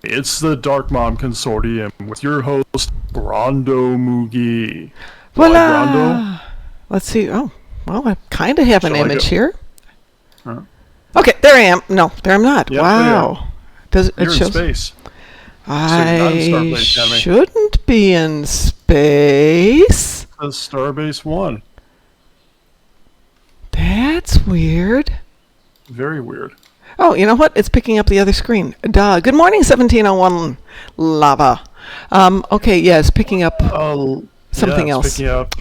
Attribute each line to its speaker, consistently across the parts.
Speaker 1: It's the Darkmom Consortium with your host, Brondo Mugi. Why Brondo?
Speaker 2: Voila! Let's see. Oh, well, I kind of have an
Speaker 1: Shall I
Speaker 2: image
Speaker 1: go?
Speaker 2: here.
Speaker 1: Huh?
Speaker 2: Okay, there I am. No, there I'm not.
Speaker 1: Yep,
Speaker 2: Wow. Does it
Speaker 1: You're in
Speaker 2: shows?
Speaker 1: space.
Speaker 2: I
Speaker 1: Starbase Academy.
Speaker 2: shouldn't be in space.
Speaker 1: It's Starbase 1.
Speaker 2: That's weird.
Speaker 1: Very weird.
Speaker 2: Oh, you know what? It's picking up the other screen. Duh. Good morning, 1701 Lava. Okay, yeah, it's picking up something
Speaker 1: yeah, it's
Speaker 2: else.
Speaker 1: Picking up.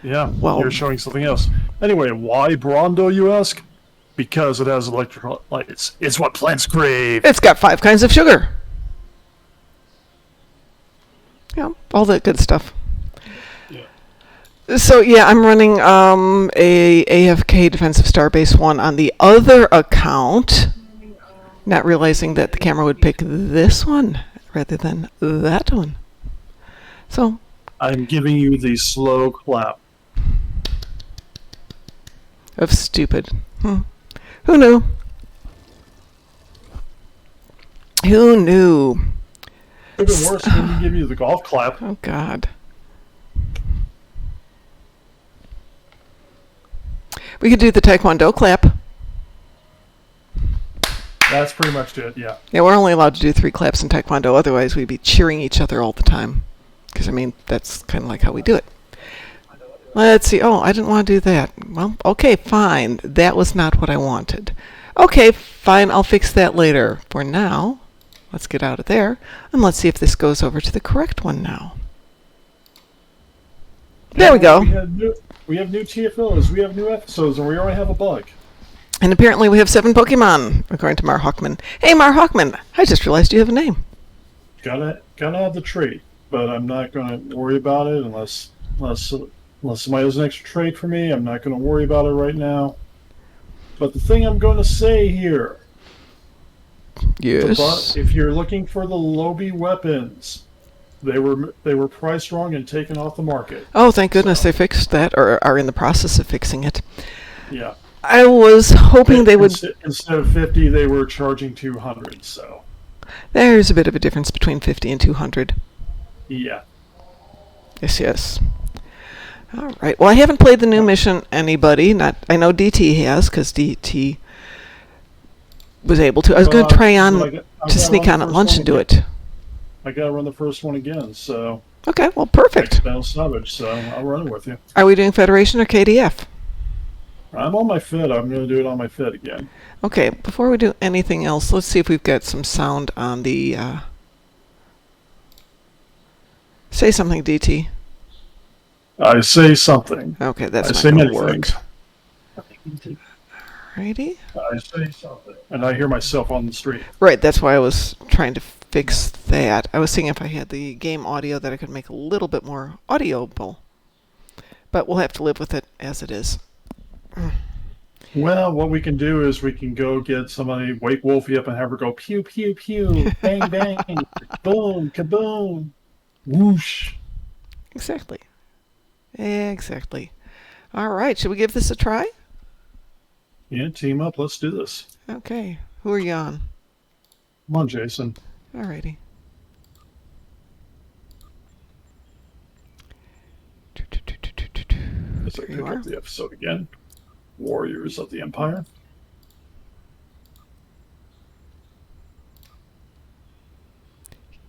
Speaker 1: Yeah,
Speaker 2: Well-
Speaker 1: you're showing something else. Anyway, why Brondo, you ask? Because it has electrical lights. It's what plants crave.
Speaker 2: It's got 5 kinds of sugar. Yeah, all that good stuff.
Speaker 1: Yeah.
Speaker 2: So yeah, I'm running a AFK Defensive Starbase 1 on the other account, not realizing that the camera would pick this one rather than that one. So
Speaker 1: I'm giving you the slow clap.
Speaker 2: of stupid. Who knew? Who knew?
Speaker 1: Could have been worse. Let me give you the golf clap.
Speaker 2: Oh God. We could do the Taekwondo clap.
Speaker 1: That's pretty much it. Yeah.
Speaker 2: Yeah, we're only allowed to do 3 claps in Taekwondo. Otherwise, we'd be cheering each other all the time. Because, I mean, that's kind of like how we do it. Let's see. Oh, I didn't want to do that. Well, okay, fine. That was not what I wanted. Okay, fine. I'll fix that later. For now, let's get out of there. And let's see if this goes over to the correct one now. There we go.
Speaker 1: We have new TFOs. We have new episodes, and we already have a bug.
Speaker 2: And apparently we have 7 Pokemon, according to Mar Hawkman. Hey, Mar Hawkman, I just realized you have a name.
Speaker 1: Gotta have the trait, but I'm not gonna worry about it unless somebody has an extra trait for me. I'm not gonna worry about it right now. But the thing I'm going to say here,
Speaker 2: Yes.
Speaker 1: if you're looking for the Lobby weapons, they were priced wrong and taken off the market.
Speaker 2: Oh, thank goodness they fixed that, or are in the process of fixing it.
Speaker 1: Yeah.
Speaker 2: I was hoping they would...
Speaker 1: Instead of 50, they were charging 200. So
Speaker 2: There's a bit of a difference between 50 and 200.
Speaker 1: yeah.
Speaker 2: Yes, yes. All right. Well, I haven't played the new mission. Anybody? Not. I know DT has, because DT was able to. I was going to try on to sneak on at lunch and do it.
Speaker 1: I gotta run the first one again. So
Speaker 2: Okay. Well, perfect.
Speaker 1: Expel Savage. So I'll run it with you.
Speaker 2: Are we doing Federation or KDF?
Speaker 1: I'm on my Fed. I'm going to do it on my Fed again.
Speaker 2: Okay. Before we do anything else, let's see if we've got some sound on the. Say something, DT.
Speaker 1: I say something.
Speaker 2: Okay, that's
Speaker 1: I
Speaker 2: not
Speaker 1: say
Speaker 2: going
Speaker 1: many
Speaker 2: to work.
Speaker 1: things.
Speaker 2: Righty.
Speaker 1: I say something. And I hear myself on the street.
Speaker 2: Right, that's why I was trying to fix that. I was seeing if I had the game audio that I could make a little bit more audible. But we'll have to live with it as it is.
Speaker 1: Well, what we can do is we can go get somebody, wake Wolfie up and have her go pew, pew, pew, bang, bang, boom, kaboom, whoosh.
Speaker 2: Exactly. Exactly. All right, should we give this a try?
Speaker 1: Yeah, team up. Let's do this.
Speaker 2: Okay. Who are you on?
Speaker 1: Come on, Jason.
Speaker 2: Alrighty.
Speaker 1: As I
Speaker 2: There you
Speaker 1: pick
Speaker 2: are.
Speaker 1: up the episode again. Warriors of the Empire.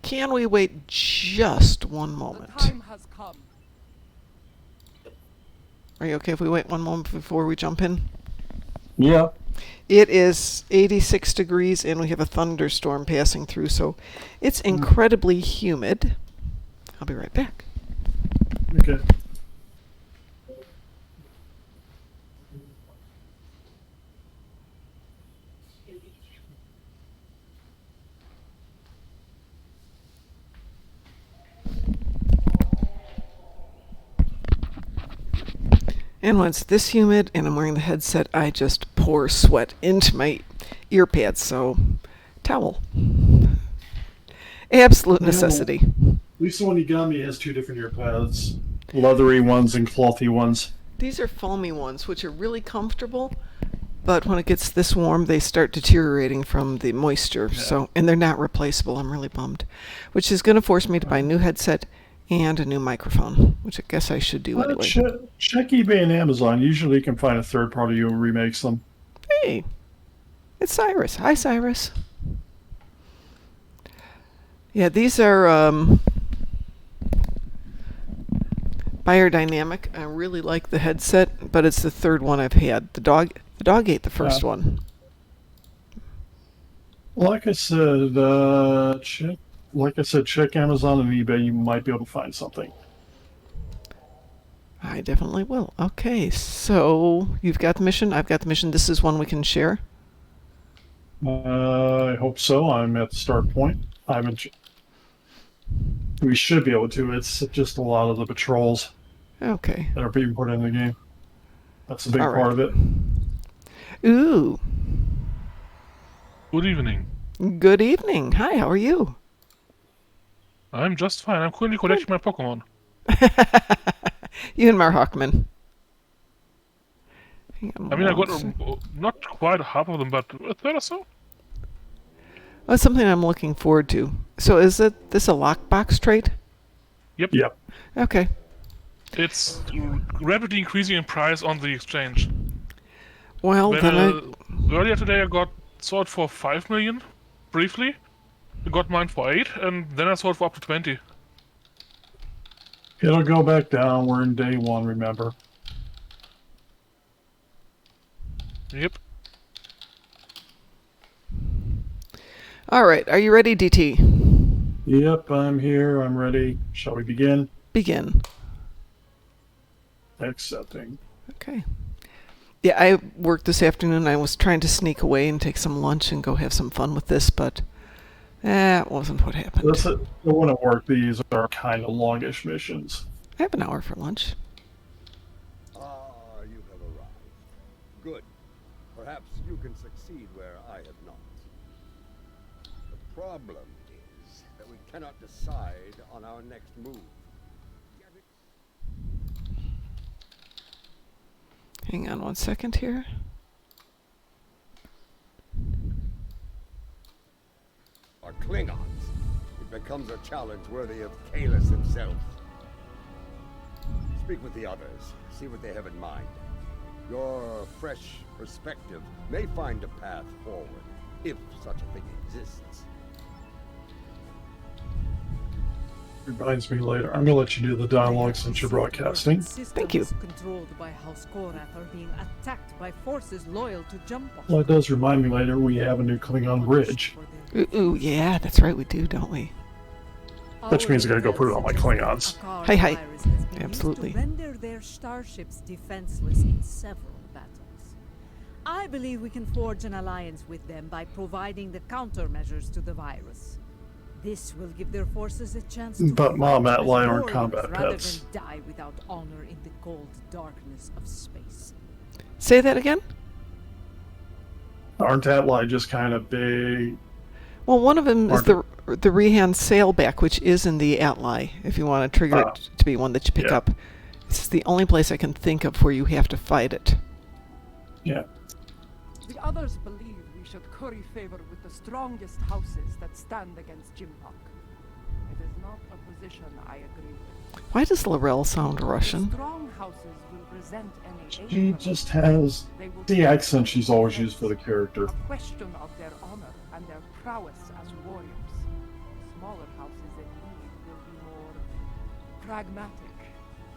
Speaker 2: Can we wait just one moment?
Speaker 3: Time has come.
Speaker 2: Are you okay if we wait one moment before we jump in?
Speaker 1: Yeah.
Speaker 2: It is 86 degrees and we have a thunderstorm passing through, so it's incredibly humid. I'll be right back.
Speaker 1: Okay.
Speaker 2: And when it's this humid and I'm wearing the headset, I just pour sweat into my ear pads, so towel. Absolute necessity.
Speaker 1: At least the one you got me has 2 different ear pads. Leathery ones and clothy ones.
Speaker 2: These are foamy ones, which are really comfortable, But when it gets this warm, they start deteriorating from the moisture.
Speaker 1: Yeah.
Speaker 2: So, and they're not replaceable. I'm really bummed, which is going to force me to buy a new headset and a new microphone, which I guess I should do anyway.
Speaker 1: Check eBay and Amazon. Usually you can find a third party who remakes them.
Speaker 2: Hey, it's Cyrus. Hi, Cyrus. Yeah, these are biodynamic. I really like the headset, but it's the third one I've had. The dog ate the first one.
Speaker 1: Like I said, check Amazon and eBay. You might be able to find something.
Speaker 2: I definitely will. Okay, so you've got the mission. I've got the mission. This is one we can share.
Speaker 1: I hope so. I'm at the start point. We should be able to. It's just a lot of the patrols
Speaker 2: Okay.
Speaker 1: that are being put in the game. That's a big
Speaker 2: All right.
Speaker 1: part of it.
Speaker 2: Ooh.
Speaker 3: Good evening.
Speaker 2: Good evening. Hi, how are you?
Speaker 3: I'm just fine. I'm currently collecting my Pokemon.
Speaker 2: You and Marhawkman.
Speaker 3: I mean, I got not quite half of them, but a third or so.
Speaker 2: Oh, it's something I'm looking forward to. So is this a lockbox trade?
Speaker 3: Yep.
Speaker 1: Yep.
Speaker 2: Okay.
Speaker 3: It's rapidly increasing in price on the exchange.
Speaker 2: Well, then
Speaker 3: Earlier today I got sold for 5 million, briefly. I got mine for 8, and then I sold for up to 20.
Speaker 1: It'll go back down. We're in day 1, remember.
Speaker 3: Yep.
Speaker 2: All right. Are you ready, DT?
Speaker 1: Yep, I'm here. I'm ready. Shall we begin?
Speaker 2: Begin.
Speaker 1: Accepting.
Speaker 2: Okay. Yeah, I worked this afternoon. I was trying to sneak away and take some lunch and go have some fun with this, but that wasn't what happened.
Speaker 1: It wouldn't work. These are kind of longish missions.
Speaker 2: I have an hour for lunch.
Speaker 4: You have arrived. Good. Perhaps you can succeed where I have not. The problem is that we cannot decide on our next move.
Speaker 2: Hang on 1 second here.
Speaker 4: Are Klingons. It becomes a challenge worthy of Kalis himself. Speak with the others. See what they have in mind. Your fresh perspective may find a path forward, if such a thing exists.
Speaker 1: Reminds me later. I'm going to let you do the dialogue since you're broadcasting.
Speaker 2: Thank you.
Speaker 5: Controlled by House Korath are being attacked by forces loyal to Jump.
Speaker 1: Well, it does remind me later we have a new Klingon bridge.
Speaker 2: Ooh, yeah, that's right, we do, don't we?
Speaker 1: Which means I gotta go put it on my Klingons.
Speaker 2: Hi. Absolutely.
Speaker 5: To render their starships defenseless in several battles. I believe we can forge an alliance with them by providing the countermeasures to the virus. This will give their forces a chance to
Speaker 1: But Mom,
Speaker 5: fight
Speaker 1: that
Speaker 5: as
Speaker 1: line aren't
Speaker 5: warriors
Speaker 1: combat
Speaker 5: rather
Speaker 1: pets.
Speaker 5: than die without honor in the cold darkness of space.
Speaker 2: Say that again?
Speaker 1: Aren't Atli just kind of big?
Speaker 2: Well, one of them is the Rehan Sailback, which is in the Atli, if you want to trigger it to be one that you pick
Speaker 1: Yeah.
Speaker 2: up. It's the only place I can think of where you have to fight it.
Speaker 1: Yeah.
Speaker 6: The others believe we should curry favor with the strongest houses that stand against Jimpak. It is not a position I agree with.
Speaker 2: Why does Laurel sound Russian?
Speaker 6: Strong houses will resent any
Speaker 1: She
Speaker 6: aid
Speaker 1: just
Speaker 6: from us.
Speaker 1: has
Speaker 6: They will
Speaker 1: the
Speaker 6: take
Speaker 1: accent she's always used for the character.
Speaker 6: a question of their honor and their prowess as warriors. Smaller houses in need will be more pragmatic.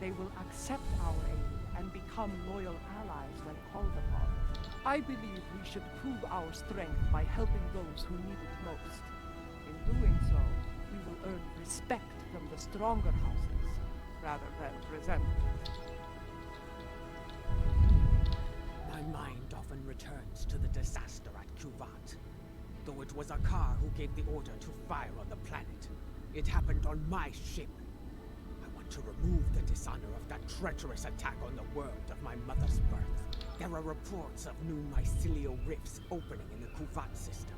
Speaker 6: They will accept our aid and become loyal allies when called upon. I believe we should prove our strength by helping those who need it most. In doing so, we will earn respect from the stronger houses, rather than resentment.
Speaker 7: My mind often returns to the disaster at Kuvat. Though it was Akar who gave the order to fire on the planet, it happened on my ship. I want to remove the dishonor of that treacherous attack on the world of my mother's birth. There are reports of new mycelial rifts opening in the Kuvat system.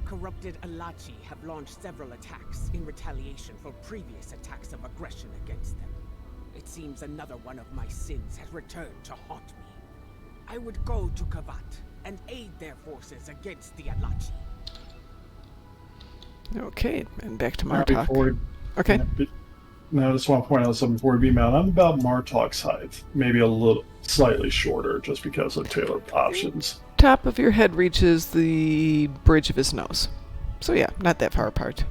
Speaker 7: Corrupted Alachi have launched several attacks in retaliation for previous attacks of aggression against them. It seems another one of my sins has returned to haunt me. I would go to Kavat and aid their forces against the Alachi.
Speaker 2: Okay, and back to
Speaker 1: Now,
Speaker 2: Martok.
Speaker 1: before we,
Speaker 2: Okay.
Speaker 1: Now, I just want to point out something before we beam out. I'm about Martok's height, maybe a little, slightly shorter, just because of tailored options.
Speaker 2: Top of your head reaches the bridge of his nose. So yeah, not that far apart.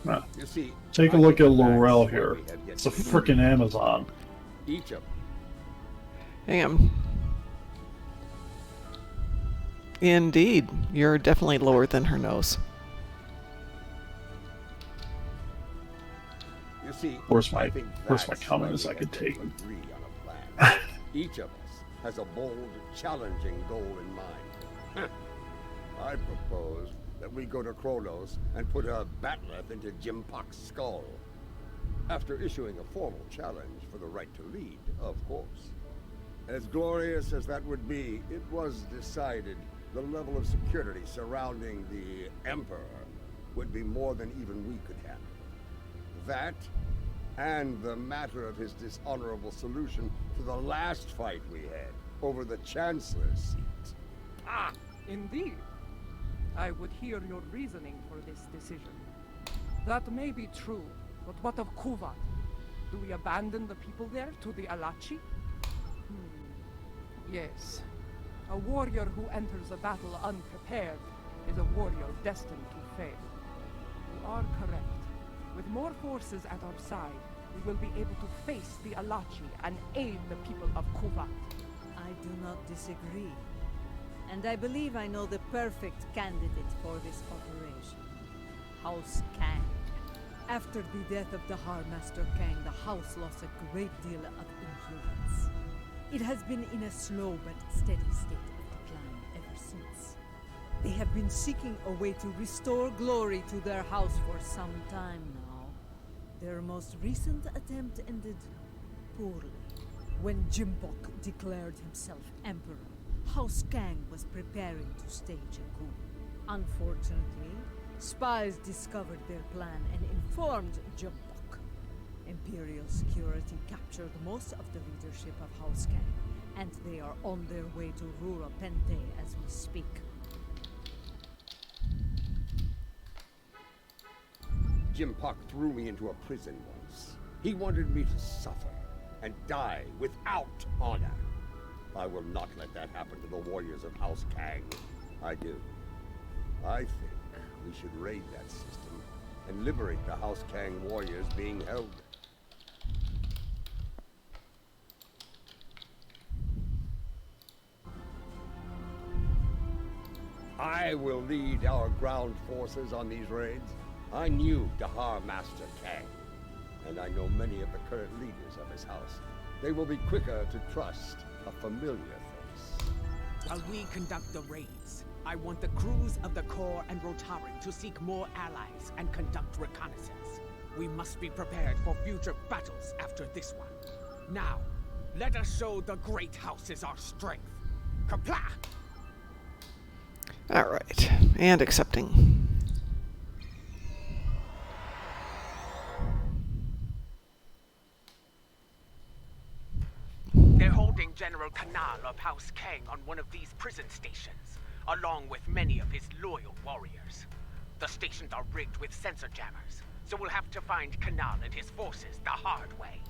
Speaker 1: Now,
Speaker 4: You see,
Speaker 1: take a
Speaker 4: I
Speaker 1: look
Speaker 4: think
Speaker 1: at
Speaker 4: that's
Speaker 1: Laurel
Speaker 4: what
Speaker 1: here.
Speaker 4: we have yet
Speaker 1: It's a
Speaker 4: to do.
Speaker 1: frickin' Amazon.
Speaker 4: Each of them.
Speaker 2: Hang on. Indeed, you're definitely lower than her nose.
Speaker 4: You see,
Speaker 1: Where's my-
Speaker 4: I think
Speaker 1: where's my
Speaker 4: that's
Speaker 1: comment
Speaker 4: why
Speaker 1: is
Speaker 4: we
Speaker 1: I
Speaker 4: have
Speaker 1: could
Speaker 4: yet
Speaker 1: take
Speaker 4: to
Speaker 1: them.
Speaker 4: agree on a plan. Each of us has a bold, challenging goal in mind. I propose that we go to Kronos and put a batleth into Jimpok's skull. After issuing a formal challenge for the right to lead, of course. As glorious as that would be, it was decided the level of security surrounding the Emperor would be more than even we could handle. That, and the matter of his dishonorable solution to the last fight we had over the Chancellor's seat. Ah!
Speaker 6: Indeed. I would hear your reasoning for this decision. That may be true, but what of Kuvat? Do we abandon the people there to the Alachi? Yes. A warrior who enters a battle unprepared is a warrior destined to fail. You are correct. With more forces at our side, we will be able to face the Alachi and aid the people of Kuvat.
Speaker 5: I do not disagree. And I believe I know the perfect candidate for this operation. House Kang. After the death of the Master Kang, the house lost a great deal of influence. It has been in a slow but steady state of decline ever since. They have been seeking a way to restore glory to their house for some time now. Their most recent attempt ended poorly. When Jimbok declared himself emperor, House Kang was preparing to stage a coup. Unfortunately, spies discovered their plan and informed Jimbok. Imperial security captured most of the leadership of House Kang, and they are on their way to Rura Pente as we speak.
Speaker 4: Jimpok threw me into a prison once. He wanted me to suffer and die without honor. I will not let that happen to the warriors of House Kang. I do. I think we should raid that system and liberate the House Kang warriors being held. I will lead our ground forces on these raids. I knew Dahar Master Kang, and I know many of the current leaders of his house. They will be quicker to trust a familiar face.
Speaker 7: While we conduct the raids, I want the crews of the Corps and Rotaran to seek more allies and conduct reconnaissance. We must be prepared for future battles after this one. Now, let us show the great houses our strength. Kapla!
Speaker 2: Alright, and accepting.
Speaker 7: They're holding General Kanal of House Kang on one of these prison stations, along with many of his loyal warriors. The stations are rigged with sensor jammers, so we'll have to find Kanal and his forces the hard way.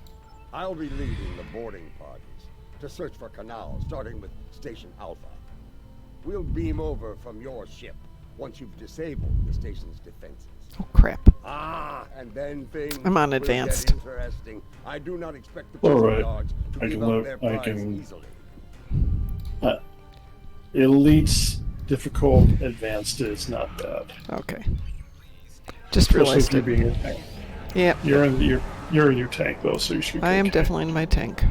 Speaker 4: I'll be leading the boarding parties to search for Kanal, starting with Station Alpha. We'll beam over from your ship once you've disabled the station's defenses.
Speaker 2: Oh crap.
Speaker 4: And then things
Speaker 2: I'm on
Speaker 4: will
Speaker 2: advanced.
Speaker 4: get interesting. I do not expect the
Speaker 1: All
Speaker 4: prison
Speaker 1: right.
Speaker 4: guards to
Speaker 1: I
Speaker 4: give
Speaker 1: can
Speaker 4: up
Speaker 1: live-
Speaker 4: their
Speaker 1: I
Speaker 4: prize
Speaker 1: can-
Speaker 4: easily.
Speaker 1: Elites, difficult, advanced is not bad.
Speaker 2: Okay. Just
Speaker 1: Especially
Speaker 2: realized
Speaker 1: if you're
Speaker 2: it.
Speaker 1: being a tank.
Speaker 2: Yep.
Speaker 1: You're in your tank though, so you should.
Speaker 2: I am
Speaker 1: okay.
Speaker 2: definitely in my tank.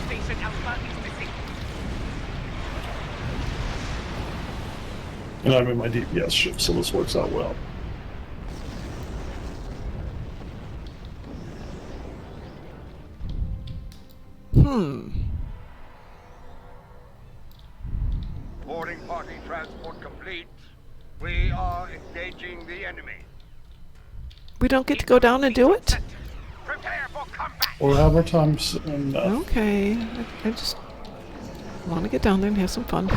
Speaker 7: Station Alpha is missing.
Speaker 1: And I'm in my DPS ship, so this works out well.
Speaker 4: Boarding party transport complete. We are engaging the enemy.
Speaker 2: We don't get to go down and do it?
Speaker 7: Prepare for combat.
Speaker 1: We'll have our time soon enough.
Speaker 2: Okay. I just want to get down there and have some fun.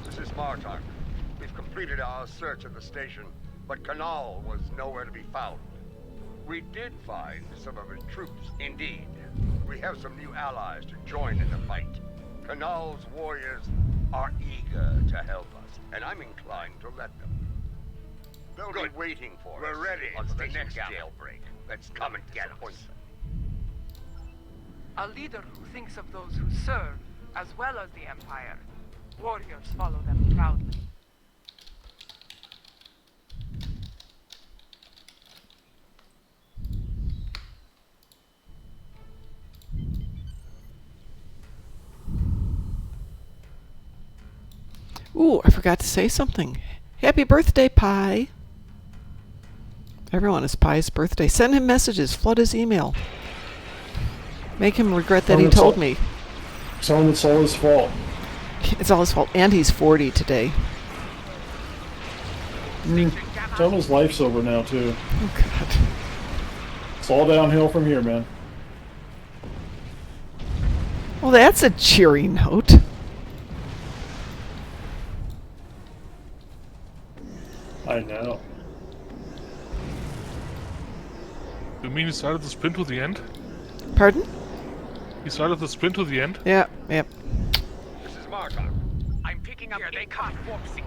Speaker 4: This is Martok. We've completed our search of the station, but Kanal was nowhere to be found. We did find some of his troops, indeed. We have some new allies to join in the fight. Kanal's warriors are eager to help us, and I'm inclined to let them. They'll be waiting for us. We're ready on the next jailbreak. Let's come and get us.
Speaker 6: A leader who thinks of those who serve, as well as the Empire. Warriors follow them proudly.
Speaker 2: Ooh, I forgot to say something. Happy birthday, Pi. Everyone, it's Pi's birthday. Send him messages. Flood his email. Make him regret that he told me.
Speaker 1: Tell him it's all his fault.
Speaker 2: It's all his fault. And he's 40 today.
Speaker 1: Tell him his life's over now, too.
Speaker 2: Oh, God.
Speaker 1: It's all downhill from here, man.
Speaker 2: Well, that's a cheery note.
Speaker 1: I know.
Speaker 3: You mean he started the sprint to the end?
Speaker 2: Pardon?
Speaker 3: He started the sprint to the end?
Speaker 2: Yeah, yep.
Speaker 4: This is Martok.
Speaker 7: I'm picking up they come.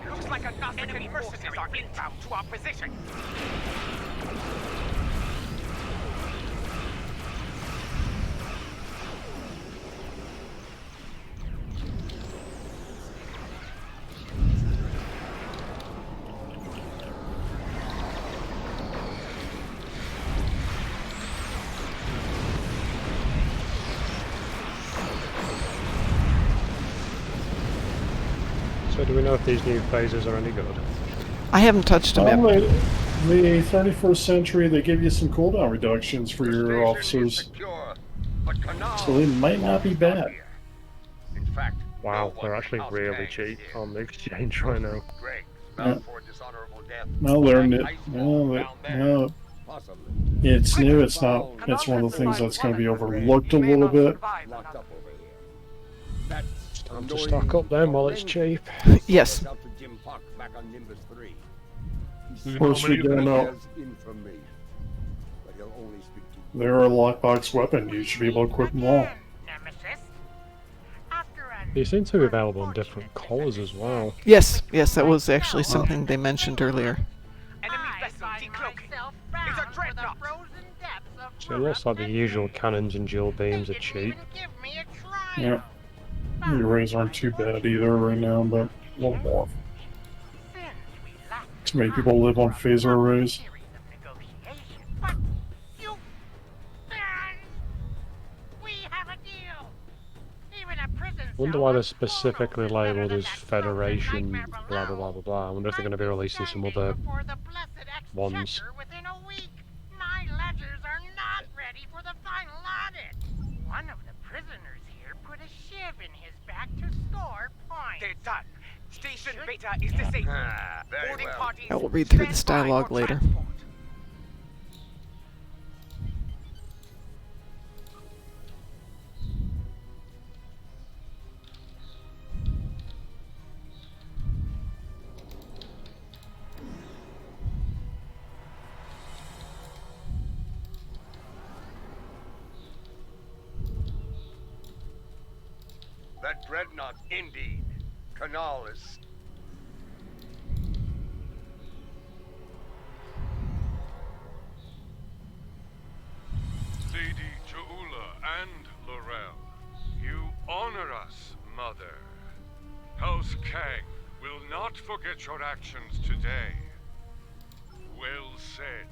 Speaker 7: Looks like enough enemy mercenaries are inbound to our position.
Speaker 8: So do we know if these new phases are any good?
Speaker 2: I haven't touched them yet.
Speaker 1: The 31st century, they give you some cooldown reductions for your officers. So they might not be bad.
Speaker 4: In fact,
Speaker 8: Wow, they're actually really cheap on the exchange right now.
Speaker 1: Yeah. No, they're new. No, it's new. It's not. It's one of the things that's going to be overlooked a little bit.
Speaker 8: Time to stock up then while it's cheap.
Speaker 2: Yes.
Speaker 3: Do you
Speaker 1: Of
Speaker 3: know
Speaker 1: course,
Speaker 3: how
Speaker 1: we
Speaker 3: many-
Speaker 1: don't know. They're a lockbox weapon. You should be able to equip them all.
Speaker 8: They seem to be available in different colours as well.
Speaker 2: Yes, yes, that was actually something they mentioned earlier.
Speaker 7: Enemy vessel decloaking. It's a dreadnought.
Speaker 8: So it looks like the usual cannons and dual beams are cheap.
Speaker 1: Yeah. The arrays aren't too bad either right now, but a little more. Too many people live on phaser arrays.
Speaker 8: Wonder why they're specifically labelled as Federation, blah blah blah blah blah. I wonder if they're going to be releasing some other ones.
Speaker 9: My ledgers are not ready for the final audit. One of the prisoners here put a shiv in his back to score points.
Speaker 7: They're done. Station Beta is disabled. Boarding parties
Speaker 2: I will read through this
Speaker 7: stand by
Speaker 2: dialogue
Speaker 7: for
Speaker 2: later.
Speaker 7: transport.
Speaker 4: That dreadnought, indeed. Canal is...
Speaker 10: Lady Joula and Laurel, you honor us, Mother. House Kang will not forget your actions today. Well said.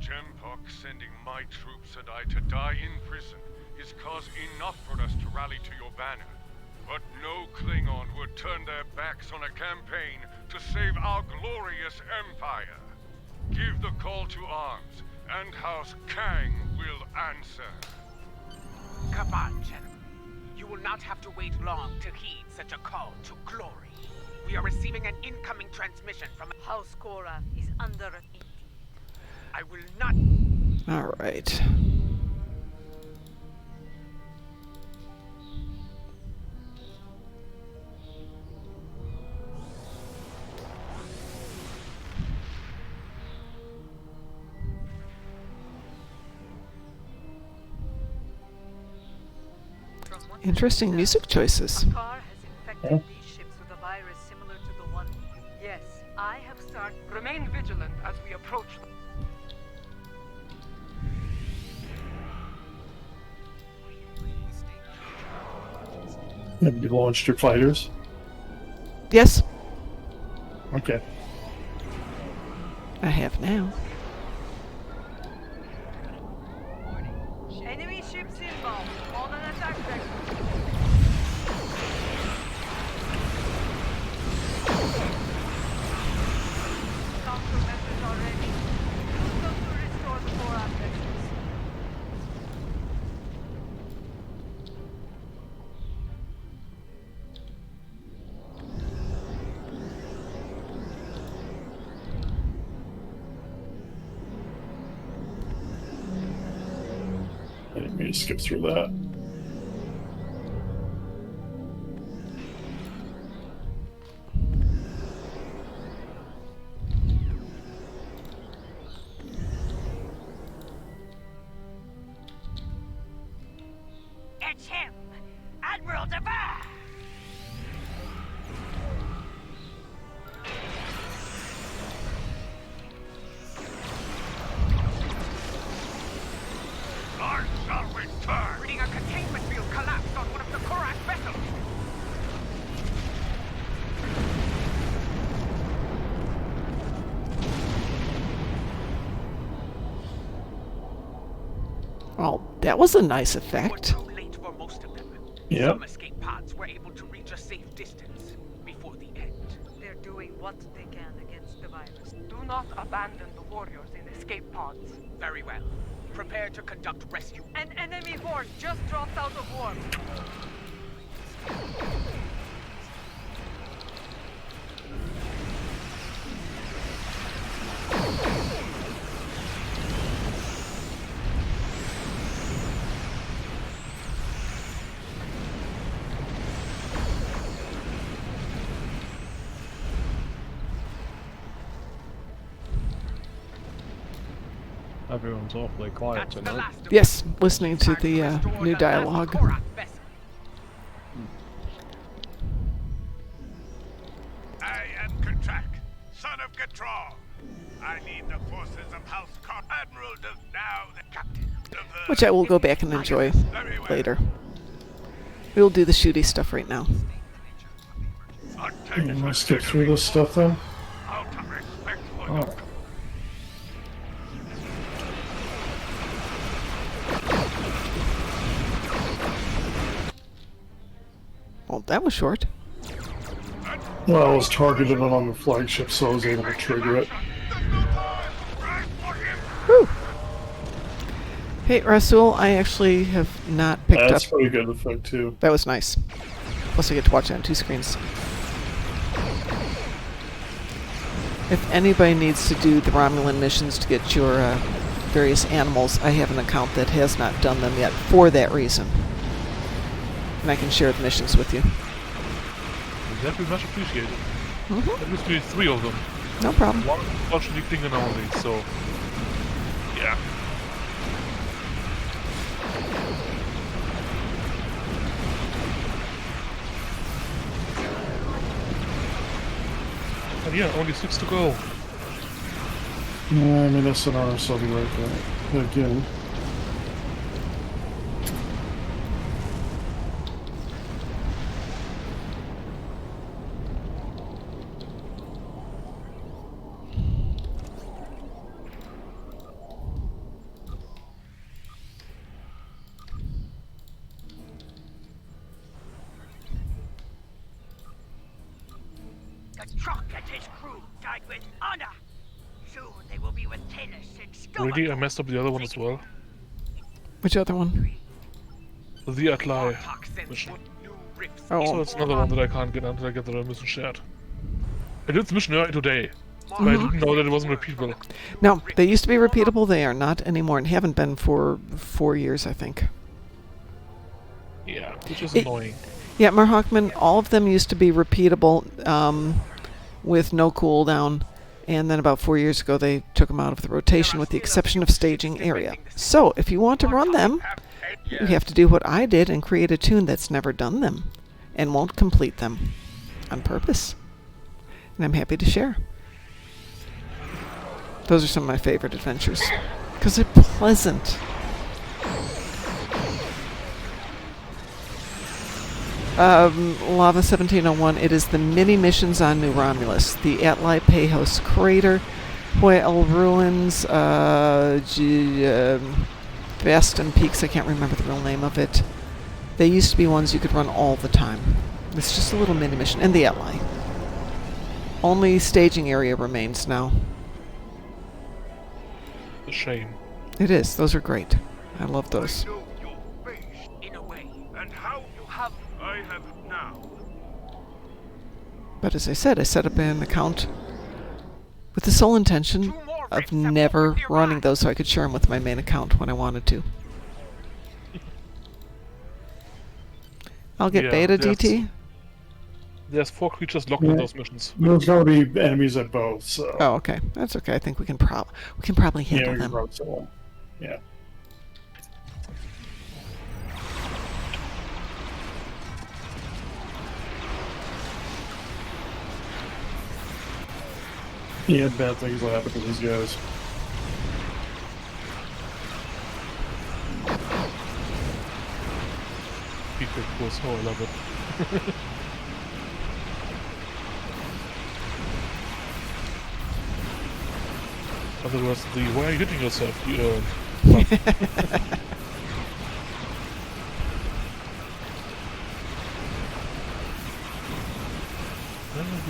Speaker 10: Jempok sending my troops and I to die in prison is cause enough for us to rally to your banner. But no Klingon would turn their backs on a campaign to save our glorious empire. Give the call to arms, and House Kang will answer.
Speaker 7: Come on, gentlemen. You will not have to wait long to heed such a call to glory. We are receiving an incoming transmission from
Speaker 5: House Cora is under attack.
Speaker 7: I will not.
Speaker 2: All right. Interesting music choices.
Speaker 5: Car has infected these ships with a virus similar to the one. Yes, I have started.
Speaker 6: Remain vigilant as we approach them.
Speaker 1: Have you launched your fighters?
Speaker 2: Yes,
Speaker 1: Okay.
Speaker 2: I have now.
Speaker 5: Enemy ships inbound. On an attack vector. Countermeasures are ready. Use them to restore the Cora vessels.
Speaker 1: I didn't mean to skip through that.
Speaker 9: It's him! Admiral Devar!
Speaker 10: I shall return!
Speaker 7: Reading a containment field collapsed on one of the Korak vessels.
Speaker 2: Oh, that was a nice
Speaker 7: We were
Speaker 2: effect.
Speaker 7: too late for most of them.
Speaker 1: Yep.
Speaker 7: Some escape pods were able to reach a safe distance before the end.
Speaker 5: They're doing what they can against the virus.
Speaker 6: Do not abandon the warriors in escape pods.
Speaker 7: Very well. Prepare to conduct rescue.
Speaker 5: An enemy force just dropped out of warp.
Speaker 8: Everyone's awfully quiet
Speaker 7: That's the
Speaker 8: tonight.
Speaker 7: last of
Speaker 2: Yes, listening to
Speaker 7: Time
Speaker 2: the
Speaker 7: restore
Speaker 2: new
Speaker 7: the last
Speaker 2: dialogue.
Speaker 7: Korak vessel.
Speaker 10: I am Katrak, son of Gatral. I lead the forces of House Admiral now the captain.
Speaker 2: Which I will go back and enjoy
Speaker 10: Very well.
Speaker 2: later. We'll do the shooty stuff right now.
Speaker 1: I'm gonna skip through this stuff then.
Speaker 10: Out of respect for
Speaker 1: Oh.
Speaker 2: Well, that was short.
Speaker 1: Well, I was targeted on the flagship, so I was able to trigger it.
Speaker 2: Whew. Hey, Rasul, I actually have not picked
Speaker 1: That's
Speaker 2: up.
Speaker 1: pretty good effect too.
Speaker 2: That was nice. Plus, I get to watch it on two screens. If anybody needs to do the Romulan missions to get your various animals, I have an account that has not done them yet for that reason. And I can share the missions with you.
Speaker 3: That'd be much appreciated.
Speaker 2: Mm-hmm.
Speaker 3: At least we need 3 of them.
Speaker 2: No problem.
Speaker 3: One unfortunately Klingon only, so... Yeah. And yeah, only 6 to go.
Speaker 1: Yeah, I mean, SNR, so I'll be right back. Again.
Speaker 9: The Truck and his crew died with honor. Soon they will be with Talis and
Speaker 3: Really, I messed up the other one as well.
Speaker 2: Which other one?
Speaker 3: The Atli mission. So
Speaker 2: Oh,
Speaker 3: that's another one that I can't get until I get the mission shared. I did this mission earlier today, but I didn't know that it wasn't repeatable.
Speaker 2: no, they used to be repeatable. They are not anymore, and haven't been for 4 years, I think.
Speaker 3: Yeah, which is annoying.
Speaker 2: Yeah, Merhawkman, all of them used to be repeatable with no cooldown, and then about 4 years ago they took them out of the rotation with the exception of staging area. So if you want to run them, you have to do what I did and create a tune that's never done them and won't complete them on purpose. And I'm happy to share. Those are some of my favorite adventures because they're pleasant. Lava 1701, it is the mini missions on New Romulus. The Atli Pejos Crater, Whale Ruins, Vaston Peaks, I can't remember the real name of it. They used to be ones you could run all the time. It's just a little mini mission. And the Atli. Only staging area remains now.
Speaker 3: A shame.
Speaker 2: It is. Those are great. I love those.
Speaker 9: In a way, and how you have I have now.
Speaker 2: But as I said, I set up an account with the sole intention of never running those so I could share them with my main account when I wanted to. I'll get beta DT.
Speaker 3: There's 4 creatures locked in those missions.
Speaker 1: There's going to be enemies at both, so...
Speaker 2: Oh, okay. That's okay. I think we can probably handle them.
Speaker 1: Yeah. Yeah, bad things will happen to these guys.
Speaker 3: Feedback was, oh, I love it. Otherwise, why are you hitting yourself? You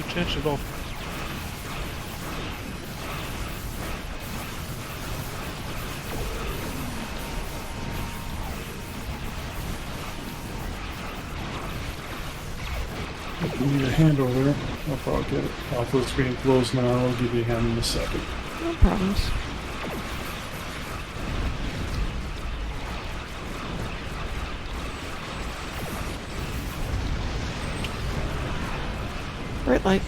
Speaker 3: changed it off.
Speaker 1: If you need a hand over there, I'll probably get it. Off the screen closed now, I'll give you a hand in a second.
Speaker 2: No problems. Bright light.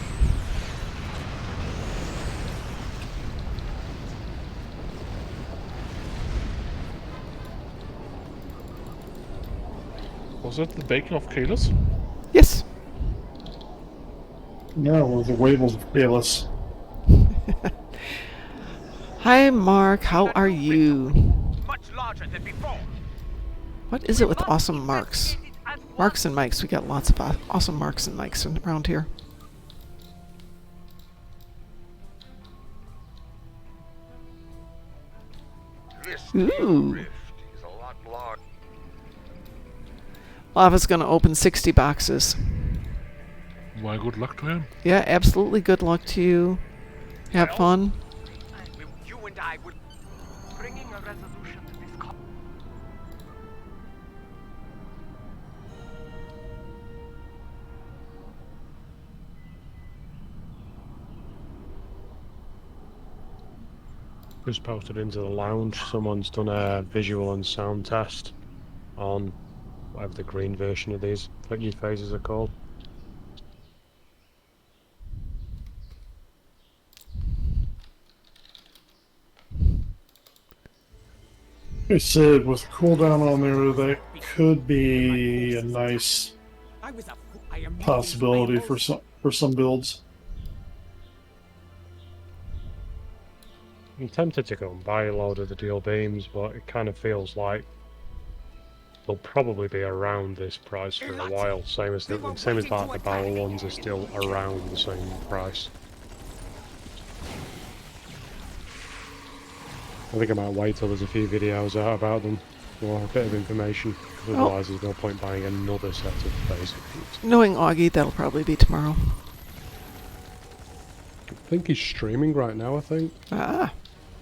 Speaker 3: Was that the baking of Kalis?
Speaker 2: Yes.
Speaker 1: Yeah, well, the Wables of Kalis.
Speaker 2: Hi, Mark. How are you?
Speaker 9: Much larger than before.
Speaker 2: What is it with awesome marks? Marks and mics. We got lots of awesome marks and mics around here. Ooh. Lava's gonna open 60 boxes.
Speaker 3: Why, good luck to him.
Speaker 2: Yeah, absolutely good luck to you. Have fun.
Speaker 9: You and I would bringing a resolution to this
Speaker 8: Just posted into the lounge. Someone's done a visual and sound test on whatever the green version of these new phases are called.
Speaker 1: I said with cooldown on there, that could be a nice possibility for some builds.
Speaker 8: I'm tempted to go and buy a load of the dual beams, but it kind of feels like they'll probably be around this price for a while. Same as like the barrel ones are still around the same price. I think I might wait till there's a few videos out about them for a bit of information, because otherwise there's no point buying another set of basic feeds.
Speaker 2: Knowing Augie, that'll probably be tomorrow.
Speaker 8: I think he's streaming right now, I think.
Speaker 2: Ah.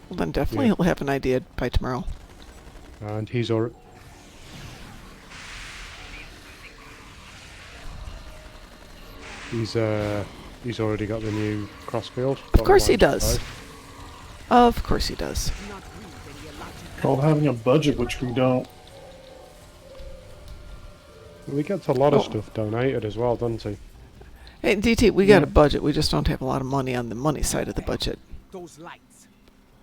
Speaker 2: Well, then definitely
Speaker 8: Yeah.
Speaker 2: he'll have an idea by tomorrow.
Speaker 8: And he's already... He's already got the new crossfield.
Speaker 2: Of course he does. Of course he does.
Speaker 1: Called having a budget, which we don't.
Speaker 8: He gets a lot of stuff donated as well, doesn't he?
Speaker 2: Hey, DT, we got a budget. We just don't have a lot of money on the money side of the budget.
Speaker 7: Those lights.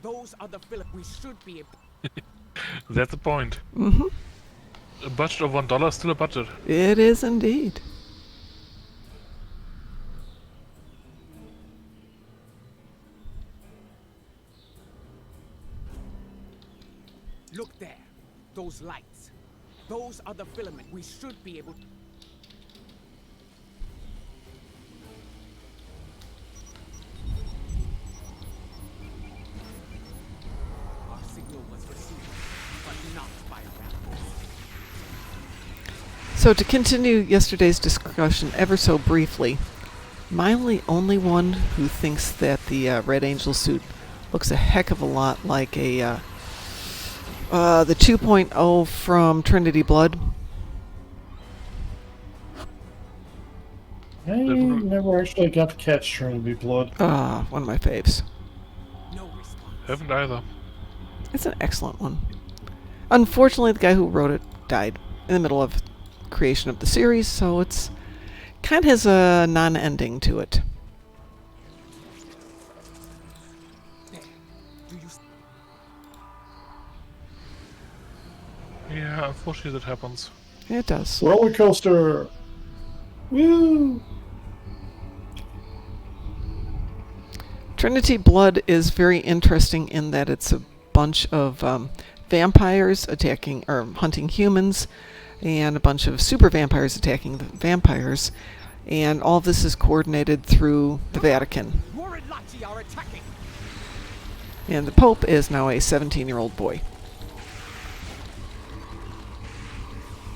Speaker 7: Those are the Philip we should be able.
Speaker 3: That's the point.
Speaker 2: Mm-hmm.
Speaker 3: A budget of $1 is still a budget.
Speaker 2: It is indeed.
Speaker 7: Look there. Those lights. Those are the filament we should be able. Our signal was received, but not by a raptor.
Speaker 2: So to continue yesterday's discussion ever so briefly, am I the only one who thinks that the Red Angel suit looks a heck of a lot like a the 2.0 from Trinity Blood?
Speaker 1: I never actually got to catch Trinity Blood.
Speaker 2: One of my faves.
Speaker 7: No response.
Speaker 3: Haven't either.
Speaker 2: It's an excellent one. Unfortunately, the guy who wrote it died in the middle of creation of the series, so it's kind of has a non-ending to it.
Speaker 7: There. Do you?
Speaker 3: Yeah, unfortunately that happens.
Speaker 2: It does.
Speaker 1: Roller coaster! Woo!
Speaker 2: Trinity Blood is very interesting in that it's a bunch of vampires attacking or hunting humans, and a bunch of super vampires attacking the vampires, and all of this is coordinated through the Vatican.
Speaker 7: Warren Lachie are attacking.
Speaker 2: And the Pope is now a 17-year-old boy.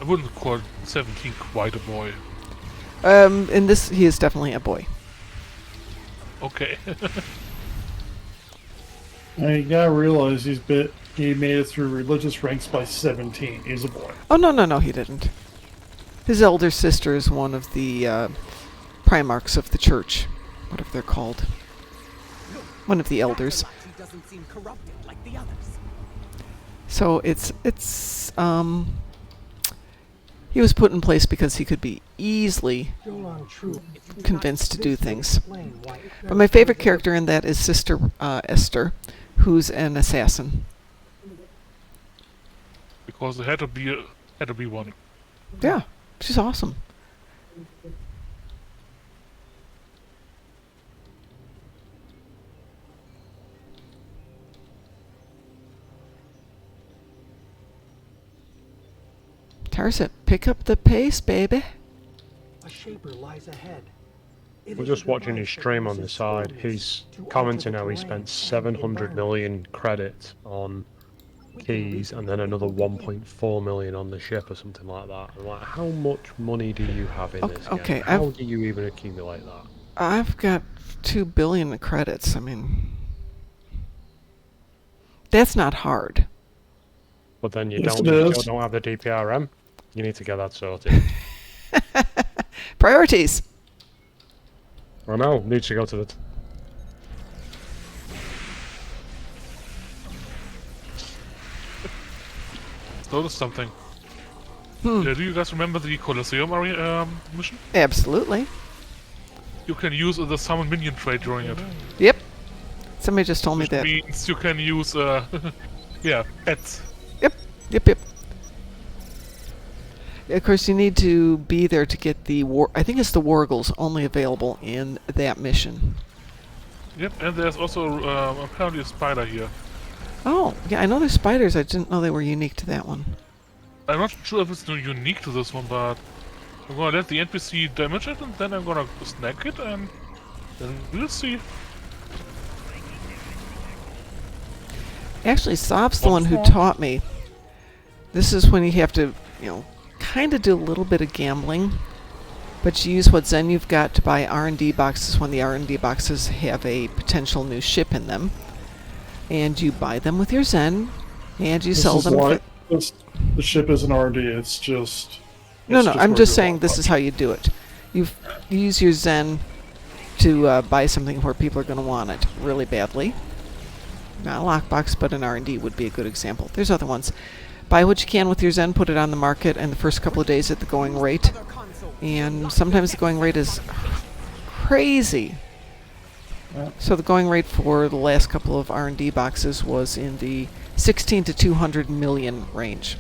Speaker 3: I wouldn't call 17 quite a boy.
Speaker 2: In this, he is definitely a boy.
Speaker 3: Okay.
Speaker 1: Now you gotta realize he made it through religious ranks by 17. He's a boy.
Speaker 2: Oh, no, he didn't. His elder sister is one of the primarchs of the church, whatever they're called. One of the elders.
Speaker 7: Lachie doesn't seem corrupted like the others.
Speaker 2: So it's he was put in place because he could be easily convinced to do things. But my favorite character in that is Sister Esther, who's an assassin.
Speaker 3: Because there had to be one.
Speaker 2: Yeah, she's awesome. Tarset, pick up the pace, baby.
Speaker 11: A shaper lies ahead.
Speaker 8: We're just watching his stream on the side. He's commenting how he spent 700 million credits on keys and then another 1.4 million on the ship or something like that. I'm like, how much money do you have in this
Speaker 2: okay,
Speaker 8: game? How do you even accumulate that?
Speaker 2: I've got 2 billion in credits. I mean, that's not hard.
Speaker 8: But then you
Speaker 1: Yes,
Speaker 8: don't have the DPRM. You need to get that sorted.
Speaker 2: Priorities.
Speaker 8: I know, needs to go to the...
Speaker 3: Notice something. Do you guys remember the Colosseum mission?
Speaker 2: Absolutely.
Speaker 3: You can use the summon minion trait during it.
Speaker 2: Yep. Somebody just told me
Speaker 3: Which
Speaker 2: that.
Speaker 3: means you can use, yeah, pets.
Speaker 2: Yep. Of course, you need to be there to get the I think it's the Wargles only available in that mission.
Speaker 3: Yep, and there's also apparently a spider here.
Speaker 2: Oh, yeah, I know there's spiders. I didn't know they were unique to that one.
Speaker 3: I'm not sure if it's unique to this one, but I'm gonna let the NPC damage it, and then I'm gonna snag it, and then we'll see.
Speaker 2: Actually, Sob's the one who taught me. This is when you have to, kind of do a little bit of gambling. But you use what Zen you've got to buy R&D boxes when the R&D boxes have a potential new ship in them. And you buy them with your Zen, and you sell them for...
Speaker 1: The ship isn't R&D, it's just...
Speaker 2: No, I'm just saying this is how you do it. You use your Zen to buy something where people are going to want it really badly. Not a lockbox, but an R&D would be a good example. There's other ones. Buy what you can with your Zen, put it on the market, and the first couple of days at the going rate. And sometimes the going rate is crazy. So the going rate for the last couple of R&D boxes was in the 16 to 200 million range.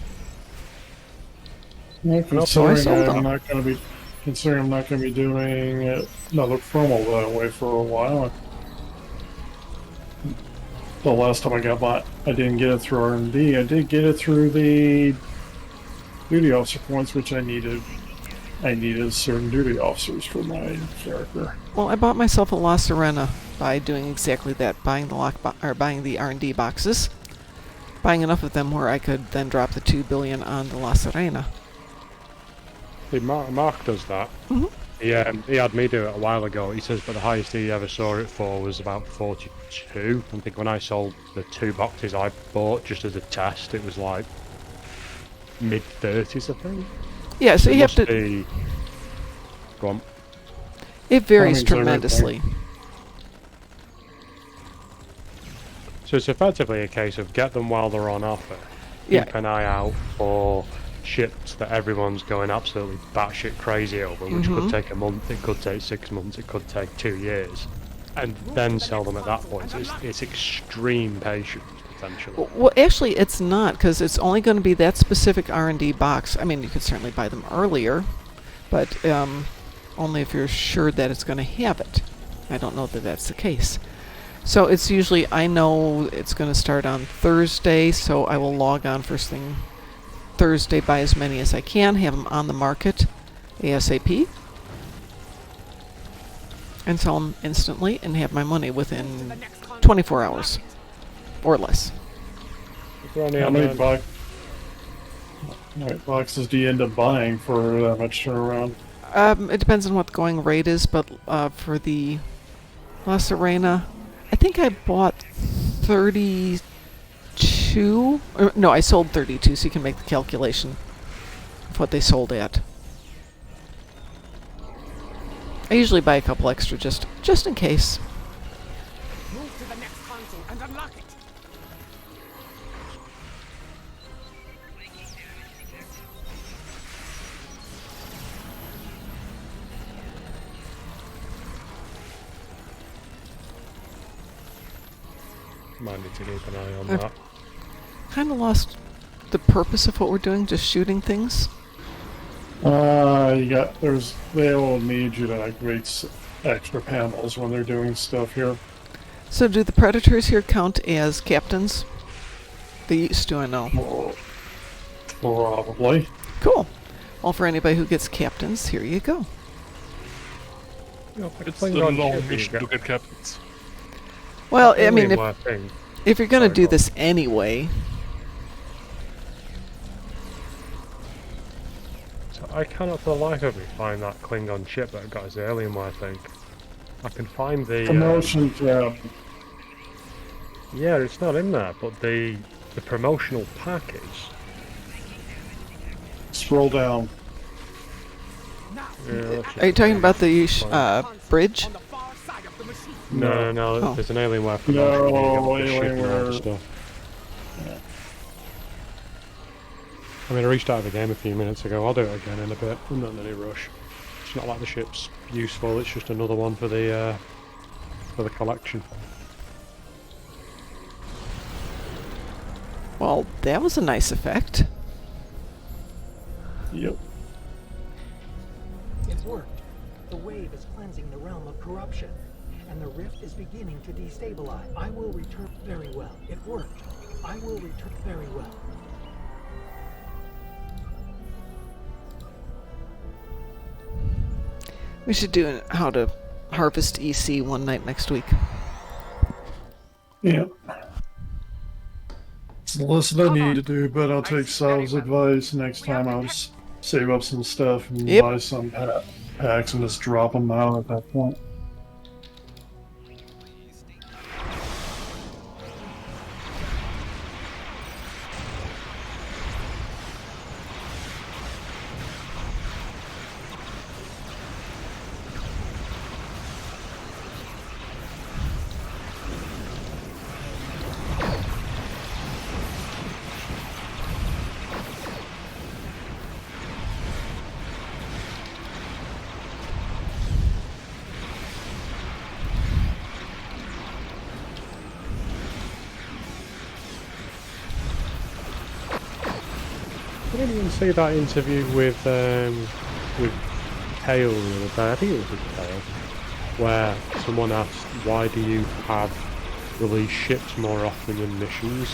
Speaker 1: Yeah,
Speaker 2: So I sold them.
Speaker 1: I'm not going to be doing another promo that way for a while. The last time I got bought, I didn't get it through R&D. I did get it through the duty officer points, which I needed. I needed certain duty officers for my character.
Speaker 2: Well, I bought myself a La Serena by doing exactly that, buying the R&D boxes, buying enough of them where I could then drop the 2 billion on the La Serena.
Speaker 8: See, Mark does that.
Speaker 2: Mm-hmm.
Speaker 8: He had me do it a while ago. He says, but the highest he ever saw it for was about 42. I think when I sold the 2 boxes I bought just as a test, it was like mid-30s, I think.
Speaker 2: Yeah, so you have to...
Speaker 8: Go on.
Speaker 2: It varies tremendously.
Speaker 8: So it's effectively a case of get them while they're on offer. Keep an eye out for ships that everyone's going absolutely batshit crazy over, which could take a month, it could take 6 months, it could take 2 years, and then sell them at that point. So it's extreme patience, potentially.
Speaker 2: Well, actually, it's not, because it's only going to be that specific R&D box. I mean, you could certainly buy them earlier, but only if you're sure that it's going to have it. I don't know that that's the case. So it's usually, I know it's going to start on Thursday, so I will log on first thing Thursday, buy as many as I can, have them on the market ASAP, and sell them instantly and have my money within 24 hours or less.
Speaker 1: How many boxes do you end up buying for that much turnaround?
Speaker 2: It depends on what the going rate is, but for the La Serena, I think I bought 32. No, I sold 32, so you can make the calculation of what they sold at. I usually buy a couple extra just in case.
Speaker 7: Move to the next console and unlock it.
Speaker 8: Might need to keep an eye on that.
Speaker 2: Kind of lost the purpose of what we're doing, just shooting things.
Speaker 1: They all need you to activate extra panels when they're doing stuff here.
Speaker 2: So do the predators here count as captains? They used to, I know.
Speaker 1: Probably.
Speaker 2: Cool. Well, for anybody who gets captains, here you go.
Speaker 3: It's the long mission to get captains.
Speaker 2: Well, I mean, if you're going to do this anyway...
Speaker 8: So I cannot for the life of me find that Klingon ship that got his Alienware thing. I can find the...
Speaker 1: Promotion tab.
Speaker 8: Yeah, it's not in there, but the promotional package.
Speaker 1: Scroll down.
Speaker 8: Yeah,
Speaker 2: are you talking about the bridge?
Speaker 8: No, there's an Alienware promotion.
Speaker 1: Alienware
Speaker 8: stuff. Yeah. I mean, I reached out of the game a few minutes ago. I'll do it again in a bit. I'm not in any rush. It's not like the ship's useful. It's just another one for the collection.
Speaker 2: Well, that was a nice effect.
Speaker 1: Yep.
Speaker 11: It worked. The wave is cleansing the realm of corruption, and the rift is beginning to destabilize. I will return very well. It worked. I will return very well.
Speaker 2: We should do how to harvest EC one night next week.
Speaker 1: Yeah. It's the lesson I need to do, but I'll take Sal's advice next time. I'll just save up some stuff and
Speaker 2: Yep.
Speaker 1: buy some packs and just drop them out at that point.
Speaker 8: I didn't even see that interview with Kale the other day. I think it was with Kale, where someone asked, "Why do you have release ships more often than missions?"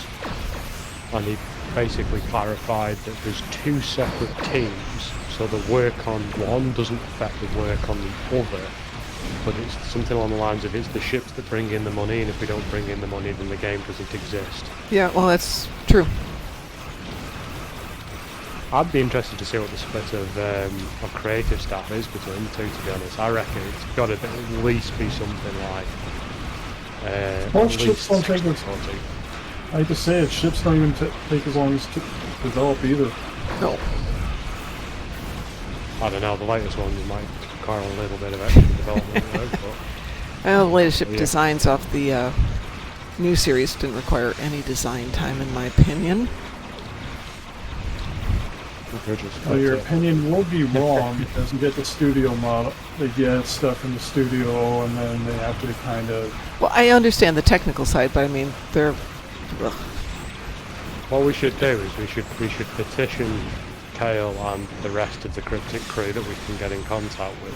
Speaker 8: And he basically clarified that there's two separate teams, so the work on one doesn't affect the work on the other. But it's something along the lines of it's the ships that bring in the money, and if we don't bring in the money, then the game doesn't exist.
Speaker 2: Yeah, well, that's true.
Speaker 8: I'd be interested to see what the split of creative staff is between the two, to be honest. I reckon it's got to at least be something like...
Speaker 1: Most ships don't take as... I hate to say it, ships don't even take as long as to develop either.
Speaker 2: No.
Speaker 8: I don't know, the latest ones might require a little bit of extra development work, but...
Speaker 2: Well, the latest ship designs off the new series didn't require any design time, in my opinion.
Speaker 1: Well, your opinion will be wrong because you get the studio model, they get stuff from the studio, and then they have to kind of...
Speaker 2: Well, I understand the technical side, but I mean, they're... Ugh.
Speaker 8: What we should do is we should petition Kale and the rest of the Cryptic crew that we can get in contact with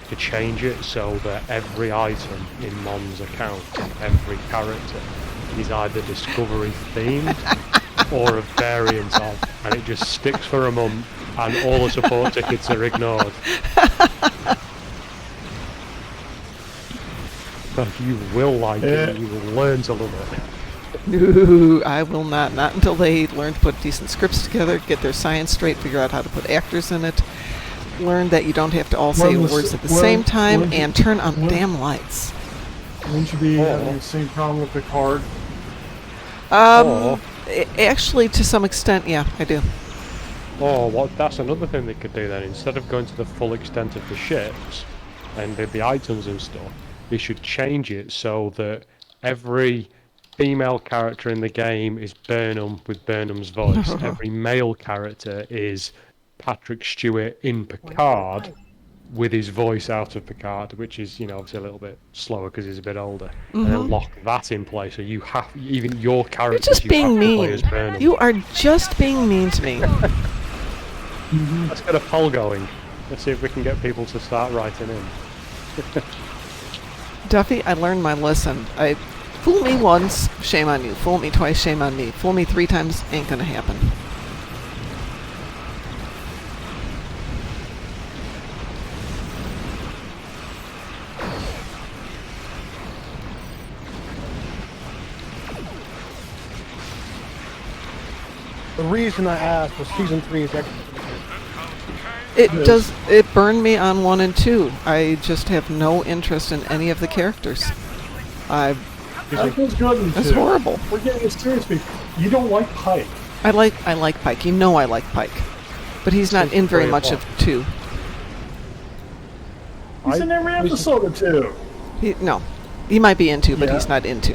Speaker 8: to change it so that every item in Mon's account and every character is either Discovery themed or a variant of, and it just sticks for a month and all the support tickets are ignored. But you will like it, you will learn to love it.
Speaker 2: No, I will not. Not until they learn to put decent scripts together, get their science straight, figure out how to put actors in it, learn that you don't have to all say words at the same time, and turn on the damn lights.
Speaker 1: Wouldn't you be having the same problem with Picard?
Speaker 2: Actually, to some extent, yeah, I do.
Speaker 8: Oh, that's another thing they could do then. Instead of going to the full extent of the ships and the items and stuff, they should change it so that every female character in the game is Burnham with Burnham's voice. Every male character is Patrick Stewart in Picard with his voice out of Picard, which is, you know, obviously a little bit slower because he's a bit older. And then lock that in place, so you have, even your characters,
Speaker 2: You're just being mean.
Speaker 8: play as Burnham.
Speaker 2: You are just being mean to me.
Speaker 8: Let's get a poll going. Let's see if we can get people to start writing in.
Speaker 2: Duffy, I learned my lesson. Fool me once, shame on you. Fool me twice, shame on me. Fool me 3 times, ain't gonna happen.
Speaker 11: The reason I asked was season 3 is extra.
Speaker 2: It burned me on 1 and 2. I just have no interest in any of the characters.
Speaker 1: That was good in 2.
Speaker 2: It's horrible.
Speaker 1: We're getting serious. You don't like Pike.
Speaker 2: I like Pike. You know I like Pike. But he's not in very much of 2.
Speaker 1: He's in every episode of 2.
Speaker 2: No. He might be in 2, but he's not in 2.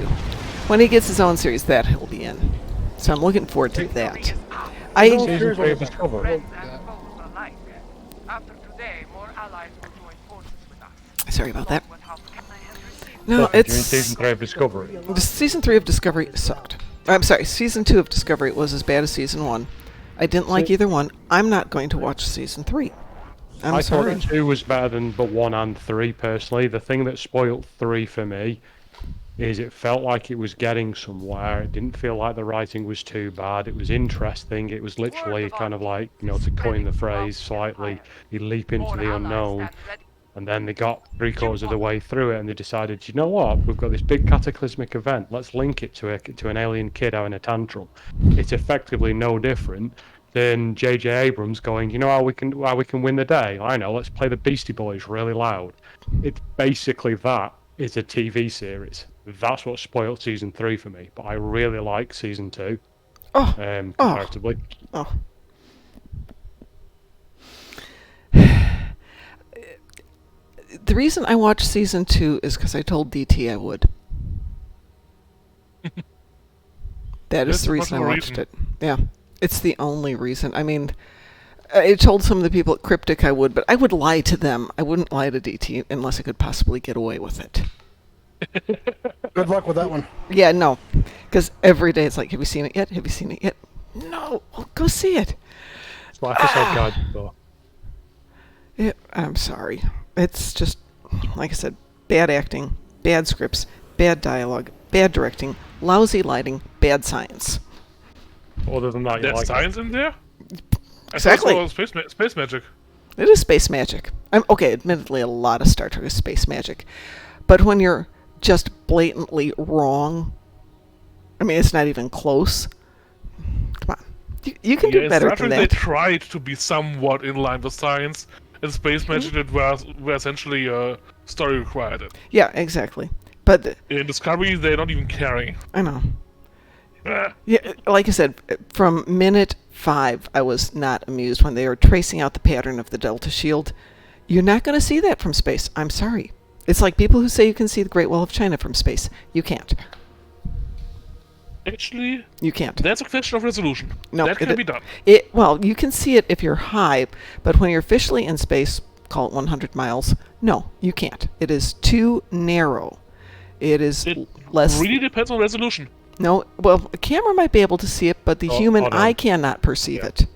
Speaker 2: When he gets his own series, that he'll be in. So I'm looking forward to that.
Speaker 8: Season 3 of Discovery.
Speaker 2: Sorry about that. No, it's...
Speaker 8: Season 3 of Discovery.
Speaker 2: Season 3 of Discovery sucked. I'm sorry, Season 2 of Discovery was as bad as Season 1. I didn't like either one. I'm not going to watch Season 3. I'm sorry.
Speaker 8: I thought 2 was better than but 1 and 3, personally. The thing that spoilt 3 for me is it felt like it was getting somewhere. It didn't feel like the writing was too bad. It was interesting. It was literally kind of like, you know, to coin the phrase slightly, you leap into the unknown. And then they got 3/4 of the way through it and they decided, you know what, we've got this big cataclysmic event, let's link it to an alien kid having a tantrum. It's effectively no different than J.J. Abrams going, you know how we can win the day? I know, let's play the Beastie Boys really loud. It's basically that. It's a TV series. That's what spoiled season 3 for me. But I really like season 2. Comparatively.
Speaker 2: Oh. The reason I watched season 2 is because I told DT I would. That is the reason I watched it. Yeah. It's the only reason. I mean, I told some of the people at Cryptic I would, but I would lie to them. I wouldn't lie to DT unless I could possibly get away with it.
Speaker 1: Good luck with that one.
Speaker 2: Yeah, no. Because every day it's like, have you seen it yet? Have you seen it yet? No. Well, go see it.
Speaker 8: It's like episode guide before.
Speaker 2: Yeah, I'm sorry. It's just, like I said, bad acting, bad scripts, bad dialogue, bad directing, lousy lighting, bad science.
Speaker 8: Other than that, you
Speaker 3: There's
Speaker 8: like
Speaker 3: science in there?
Speaker 2: Exactly.
Speaker 3: I thought it was space magic.
Speaker 2: It is space magic. Okay, admittedly, a lot of Star Trek is space magic. But when you're just blatantly wrong, I mean, it's not even close. Come on. You can do better
Speaker 3: Star
Speaker 2: than
Speaker 3: Trek,
Speaker 2: that.
Speaker 3: they tried to be somewhat in line with science. In space magic, it was where essentially story required it.
Speaker 2: Yeah, exactly. But
Speaker 3: In Discovery, they're not even caring.
Speaker 2: I know. Yeah, like I said, from minute 5, I was not amused when they were tracing out the pattern of the Delta Shield. You're not going to see that from space. I'm sorry. It's like people who say you can see the Great Wall of China from space. You can't.
Speaker 3: Actually,
Speaker 2: You can't.
Speaker 3: that's a question of resolution.
Speaker 2: No,
Speaker 3: that can be done.
Speaker 2: Well, you can see it if you're high, but when you're officially in space, call it 100 miles, no, you can't. It is too narrow. It is
Speaker 3: It
Speaker 2: less...
Speaker 3: really depends on resolution.
Speaker 2: No, well, a camera might be able to see it, but the human
Speaker 8: no.
Speaker 2: eye cannot perceive it.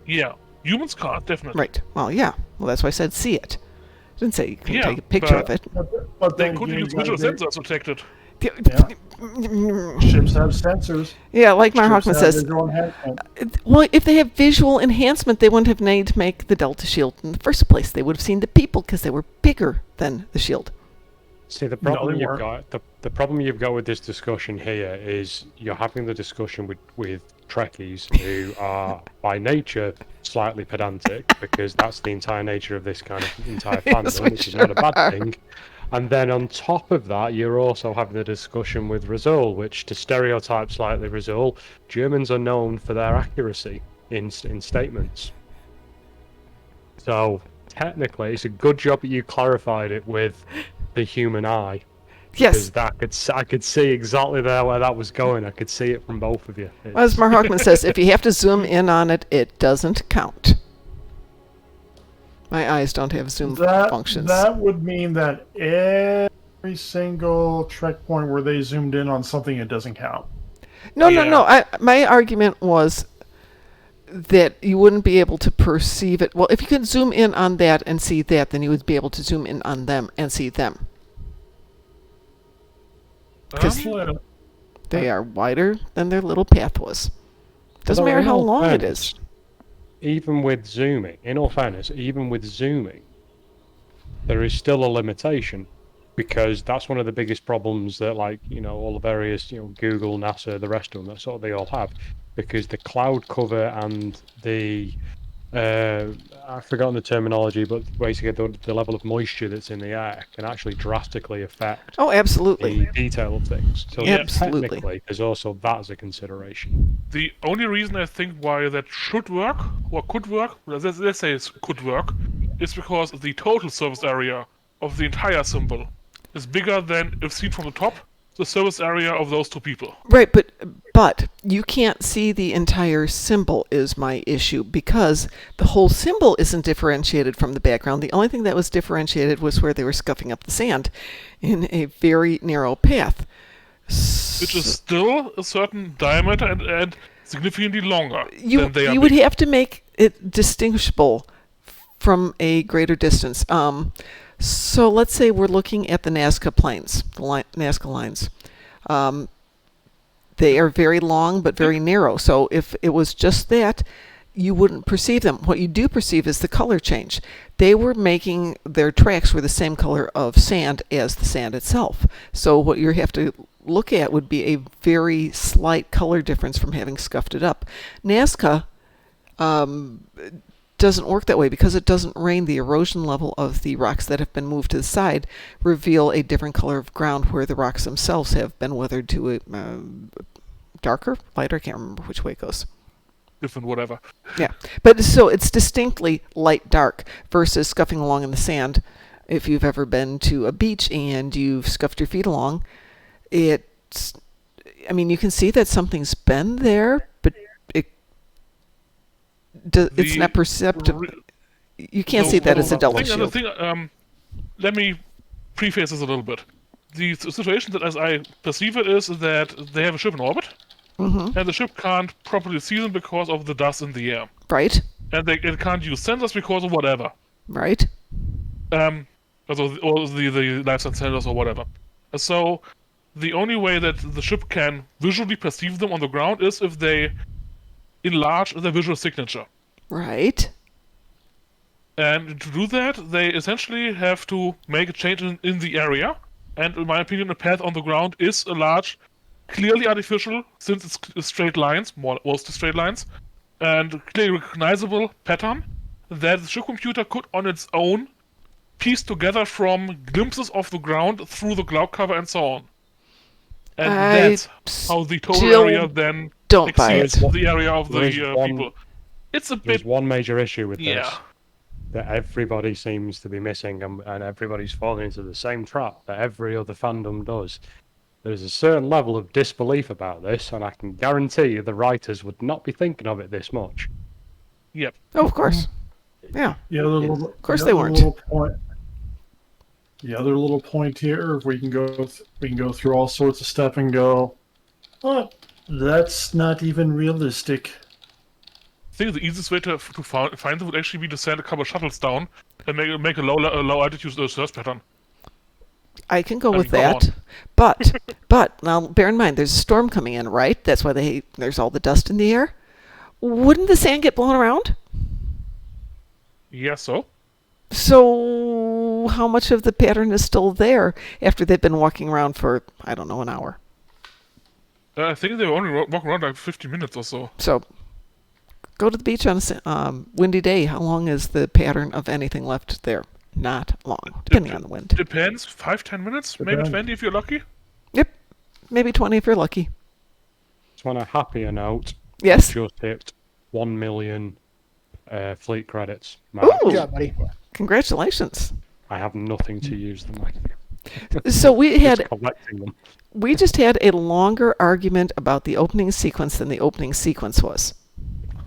Speaker 3: Yeah, humans can't, definitely.
Speaker 2: Right. Well, yeah. Well, that's why I said see it. I didn't say you can
Speaker 3: Yeah,
Speaker 2: take a picture of
Speaker 3: but-
Speaker 2: it.
Speaker 1: But
Speaker 3: They
Speaker 1: then
Speaker 3: could
Speaker 1: you
Speaker 3: use
Speaker 1: gotta
Speaker 3: visual
Speaker 1: do-
Speaker 3: sensors to detect it.
Speaker 1: Ships have sensors.
Speaker 2: Yeah, like Mark
Speaker 1: Ships
Speaker 2: Hockman
Speaker 1: have
Speaker 2: says,
Speaker 1: visual enhancement.
Speaker 2: well, if they have visual enhancement, they wouldn't have needed to make the Delta Shield in the first place. They would have seen the people because they were bigger than the shield.
Speaker 8: See, the
Speaker 1: No,
Speaker 8: problem
Speaker 1: they
Speaker 8: you've
Speaker 1: weren't.
Speaker 8: got the problem you've got with this discussion here is you're having the discussion with Trekkies who are by nature slightly pedantic because that's the entire nature of this kind of entire
Speaker 2: Yes,
Speaker 8: fandom,
Speaker 2: we
Speaker 8: which is not a bad
Speaker 2: sure are.
Speaker 8: thing. And then on top of that, you're also having the discussion with Razul, which to stereotype slightly Razul, Germans are known for their accuracy in statements. So technically, it's a good job that you clarified it with the human eye.
Speaker 2: Yes.
Speaker 8: Because I could see exactly there where that was going. I could see it from both of you.
Speaker 2: As Mark Hockman says, if you have to zoom in on it, it doesn't count. My eyes don't have zoom functions.
Speaker 1: That would mean that every single Trek point where they zoomed in on something, it doesn't count.
Speaker 2: No. My argument was that you wouldn't be able to perceive it. Well, if you could zoom in on that and see that, then you would be able to zoom in on them and see them. Because they are wider than their little path was. Doesn't matter how long it is.
Speaker 8: Even with zooming, in all fairness, even with zooming, there is still a limitation because that's one of the biggest problems that, like, all the various, Google, NASA, the rest of them, that's what they all have, because the cloud cover and the I've forgotten the terminology, but basically the level of moisture that's in the air can actually drastically affect
Speaker 2: absolutely
Speaker 8: the detail of things. So
Speaker 2: absolutely.
Speaker 8: technically, there's also that as a consideration.
Speaker 3: The only reason I think why that should work, or could work, let's say it could work, is because the total surface area of the entire symbol is bigger than, if seen from the top, the surface area of those two people.
Speaker 2: Right, but you can't see the entire symbol is my issue because the whole symbol isn't differentiated from the background. The only thing that was differentiated was where they were scuffing up the sand in a very narrow path.
Speaker 3: Which is still a certain diameter and significantly longer than they are.
Speaker 2: You would have to make it distinguishable from a greater distance. So let's say we're looking at the Nazca planes, the Nazca lines. They are very long but very narrow. So if it was just that, you wouldn't perceive them. What you do perceive is the color change. They were making their tracks were the same color of sand as the sand itself. So what you have to look at would be a very slight color difference from having scuffed it up. Nazca doesn't work that way because it doesn't rain. The erosion level of the rocks that have been moved to the side reveal a different color of ground where the rocks themselves have been weathered to a darker, lighter. I can't remember which way it goes.
Speaker 3: Different, whatever.
Speaker 2: Yeah, but so it's distinctly light dark versus scuffing along in the sand. If you've ever been to a beach and you've scuffed your feet along, it's, I mean, you can see that something's been there, but it's not perceptible. You can't see that as a double shield.
Speaker 3: Let me preface this a little bit. The situation that, as I perceive it, is that they have a ship in orbit, and the ship can't properly see them because of the dust in the air.
Speaker 2: Right.
Speaker 3: And it can't use sensors because of whatever.
Speaker 2: Right.
Speaker 3: Or the lifestyle sensors or whatever. So the only way that the ship can visually perceive them on the ground is if they enlarge their visual signature.
Speaker 2: Right.
Speaker 3: And to do that, they essentially have to make a change in the area. And in my opinion, a path on the ground is a large, clearly artificial, since it's straight lines, mostly straight lines, and clearly recognizable pattern that the ship computer could on its own piece together from glimpses of the ground through the cloud cover and so on. And that's how the total area then exceeds the area of the people. It's a bit...
Speaker 8: There's one major issue with this that everybody seems to be missing, and everybody's falling into the same trap that every other fandom does. There's a certain level of disbelief about this, and I can guarantee you the writers would not be thinking of it this much.
Speaker 3: Yep.
Speaker 2: Oh, of course. Yeah.
Speaker 1: Of
Speaker 2: course they weren't.
Speaker 1: The other little point here, we can go through all sorts of stuff and go, oh, that's not even realistic.
Speaker 3: I think the easiest way to find them would actually be to send a couple of shuttles down and make a low altitude search pattern.
Speaker 2: I can go with that, but now bear in mind there's a storm coming in, right? That's why there's all the dust in the air. Wouldn't the sand get blown around?
Speaker 3: Yeah, so?
Speaker 2: So how much of the pattern is still there after they've been walking around for, I don't know, an hour?
Speaker 3: I think they were only walking around like 15 minutes or so.
Speaker 2: So go to the beach on a windy day. How long is the pattern of anything left there? Not long, depending on the wind.
Speaker 3: Depends. 5-10 minutes, maybe 20 if you're lucky.
Speaker 2: Yep, maybe 20 if you're lucky.
Speaker 8: Just on a happier note,
Speaker 2: yes,
Speaker 8: just hit 1 million fleet credits.
Speaker 2: Ooh,
Speaker 11: yeah, buddy.
Speaker 2: Congratulations.
Speaker 8: I have nothing to use them with.
Speaker 2: So we had
Speaker 8: collecting them.
Speaker 2: We just had a longer argument about the opening sequence than the opening sequence was.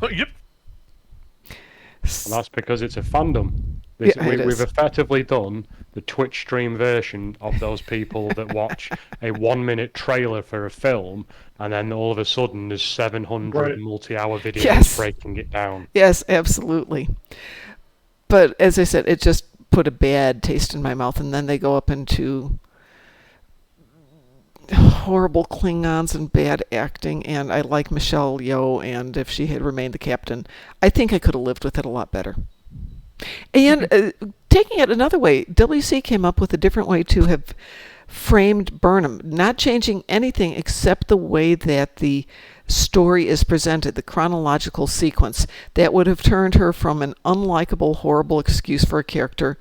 Speaker 3: Yep.
Speaker 8: And that's because it's a fandom. We've effectively done the Twitch stream version of those people that watch a 1-minute trailer for a film, and then all of a sudden there's 700 multi-hour videos breaking it down.
Speaker 2: Yes, absolutely. But as I said, it just put a bad taste in my mouth, and then they go up into horrible Klingons and bad acting, and I like Michelle Yeoh, and if she had remained the captain, I think I could have lived with it a lot better. And taking it another way, WC came up with a different way to have framed Burnham, not changing anything except the way that the story is presented, the chronological sequence, that would have turned her from an unlikable, horrible excuse for a character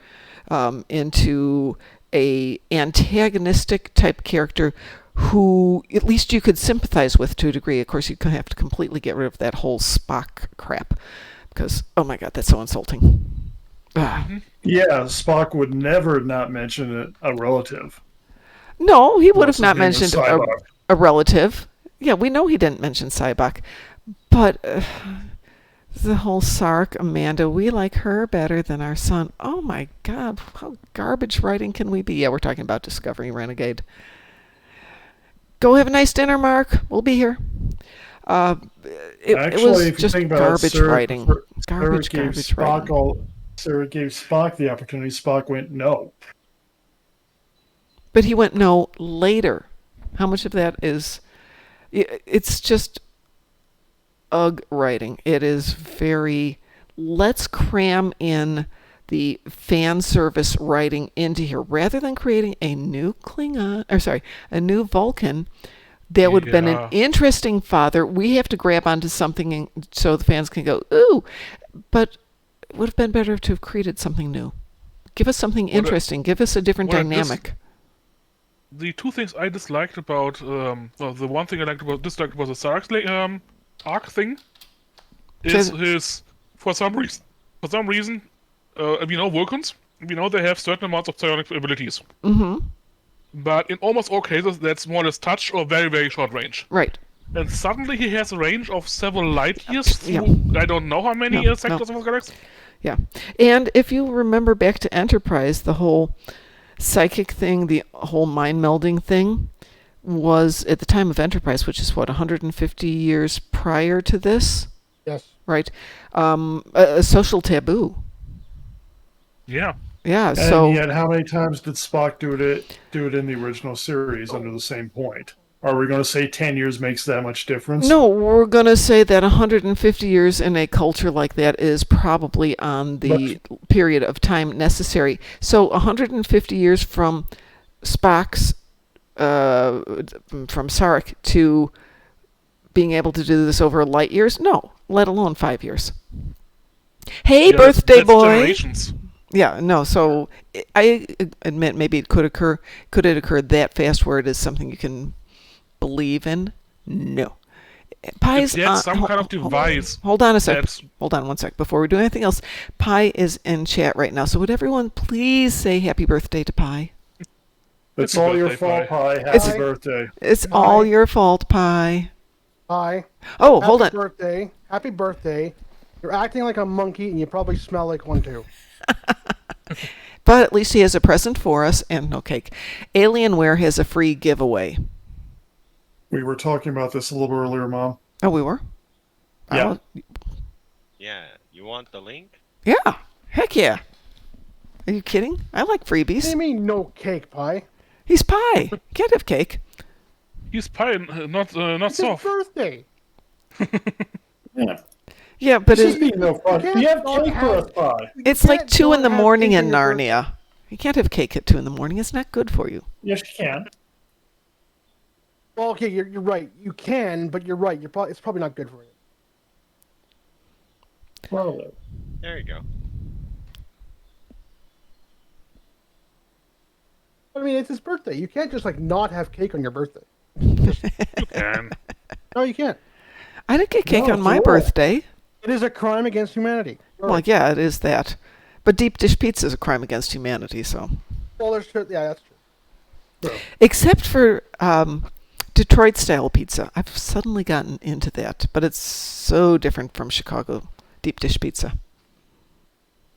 Speaker 2: into a antagonistic type character who at least you could sympathize with to a degree. Of course, you'd have to completely get rid of that whole Spock crap because, oh my god, that's so insulting.
Speaker 1: Yeah, Spock would never not mention a relative.
Speaker 2: No, he would have not mentioned a relative. Yeah, we know he didn't mention Sybok. But the whole Sark, Amanda, we like her better than our son. Oh my god, how garbage writing can we be? Yeah, we're talking about Discovery Renegade. Go have a nice dinner, Mark. We'll be here. It was just garbage writing. Garbage writing.
Speaker 1: Sarah gave Spock the opportunity. Spock went no.
Speaker 2: But he went no later. How much of that is... It's just ugh writing. It is very... Let's cram in the fan service writing into here. Rather than creating a new Klingon... a new Vulcan, That would have been an
Speaker 3: Yeah.
Speaker 2: interesting, Father. We have to grab onto something so the fans can go, ooh. But it would have been better to have created something new. Give us something interesting. Give us a different
Speaker 3: what I
Speaker 2: dynamic.
Speaker 3: The two things I disliked about, well, the one thing I disliked about the Sark's arc thing is
Speaker 2: So-
Speaker 3: his, for some reason, Vulcans, they have certain amounts of psionic abilities.
Speaker 2: Mm-hmm.
Speaker 3: But in almost all cases, that's more or less touch or very, very short range.
Speaker 2: Right.
Speaker 3: And suddenly he has a range of several light years through
Speaker 2: Yeah.
Speaker 3: I don't know how many
Speaker 2: No,
Speaker 3: sectors of the galaxy.
Speaker 2: Yeah. And if you remember back to Enterprise, the whole psychic thing, the whole mind melding thing was at the time of Enterprise, which is what, 150 years prior to this?
Speaker 12: Yes.
Speaker 2: Right. A social taboo.
Speaker 3: Yeah.
Speaker 2: Yeah.
Speaker 1: And
Speaker 2: So
Speaker 1: yet, how many times did Spock do it in the original series under the same point? Are we going to say 10 years makes that much difference?
Speaker 2: no, we're going to say that 150 years in a culture like that is probably on the period of time necessary. So 150 years from Spock's, from Sarek to being able to do this over light years? No, let alone 5 years. Hey,
Speaker 3: Yeah,
Speaker 2: birthday
Speaker 3: that's
Speaker 2: boy!
Speaker 3: generations.
Speaker 2: Yeah, no. So I admit maybe it could occur. Could it occur that fast where it is something you can believe in? No. Pi's
Speaker 3: If he had some kind of device
Speaker 2: Hold on a sec.
Speaker 3: that's-
Speaker 2: Hold on one sec. Before we do anything else, Pi is in chat right now. So would everyone please say happy birthday to Pi?
Speaker 1: It's
Speaker 3: Happy
Speaker 1: all your
Speaker 3: birthday,
Speaker 1: fault,
Speaker 3: Pi.
Speaker 1: Pi. Happy
Speaker 2: It's-
Speaker 1: birthday.
Speaker 2: It's all your fault, Pi.
Speaker 12: Hi.
Speaker 2: Oh, hold on.
Speaker 12: Happy birthday. Happy birthday. You're acting like a monkey, and you probably smell like one too.
Speaker 2: But at least he has a present for us and no cake. Alienware has a free giveaway.
Speaker 1: We were talking about this a little earlier, Mom.
Speaker 2: Oh, we were?
Speaker 1: Yeah.
Speaker 13: Yeah, you want the link?
Speaker 2: Yeah. Heck yeah. Are you kidding? I like
Speaker 12: What do
Speaker 2: freebies.
Speaker 12: you mean no cake pie?
Speaker 2: He's Pi. Can't have cake.
Speaker 3: He's pie, not
Speaker 12: It's his
Speaker 3: soft.
Speaker 12: birthday.
Speaker 1: Yeah.
Speaker 2: Yeah, but
Speaker 1: This is
Speaker 2: it,
Speaker 1: being no fun.
Speaker 12: can't
Speaker 1: You have
Speaker 12: not
Speaker 1: cake for
Speaker 12: have-
Speaker 1: us, Pi.
Speaker 2: it's
Speaker 12: You
Speaker 2: like
Speaker 12: can't
Speaker 2: 2 in the
Speaker 12: not have
Speaker 2: morning
Speaker 12: cake
Speaker 2: in
Speaker 12: on your birthday.
Speaker 2: Narnia. You can't have cake at 2 in the morning. It's not good for you.
Speaker 1: Yes, you can.
Speaker 12: Well, okay, you're right. You can, but you're right. It's probably not good for you.
Speaker 1: Well,
Speaker 13: There you go.
Speaker 12: I mean, it's his birthday. You can't just like not have cake on your birthday.
Speaker 3: You can.
Speaker 12: No, you can't.
Speaker 2: I didn't get cake
Speaker 1: No,
Speaker 2: on my
Speaker 1: it's a rule.
Speaker 2: birthday.
Speaker 12: It is a crime against humanity.
Speaker 2: Well, yeah, it is that. But deep dish pizza is a crime against humanity, so.
Speaker 12: Well, yeah, that's true.
Speaker 2: Except for Detroit style pizza. I've suddenly gotten into that, but it's so different from Chicago deep dish pizza.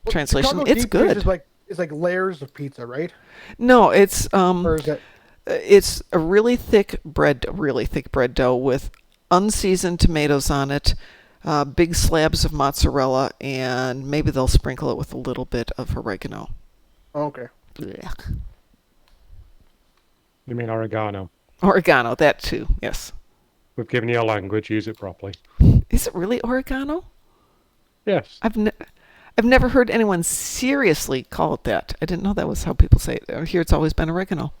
Speaker 12: Well,
Speaker 2: Translation,
Speaker 12: Chicago
Speaker 2: it's
Speaker 12: deep dish
Speaker 2: good.
Speaker 12: Is like layers of pizza, right?
Speaker 2: No, it's
Speaker 12: Or is it?
Speaker 2: it's a really thick bread dough with unseasoned tomatoes on it, big slabs of mozzarella, and maybe they'll sprinkle it with a little bit of oregano.
Speaker 12: Oh, okay.
Speaker 2: Blech.
Speaker 8: You mean oregano?
Speaker 2: Oregano, that too, yes.
Speaker 8: We've given you a language, use it properly.
Speaker 2: Is it really oregano?
Speaker 8: Yes.
Speaker 2: I've never heard anyone seriously call it that. I didn't know that was how people say it. Here it's always been oregano.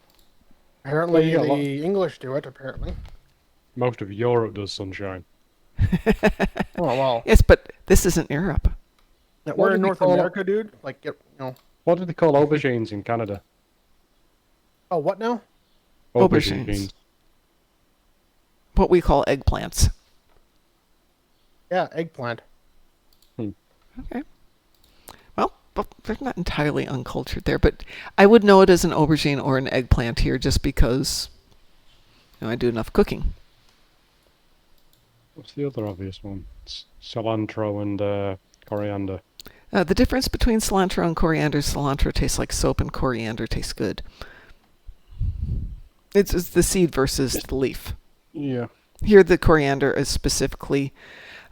Speaker 12: Apparently,
Speaker 8: Well, yeah,
Speaker 12: the English do it. Apparently.
Speaker 8: Most of Europe does, sunshine.
Speaker 12: Oh well.
Speaker 2: Yes, but this isn't Europe.
Speaker 12: Yeah,
Speaker 8: What
Speaker 12: we're
Speaker 8: did
Speaker 12: in
Speaker 8: they
Speaker 12: North
Speaker 8: call it?
Speaker 12: America, dude. Like, you know.
Speaker 8: What do they call aubergines in Canada?
Speaker 12: Oh, what now?
Speaker 2: Aubergines. What we call eggplants.
Speaker 12: Yeah, eggplant.
Speaker 2: Okay. Well, they're not entirely uncultured there, but I would know it as an aubergine or an eggplant here just because I do enough cooking.
Speaker 8: What's the other obvious one? Cilantro and coriander.
Speaker 2: The difference between cilantro and coriander is cilantro tastes like soap and coriander tastes good. It's the seed versus the leaf.
Speaker 8: Yeah.
Speaker 2: Here, the coriander is specifically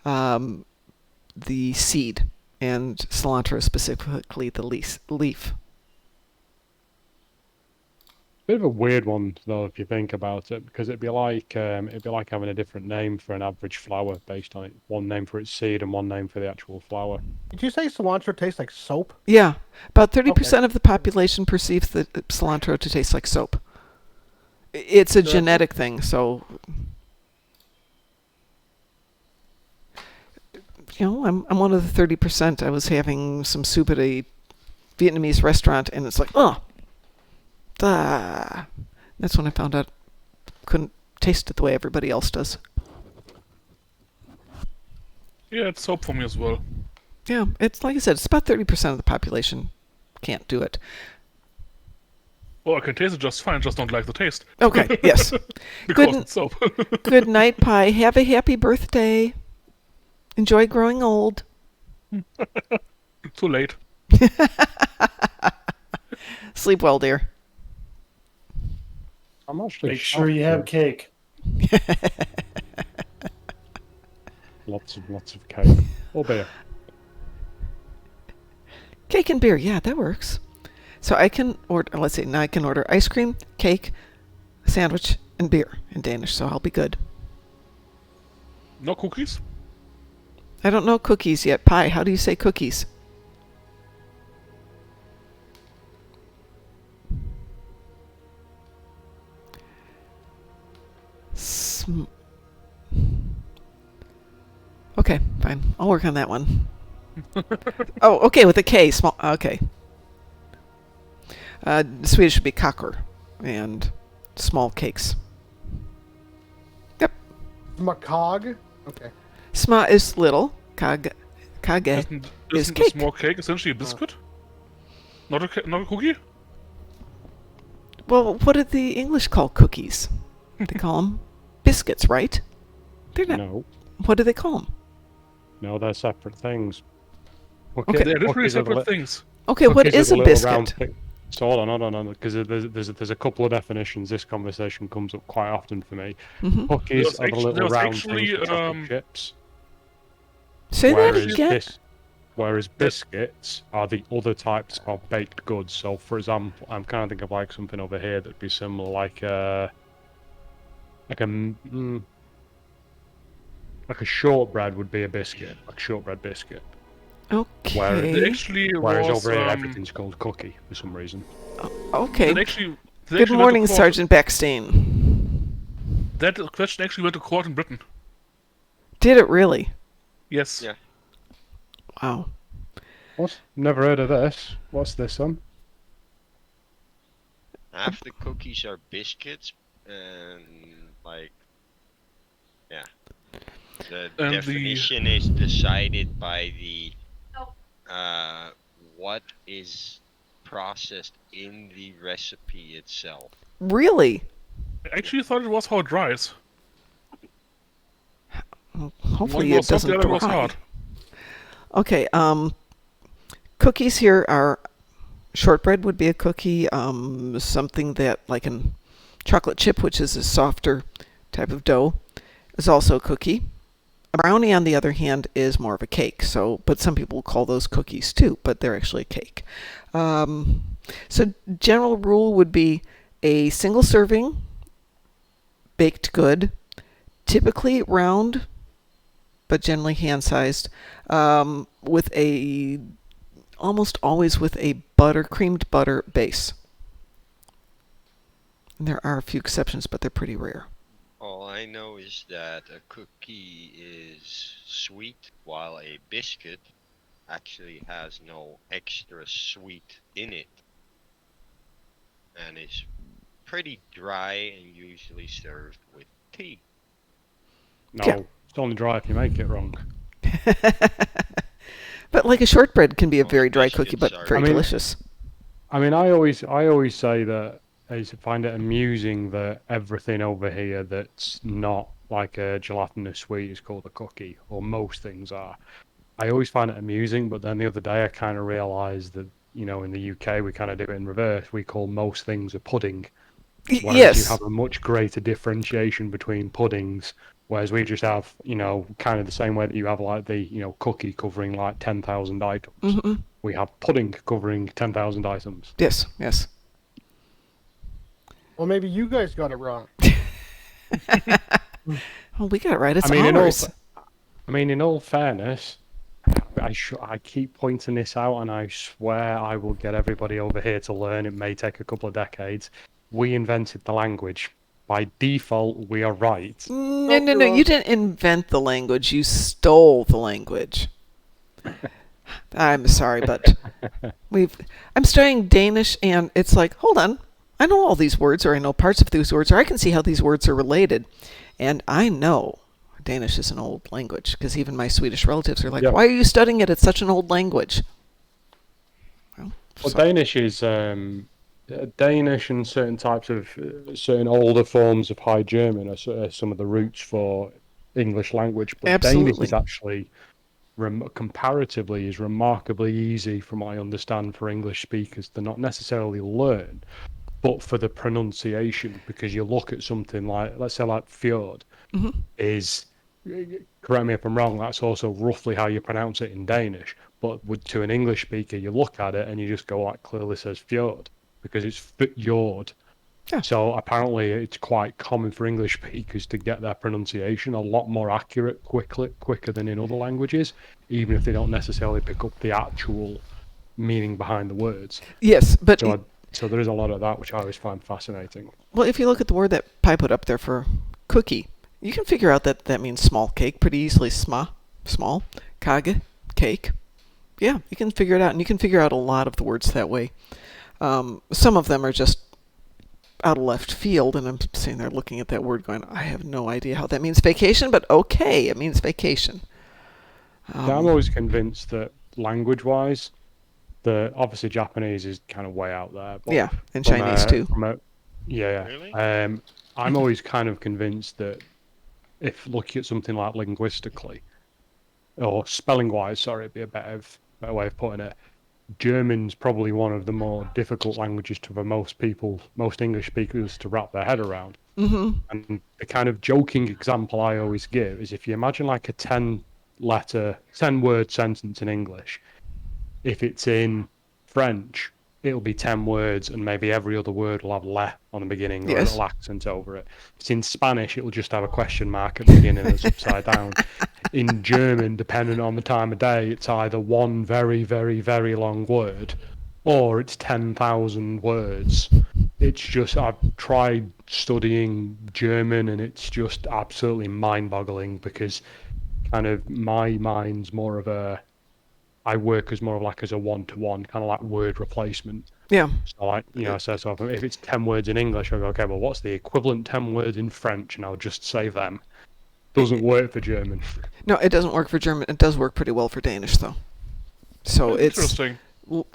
Speaker 2: the seed, and cilantro is specifically the leaf.
Speaker 8: Bit of a weird one though, if you think about it, because it'd be like having a different name for an average flower based on it. One name for its seed and one name for the actual flower.
Speaker 12: Did you say cilantro tastes like soap?
Speaker 2: Yeah, about 30% of the population perceives the cilantro to taste like soap. It's a genetic thing, so I'm one of the 30%. I was having some soup at a Vietnamese restaurant, and it's like, oh, that's when I found out couldn't taste it the way everybody else does.
Speaker 3: Yeah, it's soap for me as well.
Speaker 2: Yeah, it's like I said, it's about 30% of the population can't do it.
Speaker 3: Well, I can taste it just fine, just don't like the taste.
Speaker 2: Okay, yes.
Speaker 3: Because it's soap.
Speaker 2: Good night, Pie. Have a happy birthday. Enjoy growing old.
Speaker 3: Too late.
Speaker 2: Sleep well, dear.
Speaker 8: I'm actually
Speaker 1: Make sure you have cake.
Speaker 8: lots of cake or beer.
Speaker 2: Cake and beer, yeah, that works. So I can order, let's see, now I can order ice cream, cake, sandwich, and beer in Danish, so I'll be good.
Speaker 3: No cookies?
Speaker 2: I don't know cookies yet. Pie, how do you say cookies? Okay, fine. I'll work on that one. Oh, okay, with a K. Small. Okay. Swedish would be kakor, and small cakes. Yep.
Speaker 12: Macog? Okay.
Speaker 2: Sma is little. Kage
Speaker 3: Isn't
Speaker 2: is
Speaker 3: a
Speaker 2: cake.
Speaker 3: small cake essentially a biscuit? Not a cookie?
Speaker 2: Well, what do the English call cookies? They call them biscuits, right? They're not.
Speaker 8: No.
Speaker 2: What do they call them?
Speaker 8: No, they're separate things.
Speaker 2: Okay.
Speaker 3: They're literally
Speaker 8: Cookies are the
Speaker 3: separate things.
Speaker 2: Okay, what
Speaker 8: cookies are
Speaker 2: is
Speaker 8: the
Speaker 2: a
Speaker 8: little round
Speaker 2: biscuit?
Speaker 8: thing. So hold on, because there's a couple of definitions. This conversation comes up quite often for me.
Speaker 2: Mhm.
Speaker 8: Cookies are the little
Speaker 3: there's
Speaker 8: round
Speaker 3: actually,
Speaker 8: things with chocolate chips.
Speaker 2: Say that again.
Speaker 8: Whereas biscuits are the other types of baked goods. So, for example, I'm kind of thinking of like something over here that'd be similar, like a shortbread would be a biscuit, like shortbread biscuit.
Speaker 2: Okay.
Speaker 8: Whereas over here everything's called cookie for some reason.
Speaker 2: Okay.
Speaker 3: They
Speaker 2: Good morning, Sergeant Beckstein.
Speaker 3: That question actually went to court in Britain.
Speaker 2: Did it really?
Speaker 3: Yes.
Speaker 13: Yeah.
Speaker 2: Wow.
Speaker 8: What? Never heard of this. What's this one?
Speaker 13: Half the cookies are biscuits, and like, yeah. The
Speaker 3: And
Speaker 13: definition is decided by the what is processed in the recipe itself.
Speaker 2: Really?
Speaker 3: I actually thought it was how it dries.
Speaker 2: Well, hopefully
Speaker 3: One
Speaker 2: it
Speaker 3: was soft,
Speaker 2: doesn't
Speaker 3: the other was
Speaker 2: dry.
Speaker 3: hard.
Speaker 2: Okay, cookies here are shortbread would be a cookie, something that like a chocolate chip, which is a softer type of dough, is also a cookie. A brownie, on the other hand, is more of a cake. So, but some people call those cookies too, but they're actually a cake. So, general rule would be a single serving baked good, typically round, but generally hand-sized, with almost always with a creamed butter base. And there are a few exceptions, but they're pretty rare.
Speaker 13: All I know is that a cookie is sweet, while a biscuit actually has no extra sweet in it, and is pretty dry and usually served with tea.
Speaker 8: No,
Speaker 2: Yeah.
Speaker 8: it's only dry if you make it wrong.
Speaker 2: But like a shortbread can be a
Speaker 13: Most
Speaker 2: very dry cookie,
Speaker 13: biscuits
Speaker 2: but
Speaker 13: are-
Speaker 2: very
Speaker 8: I mean-
Speaker 2: delicious.
Speaker 8: I mean, I always say that I find it amusing that everything over here that's not like a gelatinous sweet is called a cookie, or most things are. I always find it amusing, but then the other day I kind of realised that, in the UK we kind of do it in reverse. We call most things a pudding, whereas
Speaker 2: Yes.
Speaker 8: you have a much greater differentiation between puddings, whereas we just have, kind of the same way that you have like the, cookie covering like 10,000 items.
Speaker 2: Mm-hmm.
Speaker 8: We have pudding covering 10,000 items.
Speaker 2: Yes, yes.
Speaker 12: Well, maybe you guys got it wrong.
Speaker 2: Well, we got it right. It's
Speaker 8: I mean,
Speaker 2: ours.
Speaker 8: in all fairness, I keep pointing this out, and I swear I will get everybody over here to learn. It may take a couple of decades. We invented the language. by default we are right.
Speaker 2: No. You didn't invent the language. You stole the language. I'm sorry, but I'm studying Danish, and it's like, hold on. I know all these words, or I know parts of these words, or I can see how these words are related. And I know Danish is an old language, because even my Swedish relatives are like, why are you studying it? It's such an old language.
Speaker 8: Well, Danish is Danish and certain types of certain older forms of High German are some of the roots for English language. But
Speaker 2: Absolutely.
Speaker 8: Danish is actually comparatively is remarkably easy, from what I understand, for English speakers to not necessarily learn, but for the pronunciation. Because you look at something like, let's say, like fjord, is, correct me if I'm wrong, that's also roughly how you pronounce it in Danish. But to an English speaker, you look at it and you just go, like, clearly says fjord, because it's fjord.
Speaker 2: Yeah.
Speaker 8: So apparently it's quite common for English speakers to get their pronunciation a lot more accurate quicker than in other languages, even if they don't necessarily pick up the actual meaning behind the words.
Speaker 2: Yes, but...
Speaker 8: So there is a lot of that, which I always find fascinating.
Speaker 2: Well, if you look at the word that Pi put up there for cookie, you can figure out that that means small cake pretty easily. Small. Kage, cake. Yeah, you can figure it out, and you can figure out a lot of the words that way. Some of them are just out of left field, and I'm sitting there looking at that word going, I have no idea how that means vacation, but okay, it means vacation.
Speaker 8: I'm always convinced that language-wise, obviously Japanese is kind of way out there. But
Speaker 2: yeah, and Chinese too.
Speaker 13: Really?
Speaker 8: I'm always kind of convinced that if looking at something like linguistically, or spelling-wise, sorry, it'd be a better way of putting it, German's probably one of the more difficult languages for most English speakers to wrap their head around.
Speaker 2: Mm-hmm.
Speaker 8: And the kind of joking example I always give is, if you imagine like a 10-word sentence in English, if it's in French, it'll be 10 words, and maybe every other word will have le on the beginning, or a little accent over it. If it's in Spanish, it'll just have a question mark at the beginning and it's upside down. In German, depending on the time of day, it's either one very, very, very long word, or it's 10,000 words. It's just, I've tried studying German, and it's just absolutely mind-boggling, because kind of my mind's more of I work as more of like as a one-to-one, kind of like word replacement.
Speaker 2: Yeah.
Speaker 8: So like, so if it's 10 words in English, I go, okay, well, what's the equivalent 10 words in French? And I'll just say them. Doesn't work for German.
Speaker 2: No, it doesn't work for German. It does work pretty well for Danish, though. So
Speaker 3: Interesting.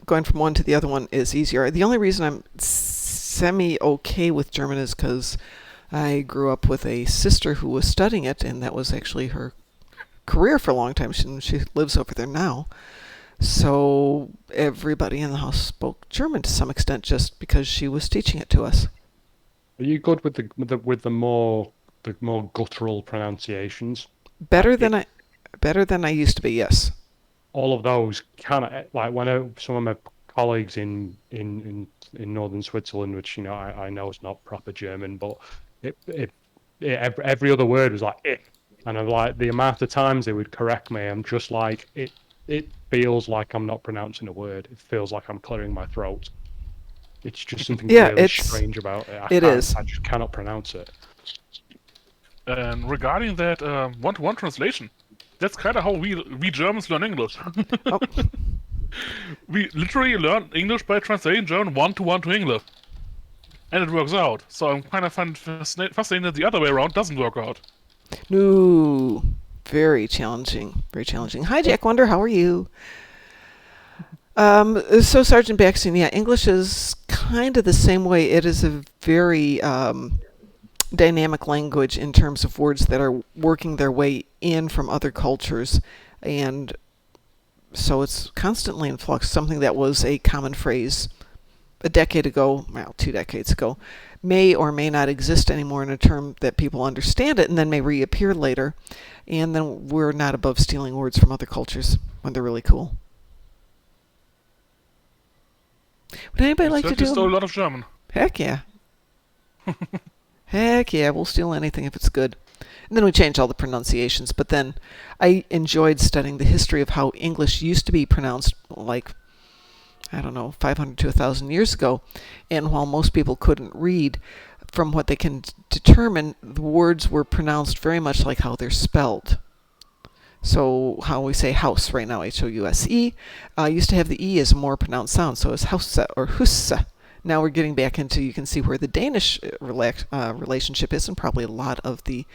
Speaker 2: Going from one to the other one is easier. The only reason I'm semi-okay with German is because I grew up with a sister who was studying it, and that was actually her career for a long time. She lives over there now. So everybody in the house spoke German to some extent, just because she was teaching it to us.
Speaker 8: Are you good with the more guttural pronunciations?
Speaker 2: Better than I used to be. Yes.
Speaker 8: All of those kind of, like, when some of my colleagues in northern Switzerland, which I know is not proper German, but every other word was like it, and I'm like, the amount of times they would correct me, I'm just like, it feels like I'm not pronouncing a word. It feels like I'm clearing my throat. It's just something really strange about it. I just cannot pronounce it.
Speaker 3: And regarding that one-to-one translation, that's kind of how we Germans learn English.
Speaker 2: Oh.
Speaker 3: We literally learn English by translating German one-to-one to English. And it works out. So I'm kind of fascinated that the other way around doesn't work out.
Speaker 2: No. Very challenging. Very challenging. Hi, Jack Wonder. How are you? So, Sergeant Baxton, yeah, English is kind of the same way. It is a very dynamic language in terms of words that are working their way in from other cultures. And so it's constantly in flux. Something that was a common phrase a decade ago, well, 2 decades ago, may or may not exist anymore in a term that people understand it, and then may reappear later. And then we're not above stealing words from other cultures when they're really cool. Would anybody like to do?
Speaker 3: Stole a lot of German.
Speaker 2: Heck yeah. Heck yeah, we'll steal anything if it's good. And then we change all the pronunciations. But then I enjoyed studying the history of how English used to be pronounced, like, I don't know, 500 to 1,000 years ago. And while most people couldn't read, from what they can determine, the words were pronounced very much like how they're spelled. So how we say house right now, H-O-U-S-E, used to have the E as a more pronounced sound, so it's hausa or hussa. Now we're getting back into, you can see where the Danish relationship is, and probably a lot of the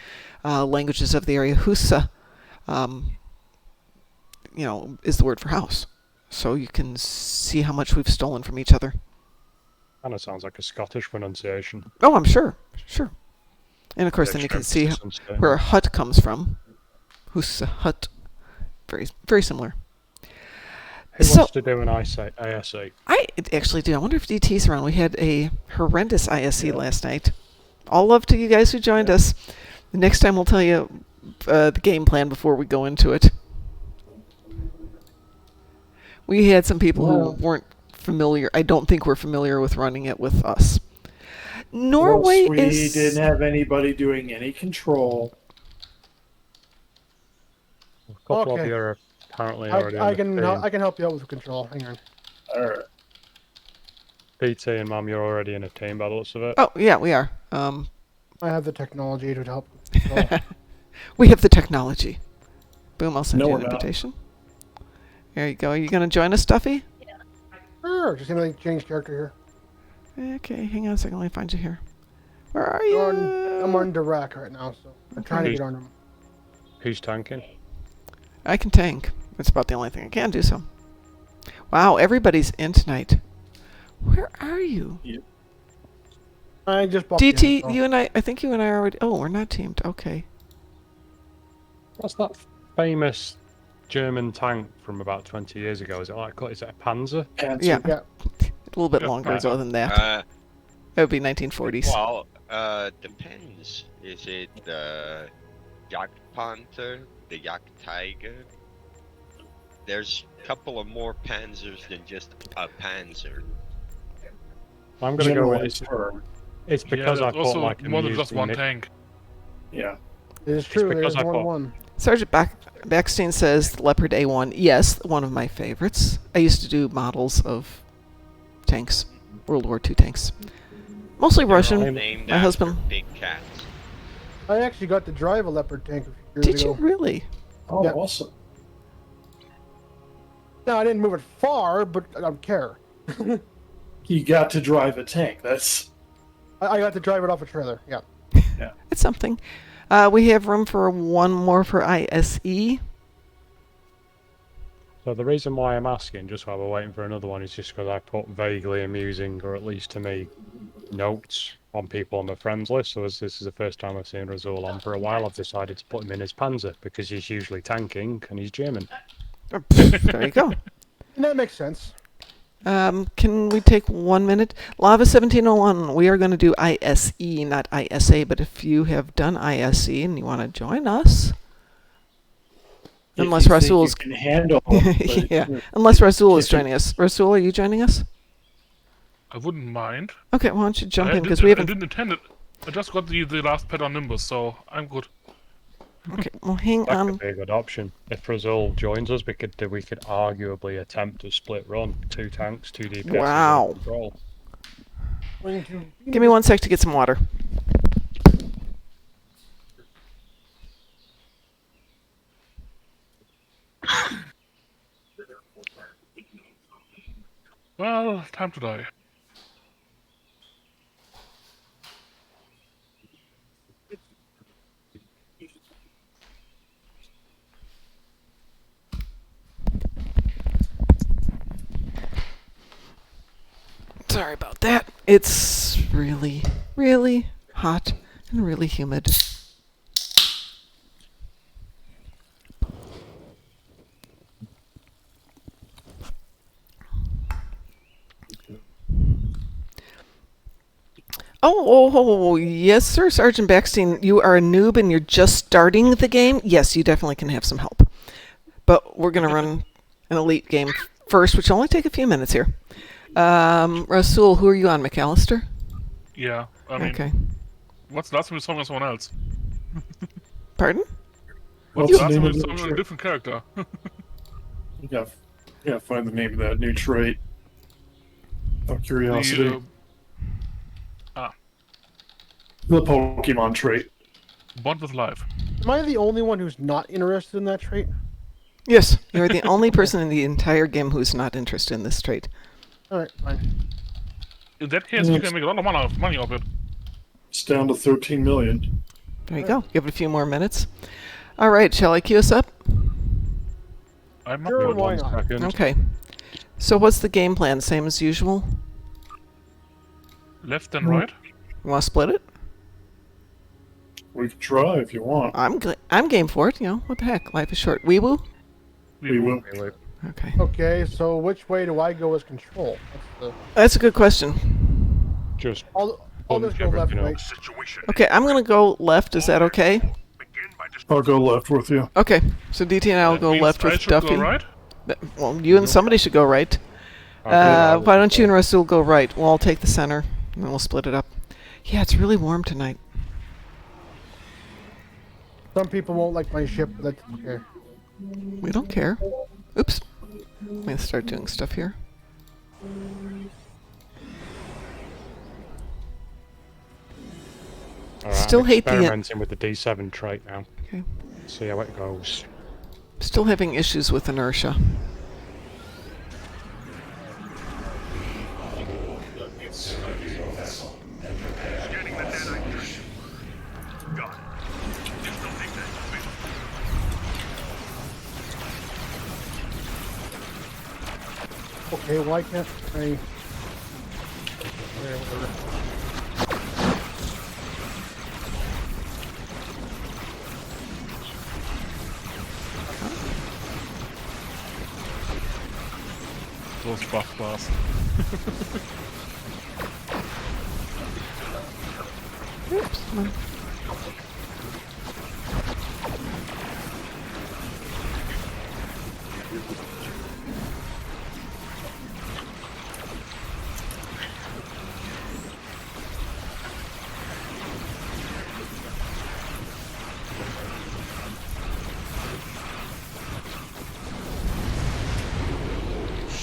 Speaker 2: languages of the area, hussa, is the word for house. So you can see how much we've stolen from each other.
Speaker 8: Kind of sounds like a Scottish pronunciation.
Speaker 2: Oh, I'm sure. And of course, then you can see where a hut comes from. Who's a hut? Very, very similar.
Speaker 8: Who wants to do an ISE?
Speaker 2: I actually do. I wonder if DT's around. We had a horrendous ISE last night. All love to you guys who joined us. The next time we'll tell you the game plan before we go into it. We had some people who weren't familiar. I don't think we're familiar with running it with us. Norway
Speaker 1: we didn't have anybody doing any control.
Speaker 8: A couple of you are apparently already
Speaker 12: I can help you out with control. Hang on.
Speaker 1: Alright.
Speaker 8: PT and Mom, you're already in a team by the looks of it.
Speaker 2: Oh, yeah, we are.
Speaker 12: I have the technology to help.
Speaker 2: We have the technology. Boom, I'll send you an
Speaker 1: we're not.
Speaker 2: invitation. There you go. Are you going to join us, Stuffy?
Speaker 12: Sure, just gonna change character
Speaker 2: here. Okay, hang on a second. Let me find you here. Where are you?
Speaker 12: I'm on Direct right now, so I'm trying to get on him.
Speaker 8: Who's tanking?
Speaker 2: I can tank. That's about the only thing I can do, so. Wow, everybody's in tonight. Where are you?
Speaker 1: Yep.
Speaker 12: I just bought
Speaker 2: DT,
Speaker 12: the
Speaker 2: you and I think you and I are already... Oh, we're not teamed. Okay.
Speaker 8: What's that famous German tank from about 20 years ago? Is it a Panzer?
Speaker 2: Yeah. A little bit longer ago than that. That would be 1940s.
Speaker 13: Well, depends. Is it the Jagdpanther, the Jagdtiger? There's a couple of more Panzers than just a Panzer.
Speaker 8: I'm going to go with it's because I
Speaker 3: also
Speaker 8: thought like
Speaker 3: more than just one tank.
Speaker 1: Yeah.
Speaker 12: It is true. There's more than one.
Speaker 2: Sergeant Backstein says Leopard A1. Yes, one of my favorites. I used to do models of tanks, World War II tanks. Mostly Russian. My husband.
Speaker 13: Big cats.
Speaker 12: I actually got to drive a Leopard tank a few years
Speaker 2: ago. Did you really?
Speaker 1: Oh, yeah. Awesome.
Speaker 12: No, I didn't move it far, but I don't care.
Speaker 1: You got to drive a tank. That's.
Speaker 12: I got to drive it off a trailer. Yeah.
Speaker 1: Yeah.
Speaker 2: It's something. We have room for one more for ISE.
Speaker 8: So the reason why I'm asking, just while we're waiting for another one, is just because I put vaguely amusing, or at least to me, notes on people on my friends list. So as this is the first time I've seen Razul on for a while, I've decided to put him in as Panzer, because he's usually tanking, and he's German.
Speaker 2: There you go.
Speaker 12: That makes sense.
Speaker 2: Can we take 1 minute? Lava 1701, we are going to do ISE, not ISA, but if you have done ISE and you want to join us, unless Rasul's
Speaker 1: can handle
Speaker 2: yeah, unless Rasul is joining us. Rasul, are you joining us?
Speaker 3: I wouldn't mind.
Speaker 2: Okay, why don't you jump in, because we haven't...
Speaker 3: I didn't intend it. I just got the last pet on Nimbus, so I'm good.
Speaker 2: Okay, well, hang
Speaker 8: That
Speaker 2: on.
Speaker 8: could be a good option. If Razul joins us, we could arguably attempt a split run. 2 tanks, 2 DPS.
Speaker 2: Wow.
Speaker 8: Control.
Speaker 2: Give me 1 sec to get some water.
Speaker 3: Well, time to die.
Speaker 2: Sorry about that. It's really, really hot and really humid. Oh, yes, sir, Sergeant Backstein. You are a noob and you're just starting the game. Yes, you definitely can have some help. But we're going to run an elite game first, which will only take a few minutes here. Rasul, who are you on, McAllister?
Speaker 3: Yeah, I mean,
Speaker 2: okay.
Speaker 3: What's the last time you saw me on someone else?
Speaker 2: Pardon?
Speaker 3: What's the last time you saw me on a different character?
Speaker 1: You gotta find the name of that new trait. Out of curiosity. The Pokemon trait.
Speaker 3: Bond with life.
Speaker 12: Am I the only one who's not interested in that trait?
Speaker 2: Yes, you're the only person in the entire game who's not interested in this trait.
Speaker 12: Alright, fine.
Speaker 3: In that case, you can make a lot of money off it.
Speaker 1: It's down to 13 million.
Speaker 2: There you go. Give it a few more minutes. All right, shall I queue us up?
Speaker 3: I'm not
Speaker 12: Sure,
Speaker 3: good.
Speaker 12: why
Speaker 8: 1
Speaker 12: not?
Speaker 8: second.
Speaker 2: Okay. So what's the game plan? Same as usual?
Speaker 3: Left and right.
Speaker 2: You want to split it?
Speaker 1: We can try if you want.
Speaker 2: I'm game for it. You know, what the heck? Life is short. Wee woo?
Speaker 1: We will.
Speaker 8: Anyway,
Speaker 2: Okay.
Speaker 12: Okay, so which way do I go as control?
Speaker 2: That's a good question.
Speaker 8: just
Speaker 12: I'll just go left, right.
Speaker 2: Okay, I'm going to go left. Is that okay?
Speaker 1: I'll go left with you.
Speaker 2: Okay, so DT and I will go
Speaker 3: Means
Speaker 2: left
Speaker 3: I
Speaker 2: with
Speaker 3: should
Speaker 2: Duffy.
Speaker 3: go right.
Speaker 2: Well, you and somebody should go right. Why don't you and Russell go right? We'll all take the center, and then we'll split it up. Yeah, it's really warm tonight.
Speaker 12: Some people won't like my ship, but that's okay.
Speaker 2: We don't care. Oops. I'm going to start doing stuff here.
Speaker 8: Alright,
Speaker 2: Still
Speaker 8: I'm
Speaker 2: hate the-
Speaker 8: experimenting with the D7 trait now.
Speaker 2: Okay.
Speaker 8: See how it goes.
Speaker 2: Still having issues with inertia.
Speaker 12: Okay, why can't I...
Speaker 3: Those buff class.
Speaker 2: Oops. Come on.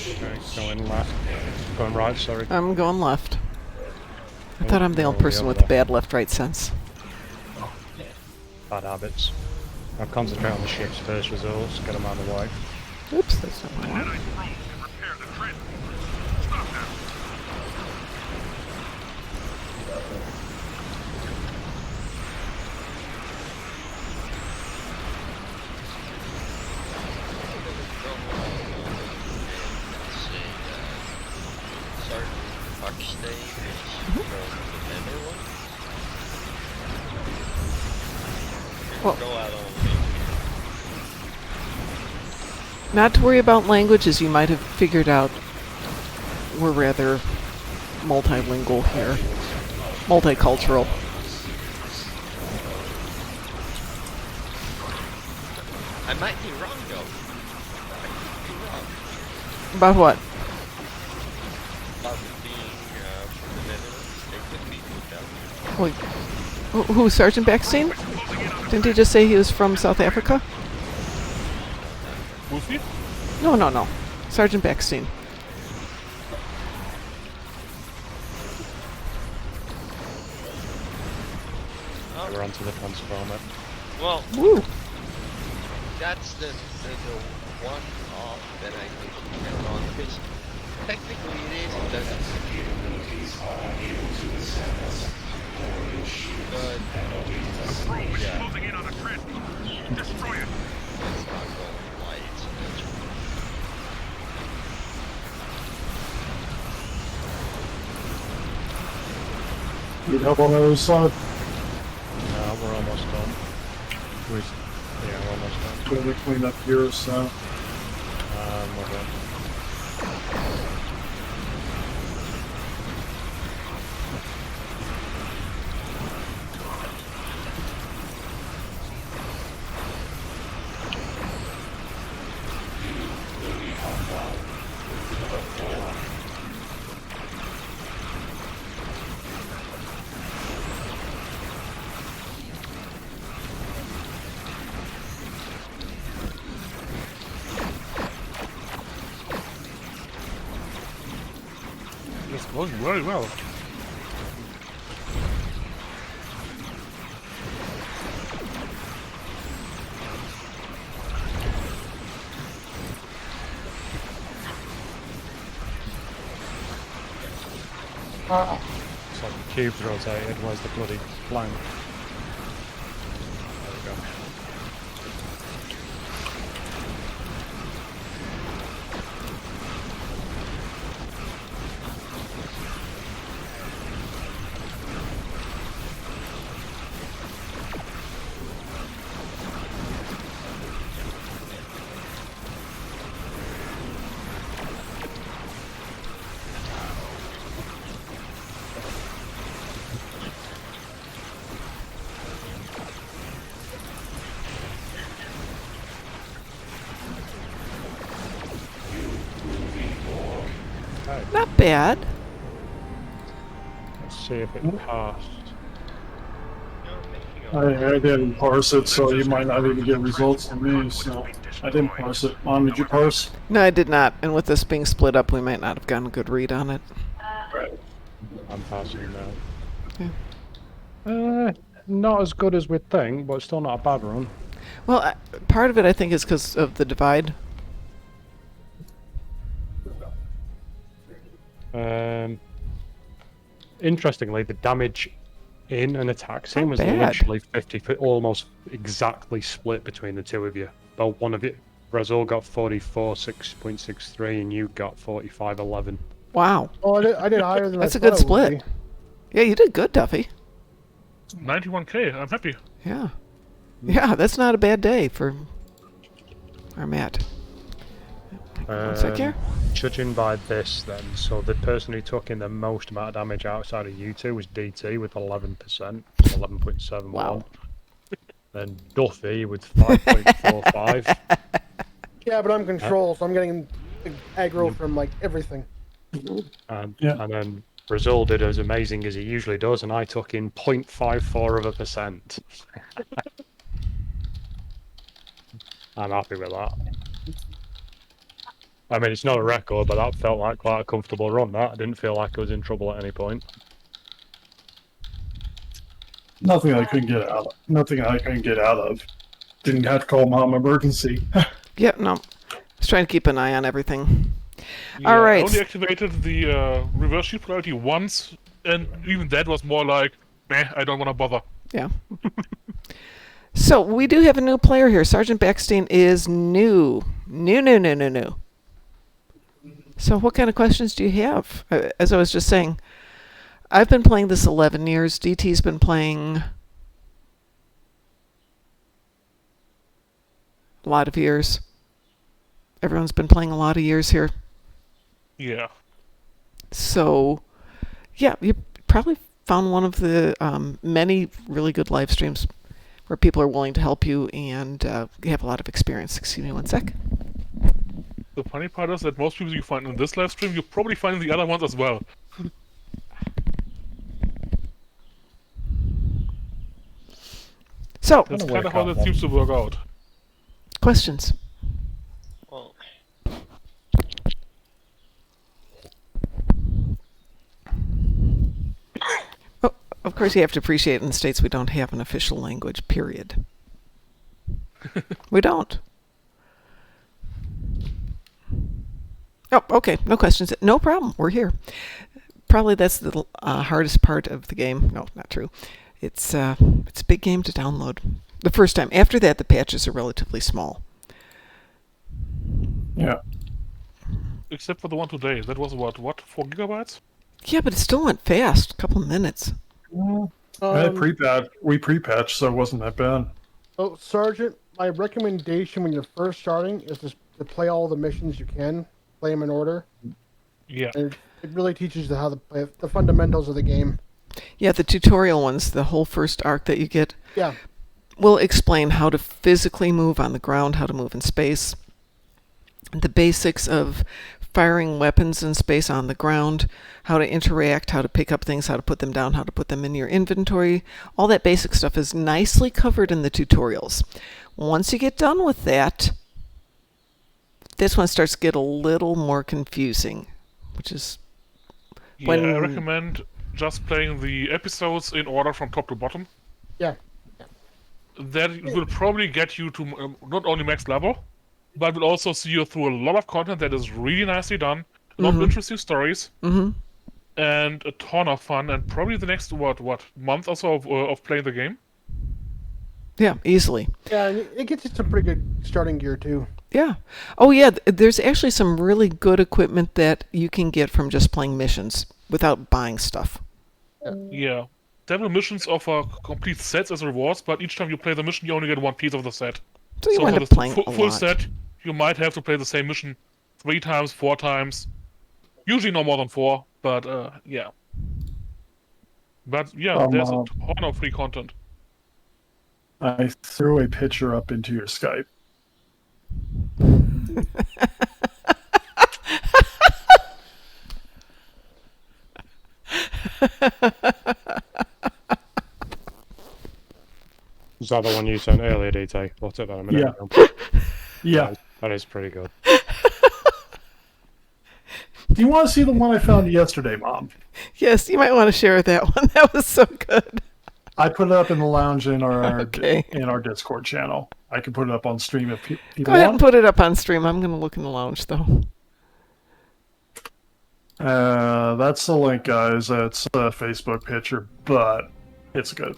Speaker 8: Okay, going left. Going right, sorry.
Speaker 2: I'm going left. I thought I'm the only person with bad left-right sense.
Speaker 8: Bad habits. I'll concentrate on the ship's first results, get them out of the way.
Speaker 2: Oops, that's not what I want. Well, not to worry about language, as you might have figured out. We're rather multilingual here. Multicultural.
Speaker 13: I might be wrong though. I could be wrong.
Speaker 2: About what?
Speaker 13: About being from the Netherlands. They could be from Belgium.
Speaker 2: Who, Sergeant Beckstein? Didn't he just say he was from South Africa?
Speaker 3: Goofy?
Speaker 2: No. Sergeant Beckstein.
Speaker 8: We're onto the transformer.
Speaker 13: Well,
Speaker 2: Woo!
Speaker 13: that's the one off that I think you count on, because technically it is, it doesn't. But, yeah. Moving in on a trend. Destroy it. That's not going why it's eventually.
Speaker 1: Need help on the other side?
Speaker 8: We're almost done. Yeah, we're almost done.
Speaker 1: Going to clean up here, so.
Speaker 8: We're done.
Speaker 3: It's going very well.
Speaker 8: It's like the cube's rotated, where's the bloody blank? There we go.
Speaker 2: Not bad.
Speaker 8: Let's see if it passed.
Speaker 1: I didn't parse it, so you might not even get results from me, so I didn't parse it. Mom, did you parse?
Speaker 2: No, I did not. And with this being split up, we might not have gotten a good read on it.
Speaker 1: Right.
Speaker 8: I'm passing now.
Speaker 2: Yeah.
Speaker 8: Not as good as we'd think, but still not a bad run.
Speaker 2: Well, part of it, I think, is because of the divide.
Speaker 8: Interestingly, the damage in an attack scene was
Speaker 2: bad.
Speaker 8: literally 50, almost exactly split between the two of you. But one of you, Razul got 44.663, and you got 45.11.
Speaker 2: Wow.
Speaker 12: Oh, I did higher than
Speaker 2: That's
Speaker 12: I
Speaker 2: a good
Speaker 12: thought it would
Speaker 2: split. Yeah, you did good, Duffy.
Speaker 3: 91k. I'm happy.
Speaker 2: Yeah. Yeah, that's not a bad day for our Matt. One sec here.
Speaker 8: Judging by this, then, so the person who took in the most amount of damage outside of you two was DT with 11%, 11.71.
Speaker 2: Wow.
Speaker 8: Then Duffy with 5.45.
Speaker 12: Yeah, but I'm control, so I'm getting aggro from like everything.
Speaker 8: And then Brazil did as amazing as he usually does, and I took in 0.54%. I'm happy with that. I mean, it's not a record, but that felt like quite a comfortable run. That I didn't feel like I was in trouble at any point.
Speaker 1: Nothing I couldn't get out of. Nothing I couldn't get out of. Didn't have to call Mom emergency.
Speaker 2: Yeah, no. I was trying to keep an eye on everything.
Speaker 3: Yeah,
Speaker 2: All right.
Speaker 3: I only activated the reverse shield priority once, and even that was more like, meh, I don't want to bother.
Speaker 2: Yeah. So we do have a new player here. Sergeant Backstein is new. New. So what kind of questions do you have? As I was just saying, I've been playing this 11 years. DT's been playing a lot of years. Everyone's been playing a lot of years here.
Speaker 3: Yeah.
Speaker 2: So, yeah, you probably found one of the many really good live streams where people are willing to help you and you have a lot of experience. Excuse me one sec.
Speaker 3: The funny part is that most people you find in this live stream, you probably find in the other ones as well.
Speaker 2: So,
Speaker 3: that's kind of how that seems to work out.
Speaker 2: Questions?
Speaker 13: Well,
Speaker 2: oh, of course, you have to appreciate in the States we don't have an official language, period. We don't. Oh, okay. No questions. No problem. We're here. Probably that's the hardest part of the game. No, not true. It's a big game to download the first time. After that, the patches are relatively small.
Speaker 1: Yeah.
Speaker 3: Except for the one today. That was what 4 gigabytes?
Speaker 2: Yeah, but it still went fast. A couple of minutes.
Speaker 1: I had pre-patch. We pre-patched, so it wasn't that bad.
Speaker 12: So, Sergeant, my recommendation when you're first starting is to play all the missions you can. Play them in order.
Speaker 3: Yeah.
Speaker 12: And it really teaches you how to play the fundamentals of the game.
Speaker 2: Yeah, the tutorial ones, the whole first arc that you get, will explain how to physically move on the ground, how to move in space, the basics of firing weapons in space on the ground, how to interact, how to pick up things, how to put them down, how to put them in your inventory. All that basic stuff is nicely covered in the tutorials. Once you get done with that, this one starts to get a little more confusing, which is when...
Speaker 3: I recommend just playing the episodes in order from top to bottom.
Speaker 12: Yeah.
Speaker 3: That will probably get you to not only max level, but will also see you through a lot of content that is really nicely done, a lot of interesting stories.
Speaker 2: Mm-hmm.
Speaker 3: and a ton of fun, and probably the next what month or so of playing the game.
Speaker 2: Yeah, easily.
Speaker 12: Yeah, and it gets you some pretty good starting gear too.
Speaker 2: Yeah. Oh, yeah. There's actually some really good equipment that you can get from just playing missions without buying stuff.
Speaker 3: Yeah. Several missions offer complete sets as rewards, but each time you play the mission, you only get one piece of the set.
Speaker 2: So you wind
Speaker 3: for
Speaker 2: up
Speaker 3: the
Speaker 2: playing a
Speaker 3: full
Speaker 2: lot.
Speaker 3: set, you might have to play the same mission 3 times, 4 times. Usually no more than 4, but yeah. But yeah, there's a ton of free content.
Speaker 1: I threw a picture up into your Skype.
Speaker 8: Was that the one you sent earlier, DT? I'll take that a minute.
Speaker 1: Yeah. Yeah.
Speaker 8: That is pretty good.
Speaker 1: Do you want to see the one I found yesterday, Mom?
Speaker 2: Yes, you might want to share that one. That was so good.
Speaker 1: I put it up in the lounge in our
Speaker 2: Okay.
Speaker 1: in our Discord channel. I can put it up on stream if people
Speaker 2: Go ahead and
Speaker 1: want.
Speaker 2: put it up on stream. I'm going to look in the lounge, though.
Speaker 1: That's the link, guys. It's a Facebook picture, but it's good.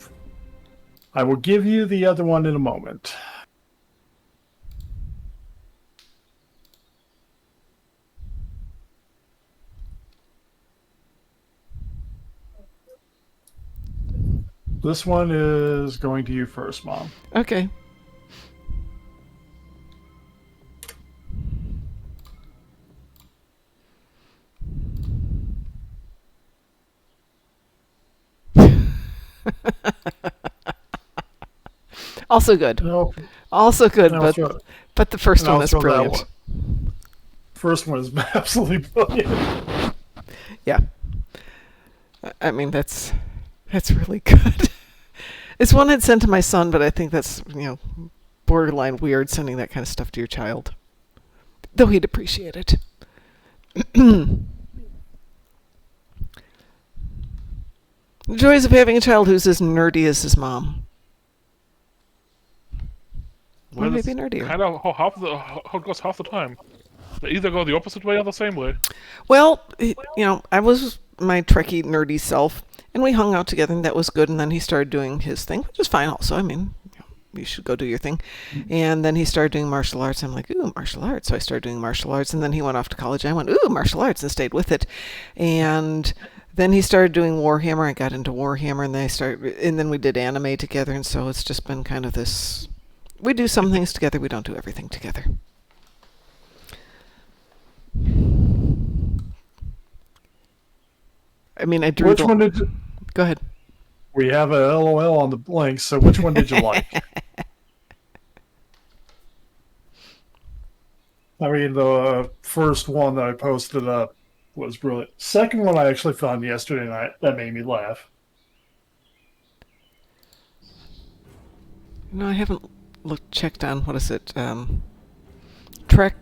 Speaker 1: I will give you the other one in a moment. This one is going to you first, Mom.
Speaker 2: Okay. Also good.
Speaker 1: No,
Speaker 2: Also good,
Speaker 1: No,
Speaker 2: but
Speaker 1: sure.
Speaker 2: but the first
Speaker 1: No,
Speaker 2: one is
Speaker 1: sure, that
Speaker 2: brilliant.
Speaker 1: one. First one is absolutely brilliant.
Speaker 2: Yeah. I mean, that's really good. It's one I'd sent to my son, but I think that's, borderline weird sending that kind of stuff to your child. Though he'd appreciate it. The joys of having a child who's as nerdy as his mom. Or maybe nerdier.
Speaker 3: Kind of how it goes half the time. They either go the opposite way or the same way.
Speaker 2: Well, I was my Trekkie nerdy self, and we hung out together, and that was good. And then he started doing his thing, which is fine also. I mean, you should go do your thing. And then he started doing martial arts. I'm like, ooh, martial arts. So I started doing martial arts, and then he went off to college. I went, ooh, martial arts, and stayed with it. And then he started doing Warhammer. I got into Warhammer, and then we did anime together. And so it's just been kind of this. We do some things together. We don't do everything together. I mean, I drew.
Speaker 1: Which one did you...
Speaker 2: Go ahead.
Speaker 1: We have a LOL on the link, so which one did you like? I mean, the first one that I posted up was brilliant. Second one I actually found yesterday night. That made me laugh.
Speaker 2: No, I haven't checked on, what is it? Trek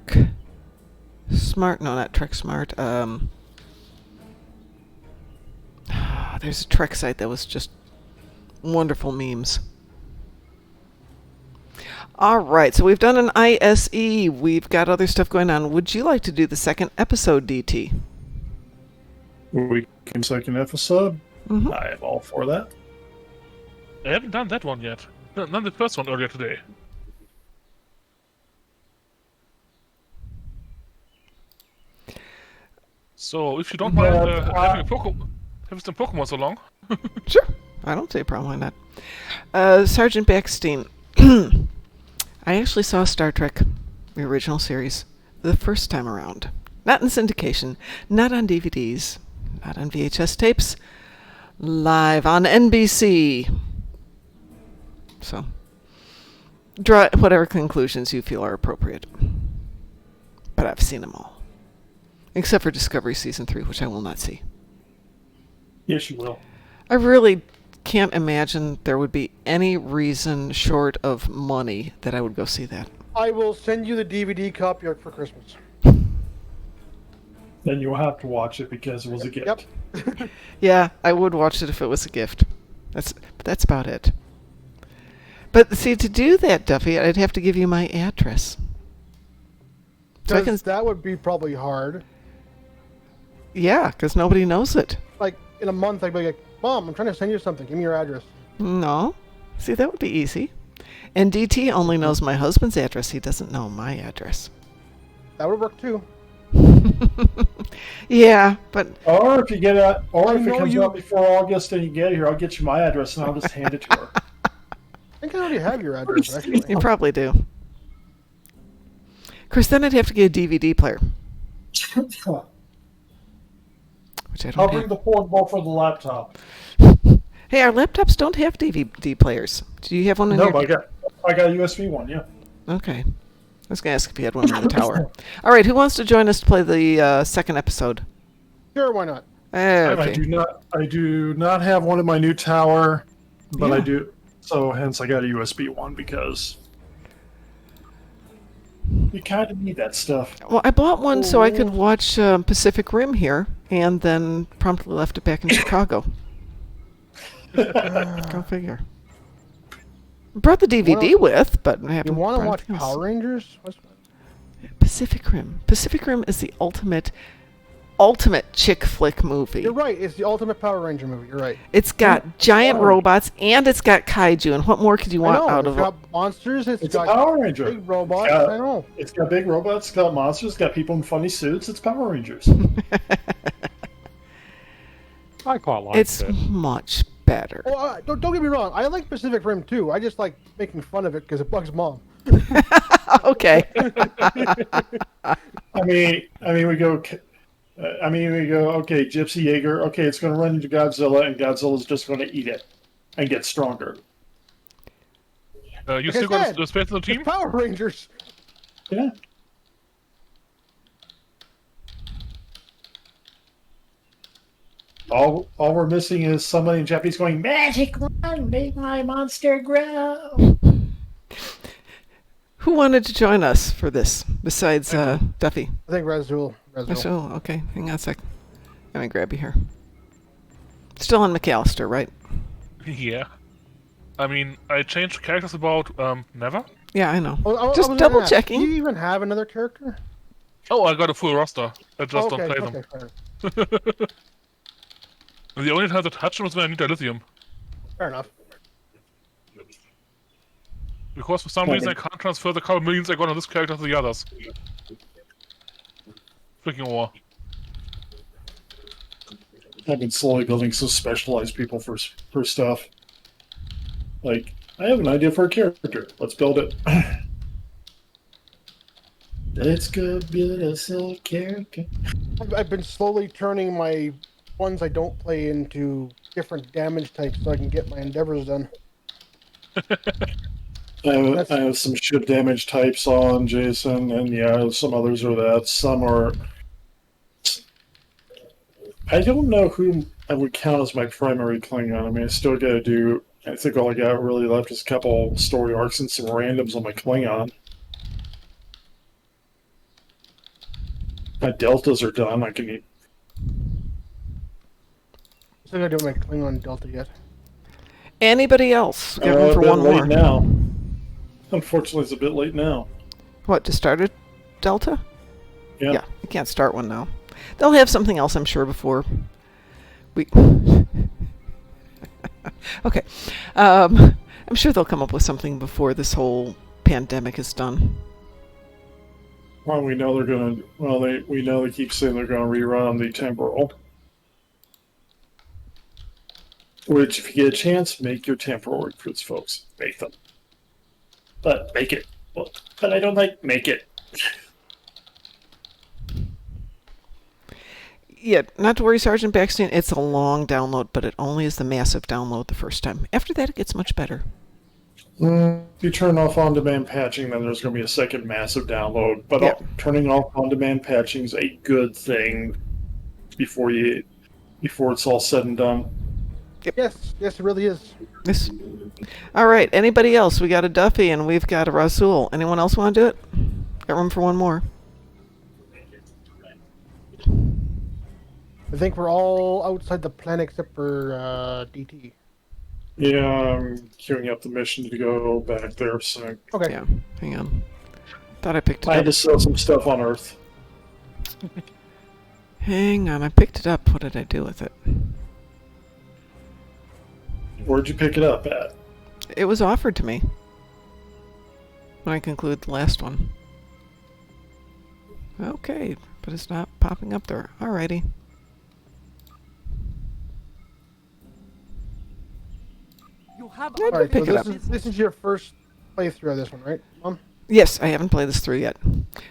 Speaker 2: Smart? No, not Trek Smart. There's a Trek site that was just wonderful memes. All right, so we've done an ISE. We've got other stuff going on. Would you like to do the second episode, DT?
Speaker 1: We can second episode.
Speaker 2: Mm-hmm.
Speaker 1: I am all for that.
Speaker 3: I haven't done that one yet. Done the first one earlier today. So, if you don't mind having some Pokemon so long.
Speaker 2: Sure. I don't see a problem with that. Sergeant Backstein. I actually saw Star Trek, the original series, the first time around. Not in syndication, not on DVDs, not on VHS tapes, live on NBC. So, draw whatever conclusions you feel are appropriate. But I've seen them all. Except for Discovery Season 3, which I will not see.
Speaker 1: Yes, you will.
Speaker 2: I really can't imagine there would be any reason short of money that I would go see that.
Speaker 12: I will send you the DVD copy for Christmas.
Speaker 1: Then you'll have to watch it because it was a gift.
Speaker 12: Yep.
Speaker 2: Yeah, I would watch it if it was a gift. That's about it. But see, to do that, Duffy, I'd have to give you my address. So
Speaker 12: Because that would be probably hard.
Speaker 2: Yeah, because nobody knows it.
Speaker 12: in a month I'd be like, Mom, I'm trying to send you something. Give me your address.
Speaker 2: No. See, that would be easy. And DT only knows my husband's address. He doesn't know my address.
Speaker 12: That would work too.
Speaker 2: Yeah, but
Speaker 1: Or if you get out, or
Speaker 12: I
Speaker 1: if it
Speaker 12: know
Speaker 1: comes
Speaker 12: you-
Speaker 1: out before August and you get here, I'll get you my address and I'll just hand it to her.
Speaker 12: I think I already have your address, actually.
Speaker 2: you probably do. Of course, then I'd have to get a DVD player, which I
Speaker 1: I'll
Speaker 2: don't
Speaker 1: bring
Speaker 2: have.
Speaker 1: the portable for the laptop.
Speaker 2: Hey, our laptops don't have DVD players. Do you have one in
Speaker 1: No,
Speaker 2: your...
Speaker 1: but I got a USB one, yeah.
Speaker 2: Okay. I was going to ask if you had one in the tower. All right, who wants to join us to play the second episode?
Speaker 12: Sure, why not?
Speaker 1: I do not have one in my new tower, but I
Speaker 2: Yeah.
Speaker 1: do. So hence I got a USB one because you kind of need that stuff.
Speaker 2: Well, I bought one so I could watch Pacific Rim here, and then promptly left it back in Chicago. Go figure. Brought the DVD with, but I haven't.
Speaker 12: You want to
Speaker 2: brought
Speaker 12: watch
Speaker 2: anything else.
Speaker 12: Power Rangers?
Speaker 2: Pacific Rim. Pacific Rim is the ultimate chick flick movie.
Speaker 12: You're right. It's the ultimate Power Ranger movie. You're right.
Speaker 2: It's got giant robots and it's got kaiju, and what more could you want
Speaker 12: I know.
Speaker 2: out
Speaker 12: It's
Speaker 2: of
Speaker 12: got
Speaker 2: it?
Speaker 12: monsters.
Speaker 1: It's
Speaker 12: got
Speaker 1: a Power Ranger.
Speaker 12: big robots.
Speaker 1: It's got-
Speaker 12: I know.
Speaker 1: It's got big robots, it's got monsters, it's got people in funny suits. It's Power Rangers.
Speaker 8: I quite like
Speaker 2: It's
Speaker 8: it.
Speaker 2: much better.
Speaker 12: Oh, don't get me wrong. I like Pacific Rim too. I just like making fun of it because it bugs Mom.
Speaker 2: Okay.
Speaker 1: I mean, we go. Okay, Gypsy Jaeger. Okay, it's going to run into Godzilla, and Godzilla's just going to eat it and get stronger.
Speaker 3: You
Speaker 12: Like I
Speaker 3: still got
Speaker 12: said,
Speaker 3: the space in the team?
Speaker 12: It's Power Rangers.
Speaker 1: Yeah. All we're missing is somebody in Japanese going, "Magic one, make my monster grow."
Speaker 2: Who wanted to join us for this besides Duffy?
Speaker 12: I think Razul.
Speaker 2: Oh, okay. Hang on a sec. Let me grab you here. Still on McAllister, right?
Speaker 3: Yeah. I mean, I changed characters about never.
Speaker 2: Yeah, I know.
Speaker 12: Oh, I
Speaker 2: Just
Speaker 12: was
Speaker 2: double
Speaker 12: gonna ask,
Speaker 2: checking.
Speaker 12: Do you even have another character?
Speaker 3: Oh, I got a full roster. I just
Speaker 12: okay,
Speaker 3: don't play
Speaker 12: okay,
Speaker 3: them.
Speaker 12: fair.
Speaker 3: The only time to touch them is when I need dilithium.
Speaker 12: Fair enough.
Speaker 3: Because for some reason I can't transfer the couple millions I got on this character to the others. Freaking war.
Speaker 1: I've been slowly building some specialized people for stuff. Like, I have an idea for a character. Let's build it. Let's go build us a character.
Speaker 12: I've been slowly turning my ones I don't play into different damage types so I can get my endeavors done.
Speaker 1: I have some ship damage types on Jason, and yeah, some others are that. Some are. I don't know who I would count as my primary Klingon. I mean, I still got to do. I think all I got really left is a couple story arcs and some randoms on my Klingon. My deltas are done. I can.
Speaker 12: Still gotta do my Klingon Delta yet.
Speaker 2: Anybody else? We got
Speaker 1: a
Speaker 2: room for
Speaker 1: bit
Speaker 2: one
Speaker 1: late
Speaker 2: more.
Speaker 1: now. Unfortunately, it's a bit late now.
Speaker 2: What, to start a Delta?
Speaker 1: Yeah.
Speaker 2: Yeah, you can't start one now. They'll have something else, I'm sure, before we... Okay. I'm sure they'll come up with something before this whole pandemic is done.
Speaker 1: Well, we know they're gonna. Well, we know they keep saying they're gonna rerun the temporal. Which, if you get a chance, make your temporal recruits, folks. Make them. But make it. Well, but I don't like make it.
Speaker 2: Yeah, not to worry, Sergeant Baxter. It's a long download, but it only is the massive download the first time. After that, it gets much better.
Speaker 1: If you turn off on-demand patching, then there's going to be a second massive download. But
Speaker 2: Yeah.
Speaker 1: turning off on-demand patching is a good thing before it's all said and done.
Speaker 12: Yes, it really is.
Speaker 2: Yes. All right. Anybody else? We got a Duffy and we've got a Rasul. Anyone else want to do it? Got room for one more.
Speaker 12: I think we're all outside the planet except for DT.
Speaker 1: Yeah, I'm queuing up the mission to go back there soon.
Speaker 12: Okay.
Speaker 2: Yeah. Hang on. Thought I picked it
Speaker 1: I had
Speaker 2: up.
Speaker 1: to sell some stuff on Earth.
Speaker 2: Hang on. I picked it up. What did I do with it?
Speaker 1: Where'd you pick it up at?
Speaker 2: It was offered to me when I conclude the last one. Okay, but it's not popping up there. Alrighty.
Speaker 6: You have
Speaker 2: All
Speaker 12: Alright,
Speaker 2: pick
Speaker 12: so
Speaker 2: it
Speaker 12: this is your first playthrough of this one, right, Mom?
Speaker 2: Yes, I haven't played this through yet.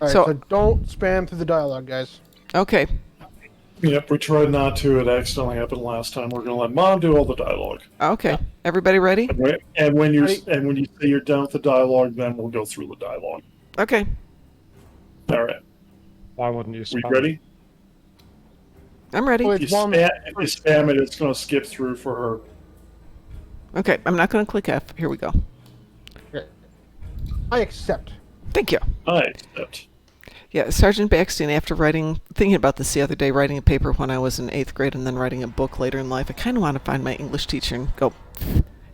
Speaker 12: Alright, so don't spam through the dialogue, guys.
Speaker 2: Okay.
Speaker 1: Yep, we tried not to. It accidentally happened last time. We're gonna let Mom do all the dialogue.
Speaker 2: Okay. Everybody ready?
Speaker 1: And when you
Speaker 12: Ready.
Speaker 1: and when you say you're done with the dialogue, then we'll go through the dialogue.
Speaker 2: Okay.
Speaker 1: All right.
Speaker 8: Why wouldn't you
Speaker 1: We
Speaker 8: spam?
Speaker 1: ready?
Speaker 2: I'm ready.
Speaker 12: Well,
Speaker 1: If you spam it, it's gonna skip through for her.
Speaker 2: Okay, I'm not going to click F. Here we go.
Speaker 12: Okay. I accept.
Speaker 2: Thank you.
Speaker 1: I accept.
Speaker 2: Yeah, Sergeant Baxter, after thinking about this the other day, writing a paper when I was in 8th grade and then writing a book later in life, I kind of want to find my English teacher and go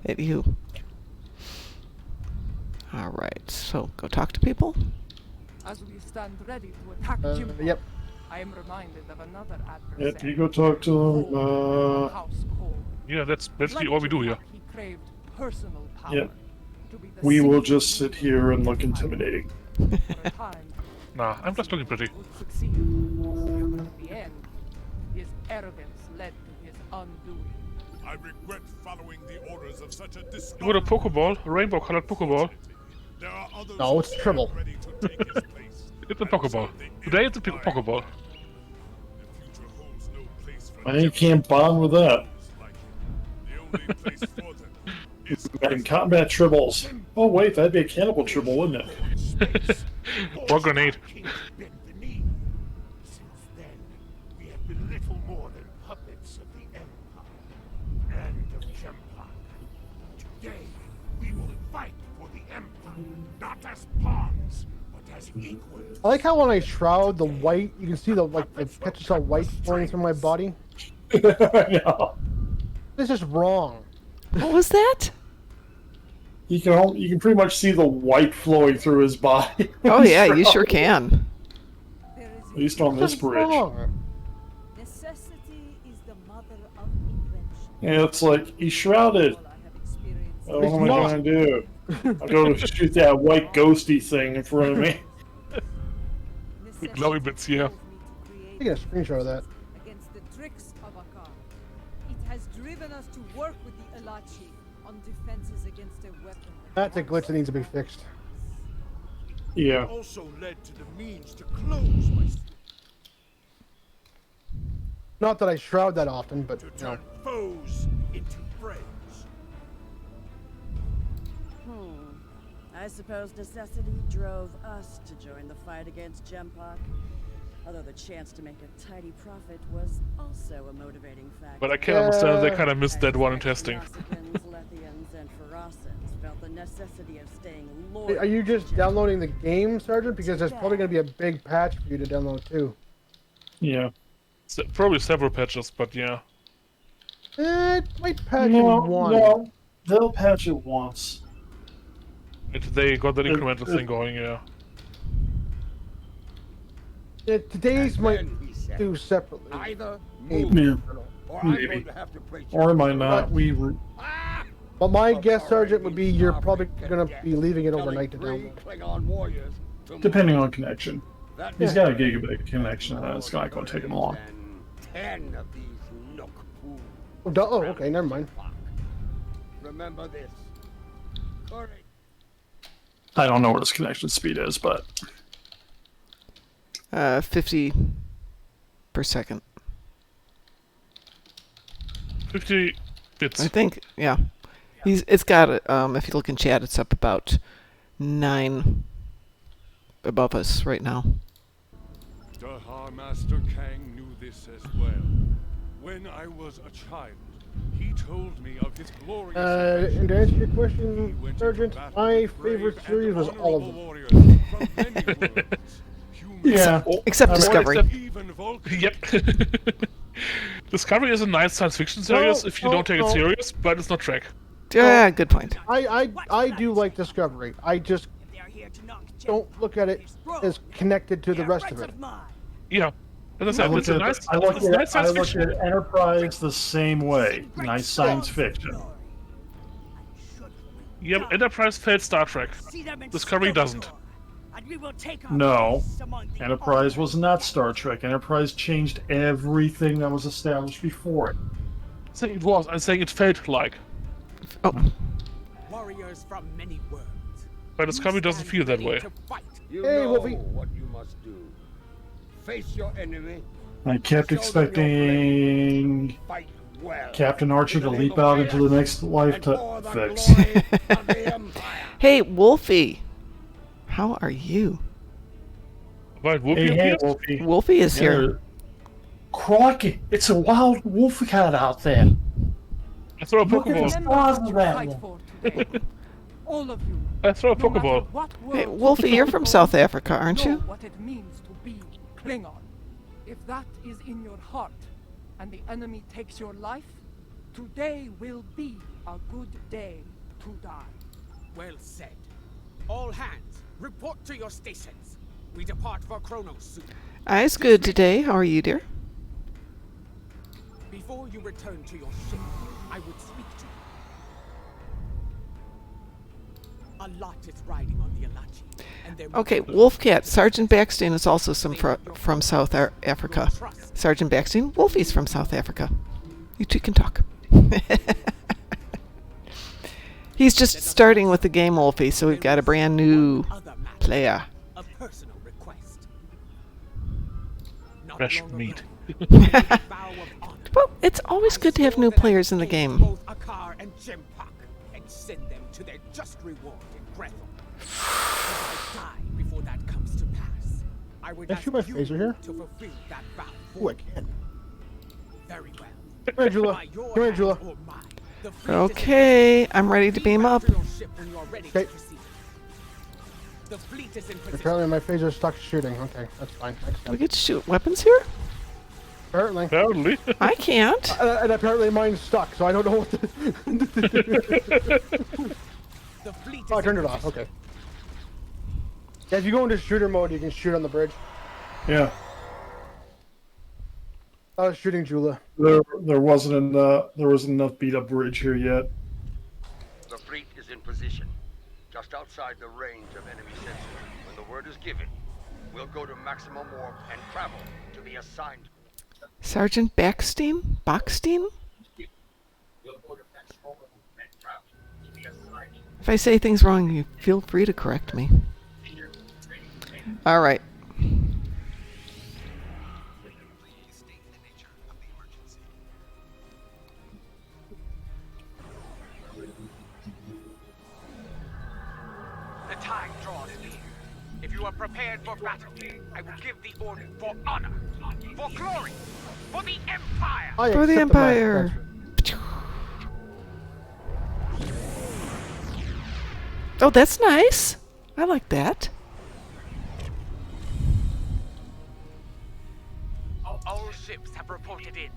Speaker 2: at you. All right, so go talk to people.
Speaker 6: As we stand ready to attack Jim,
Speaker 12: Yep.
Speaker 6: I am reminded of another adversary.
Speaker 1: Yep, you go talk to them.
Speaker 6: House Cole.
Speaker 3: Yeah, that's basically all we do here.
Speaker 6: He craved personal power.
Speaker 1: Yep.
Speaker 6: To be the
Speaker 1: We will
Speaker 6: single
Speaker 1: just sit here and look intimidating.
Speaker 6: For a time,
Speaker 3: Nah, I'm just looking pretty.
Speaker 6: would succeed. But at the end, his arrogance led to his undoing.
Speaker 10: I regret following the orders of such a
Speaker 3: You got a Pokeball, a rainbow-colored Pokeball.
Speaker 10: There are others
Speaker 12: No, it's triple.
Speaker 10: ready to take his place.
Speaker 3: It's a Pokeball. Today it's a Pokeball.
Speaker 10: The future holds no place for
Speaker 1: I ain't can't bond with that.
Speaker 10: the only place for them is
Speaker 1: And combat tribbles. Oh wait, that'd be a cannibal tribble, wouldn't it?
Speaker 3: Or grenade.
Speaker 10: Since then, we have been little more than puppets of the Empire and of Jempak. Today, we will fight for the Empire, not as pawns, but as equals.
Speaker 12: I like how when I shroud the white, you can see the patches of white flowing through my body.
Speaker 1: I know.
Speaker 12: This is wrong.
Speaker 2: What was that?
Speaker 1: You can pretty much see the white flowing through his body.
Speaker 2: Oh yeah, you sure can.
Speaker 1: At least on this bridge.
Speaker 12: Wrong.
Speaker 5: Necessity is the mother of invention.
Speaker 1: Yeah, it's like he's shrouded.
Speaker 5: All I have experienced
Speaker 1: Oh, what am I gonna do? I go to shoot that white ghosty thing in front of me.
Speaker 3: The glowy bits here.
Speaker 12: Taking a screenshot of that.
Speaker 5: Against the tricks of Akar. It has driven us to work with the Alachi on defenses against a weapon.
Speaker 12: That's a glitch that needs to be fixed.
Speaker 1: Yeah.
Speaker 10: Also led to the means to close my
Speaker 12: Not that I shroud that often, but
Speaker 10: to
Speaker 12: you know.
Speaker 10: turn foes into friends.
Speaker 14: I suppose necessity drove us to join the fight against Jempak. Although the chance to make a tidy profit was also a motivating factor.
Speaker 3: But I can understand they kind of missed that one in testing.
Speaker 14: Nausicans, Lethians, and Ferocins felt the necessity of staying loyal.
Speaker 12: Are you just
Speaker 14: to Jempak.
Speaker 12: downloading the game, Sergeant? Because there's probably going to be a big patch for you to download too.
Speaker 1: Yeah.
Speaker 3: Probably several patches, but yeah.
Speaker 12: It might patch
Speaker 1: No,
Speaker 12: in one.
Speaker 1: no. They'll patch it once.
Speaker 3: They got that incremental thing going, yeah.
Speaker 12: Today's
Speaker 4: And
Speaker 12: might
Speaker 4: then he said,
Speaker 12: do separately.
Speaker 4: Either
Speaker 12: Maybe.
Speaker 4: move,
Speaker 1: Yeah.
Speaker 4: or I'm
Speaker 1: Maybe.
Speaker 4: going to have to break
Speaker 1: Or
Speaker 4: you.
Speaker 1: am I not?
Speaker 12: But my
Speaker 4: Oh,
Speaker 12: guess,
Speaker 4: sorry,
Speaker 12: Sergeant, would be you're
Speaker 4: sorry,
Speaker 12: probably
Speaker 4: get
Speaker 12: going to
Speaker 4: dead.
Speaker 12: be leaving it
Speaker 4: Telling
Speaker 12: overnight to
Speaker 4: 3
Speaker 12: download.
Speaker 4: Klingon warriors to
Speaker 1: Depending
Speaker 4: move.
Speaker 1: on connection.
Speaker 4: That
Speaker 1: He's
Speaker 4: means
Speaker 1: got a gigabit connection, and it's not going to take him long.
Speaker 4: 10 of these Nook pools.
Speaker 12: Oh, okay, never mind.
Speaker 4: Remember this. Courage.
Speaker 1: I don't know what his connection speed is, but
Speaker 2: 50 per second.
Speaker 3: 50 bits.
Speaker 2: I think, yeah. It's got, if you look in chat, it's up about 9 above us right now.
Speaker 10: Dahar Master Kang knew this as well. When I was a child, he told me of his glorious
Speaker 12: And to answer your question,
Speaker 10: He went
Speaker 12: Sergeant,
Speaker 10: into battle
Speaker 12: my
Speaker 10: with brave
Speaker 12: favorite
Speaker 10: and
Speaker 12: series was all of
Speaker 10: honorable
Speaker 12: them.
Speaker 10: warriors from many worlds. Human,
Speaker 1: yeah.
Speaker 2: Except Discovery.
Speaker 10: even Vulcan.
Speaker 3: Yep. Discovery is a nice science fiction series if you don't take it
Speaker 12: no.
Speaker 3: serious, but it's not Trek.
Speaker 2: Yeah, good point.
Speaker 12: I do like Discovery. I just don't look at it as connected to the rest of it.
Speaker 3: Yeah. As I
Speaker 1: I
Speaker 3: said,
Speaker 1: look
Speaker 3: it's a
Speaker 1: at,
Speaker 3: nice,
Speaker 1: I look
Speaker 3: it's
Speaker 1: at,
Speaker 3: nice
Speaker 1: I
Speaker 3: science
Speaker 1: look
Speaker 3: fiction.
Speaker 1: at Enterprise the same way. Nice science fiction.
Speaker 3: Yeah, Enterprise failed Star Trek.
Speaker 14: See them in
Speaker 3: Discovery doesn't.
Speaker 14: Skeletor, and we will take our
Speaker 1: No.
Speaker 14: place among the
Speaker 1: Enterprise
Speaker 14: honorary
Speaker 1: was not
Speaker 14: guests.
Speaker 1: Star Trek. Enterprise changed everything that was established before it.
Speaker 3: I'm saying it was. I'm saying it felt like.
Speaker 2: Oh,
Speaker 7: Warriors from many worlds.
Speaker 3: But Discovery doesn't feel that way.
Speaker 4: You
Speaker 12: Hey,
Speaker 4: know
Speaker 12: Wolfie.
Speaker 4: what you must do. Face your enemy.
Speaker 1: I kept
Speaker 4: Show them your
Speaker 1: expecting
Speaker 4: Fight well.
Speaker 1: Captain Archer to leap out into the next life
Speaker 4: And
Speaker 1: to
Speaker 4: for the
Speaker 1: fix.
Speaker 4: glory of the Empire.
Speaker 2: hey, Wolfie. How are you?
Speaker 3: But Whoopi
Speaker 1: Hey, hey,
Speaker 3: appears?
Speaker 1: Wolfie.
Speaker 2: Wolfie is here.
Speaker 1: Crikey, it's a wild wolf cat out there.
Speaker 3: I throw a
Speaker 1: Look at the
Speaker 3: Pokeball.
Speaker 1: size of that
Speaker 6: Fight
Speaker 1: one.
Speaker 6: for today. All of you.
Speaker 3: I throw a
Speaker 6: No matter
Speaker 3: Pokeball.
Speaker 6: what
Speaker 2: Hey,
Speaker 6: world
Speaker 2: Wolfie, you're from South Africa, aren't
Speaker 6: know
Speaker 2: you?
Speaker 6: what it means to be Klingon. If that is in your heart, and the enemy takes your life, today will be a good day to die.
Speaker 7: Well said. All hands, report to your stations. We depart for Kronos soon.
Speaker 2: I's good today. How are you, dear?
Speaker 7: Before you return to your ship, I would speak to you. A lot is riding on the Alachi, and there will
Speaker 2: Okay,
Speaker 7: be
Speaker 2: Wolfcat. Sergeant Backstein is also from South Africa.
Speaker 7: trust.
Speaker 2: Sergeant Backstein, Wolfie's from South Africa. You two can talk. He's just starting with the game, Wolfie, so we've got a brand new
Speaker 7: Other matter,
Speaker 2: player.
Speaker 7: a personal request. Not
Speaker 3: Fresh
Speaker 7: long
Speaker 3: meat.
Speaker 7: ago, I made a vow of honor.
Speaker 2: Well, it's always good to have
Speaker 7: swore
Speaker 2: new
Speaker 7: that I
Speaker 2: players in the
Speaker 7: would
Speaker 2: game.
Speaker 7: aid both Akar and Jempak and send them to their just reward in Breath. If I die before that comes to pass, I would
Speaker 12: Can I
Speaker 7: ask
Speaker 12: shoot my
Speaker 7: you
Speaker 12: phaser here?
Speaker 7: to fulfill that vow.
Speaker 12: Ooh, I can.
Speaker 7: Very well.
Speaker 12: Come here, Jula.
Speaker 7: By your
Speaker 12: Come here,
Speaker 7: hand
Speaker 12: Jula.
Speaker 7: or mine, the fleet is
Speaker 2: Okay, I'm ready to beam up.
Speaker 7: to your ship when you are ready
Speaker 12: Okay.
Speaker 7: to proceed. The fleet is in position.
Speaker 12: Apparently my phaser's stuck shooting. Okay, that's fine. Next
Speaker 2: We
Speaker 12: time.
Speaker 2: get to shoot weapons here?
Speaker 12: Apparently.
Speaker 3: Apparently.
Speaker 2: I can't.
Speaker 12: And apparently mine's stuck, so I don't know what to
Speaker 7: The fleet is
Speaker 12: Oh, I
Speaker 7: in
Speaker 12: turned it off.
Speaker 7: position.
Speaker 12: Okay. Yeah, if you go into shooter mode, you can shoot on the bridge.
Speaker 1: Yeah,
Speaker 12: I was shooting Jula.
Speaker 1: there wasn't enough beat up bridge here yet.
Speaker 4: The fleet is in position, just outside the range of enemy sensors. When the word is given, we'll go to maximum warp and travel to the assigned.
Speaker 2: Sergeant Backstein? Bachstein? If I say things wrong, you feel free to correct me. All right.
Speaker 9: The time draws near. If you are prepared for battle, I will give the order for honor, for glory, for the Empire!
Speaker 12: I
Speaker 2: For the
Speaker 12: accept
Speaker 2: Empire. Oh, that's nice. I like that.
Speaker 9: All ships have reported in.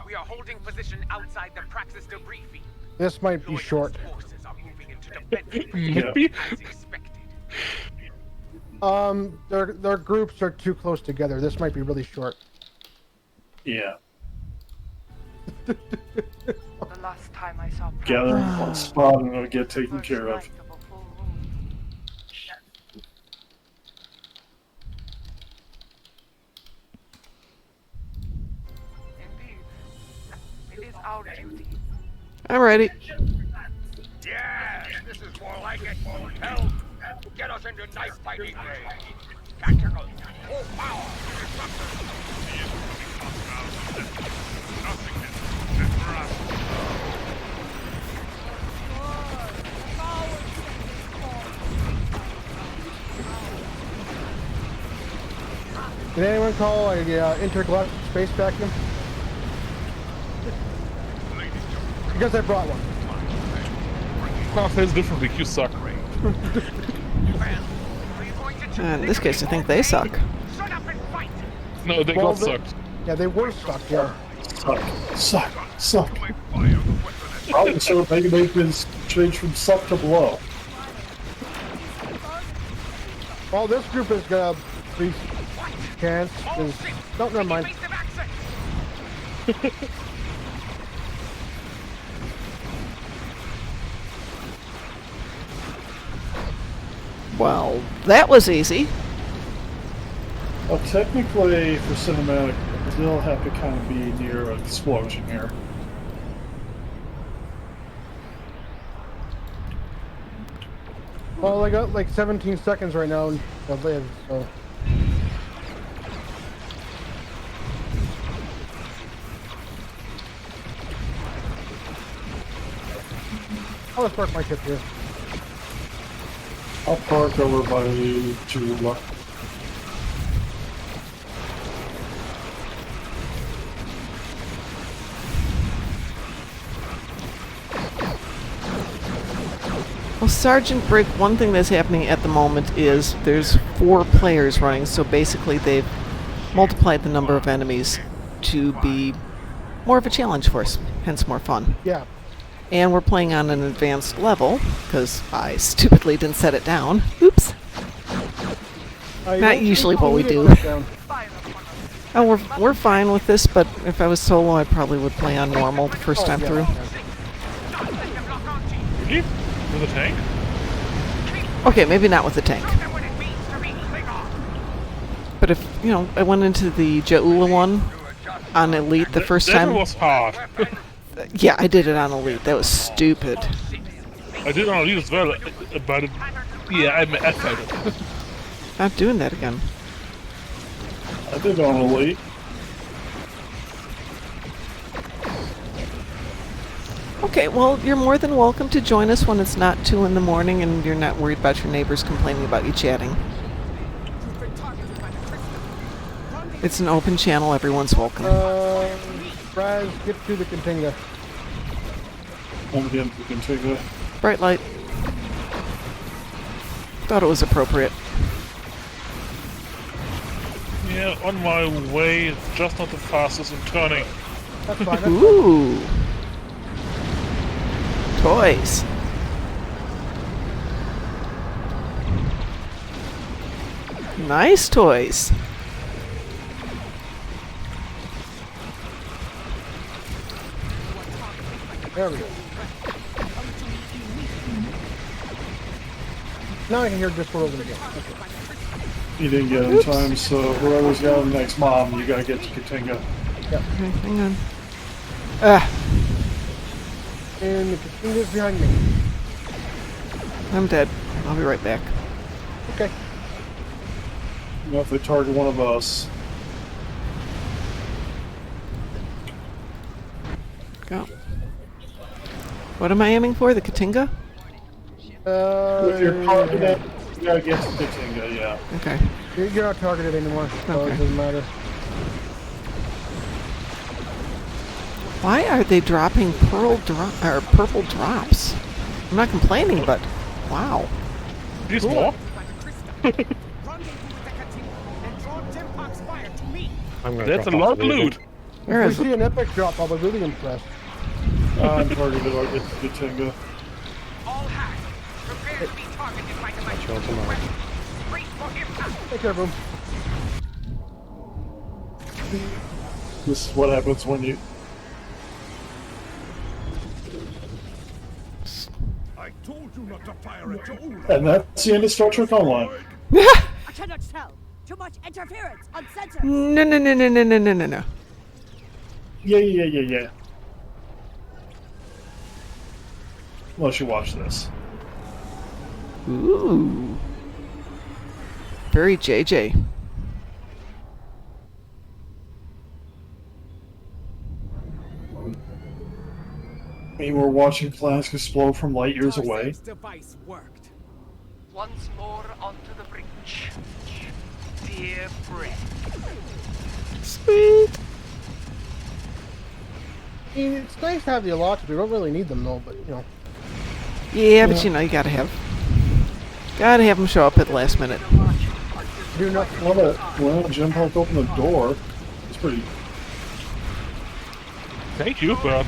Speaker 9: We are holding position outside the Praxis debris field.
Speaker 12: This might be short.
Speaker 9: Forces are moving into defensive
Speaker 3: Might
Speaker 9: position
Speaker 3: be.
Speaker 9: as expected.
Speaker 12: Their groups are too close together. This might be really short.
Speaker 1: Yeah,
Speaker 6: The last time I saw
Speaker 1: gather in one spot and it'll get taken care of.
Speaker 6: Indeed. It is our duty.
Speaker 2: I'm ready.
Speaker 4: Yes, this is more like it. Help! Get us into knife fighting range. Tactical. Full power.
Speaker 12: Did anyone call a intergalactic space vacuum? Because I brought one.
Speaker 3: I'll say it differently. You suck.
Speaker 2: In this case, I think they suck.
Speaker 9: Shut up and fight!
Speaker 3: No, they
Speaker 12: Well,
Speaker 3: got sucked.
Speaker 12: Yeah, they were stuck. Yeah.
Speaker 1: Suck. Probably so maybe they've been changed from suck to blow.
Speaker 12: Well, this group is gonna be chance. Is no, never mind.
Speaker 9: Evasive access!
Speaker 2: Well, that was easy.
Speaker 1: Well, technically, for cinematic, I still have to kind of be near an explosion here.
Speaker 12: Well, I got like 17 seconds right now to live, so. I'll just park my ship here.
Speaker 1: I'll park over by Jula.
Speaker 2: Well, Sergeant Brick, one thing that's happening at the moment is there's 4 players running, so basically they've multiplied the number of enemies to be more of a challenge for us, hence more fun.
Speaker 12: Yeah.
Speaker 2: And we're playing on an advanced level, because I stupidly didn't set it down. Oops. Not usually what we do. Oh, we're fine with this, but if I was solo, I probably would play on normal the first time through.
Speaker 3: Really? With a tank?
Speaker 2: Okay, maybe not with the tank. But if, you know, I went into the Jaula one on Elite the first time.
Speaker 3: That was hard.
Speaker 2: Yeah, I did it on Elite. That was stupid.
Speaker 3: I did it on Elite as well, but yeah, I felt it.
Speaker 2: Not doing that again.
Speaker 1: I did it on Elite.
Speaker 2: Okay, well, you're more than welcome to join us when it's not 2 in the morning and you're not worried about your neighbors complaining about you chatting. It's an open channel, everyone's welcome.
Speaker 12: Raz, get to the Continga.
Speaker 1: I'm getting to the Continga.
Speaker 2: Bright light. Thought it was appropriate.
Speaker 3: Yeah, on my way, it's just not the fastest in turning.
Speaker 12: That's fine, that's
Speaker 2: Ooh. Toys. Nice toys.
Speaker 12: There we go. Now I can hear this world again. Okay.
Speaker 1: You didn't get it in time, so whoever's got the next mom, you gotta get to Katinga.
Speaker 12: Yep.
Speaker 2: Okay, hang on. Ah,
Speaker 12: And the Katinga's behind me.
Speaker 2: I'm dead. I'll be right back.
Speaker 12: Okay.
Speaker 1: You know, if they target one of us.
Speaker 2: Go. What am I aiming for? The Katinga?
Speaker 1: If you're targeted, you gotta get to Katinga, yeah.
Speaker 2: Okay.
Speaker 12: You're not targeted anymore, so
Speaker 2: Okay.
Speaker 12: it doesn't matter.
Speaker 2: Why are they dropping purple drops? I'm not complaining, but wow.
Speaker 3: These more? That's a lot of loot.
Speaker 2: Where
Speaker 12: If
Speaker 2: is
Speaker 12: we see
Speaker 2: it?
Speaker 12: an epic drop, I'll be really impressed.
Speaker 1: I'm targeted, I'll get to Katinga.
Speaker 12: Take care, boom.
Speaker 1: This is what happens when you...
Speaker 10: I told you not to fire at Joel.
Speaker 1: And that's the end of Star Trek Online.
Speaker 5: I cannot tell. Too much interference. Uncensored.
Speaker 2: No, no, no, no, no, no, no, no, no.
Speaker 1: Yeah. Unless you watch this.
Speaker 2: Ooh. Very JJ.
Speaker 1: I mean, we're watching planets explode from light years away.
Speaker 7: Device worked.
Speaker 6: Once more onto the bridge. Dear friend.
Speaker 2: Sweet.
Speaker 12: I mean, it's nice to have the allotments. We don't really need them, though, but, you know.
Speaker 2: Yeah, but you know, you gotta have them show up at the last minute.
Speaker 12: Do not.
Speaker 1: Well, Jim helped open the door. It's pretty...
Speaker 3: Thank you, but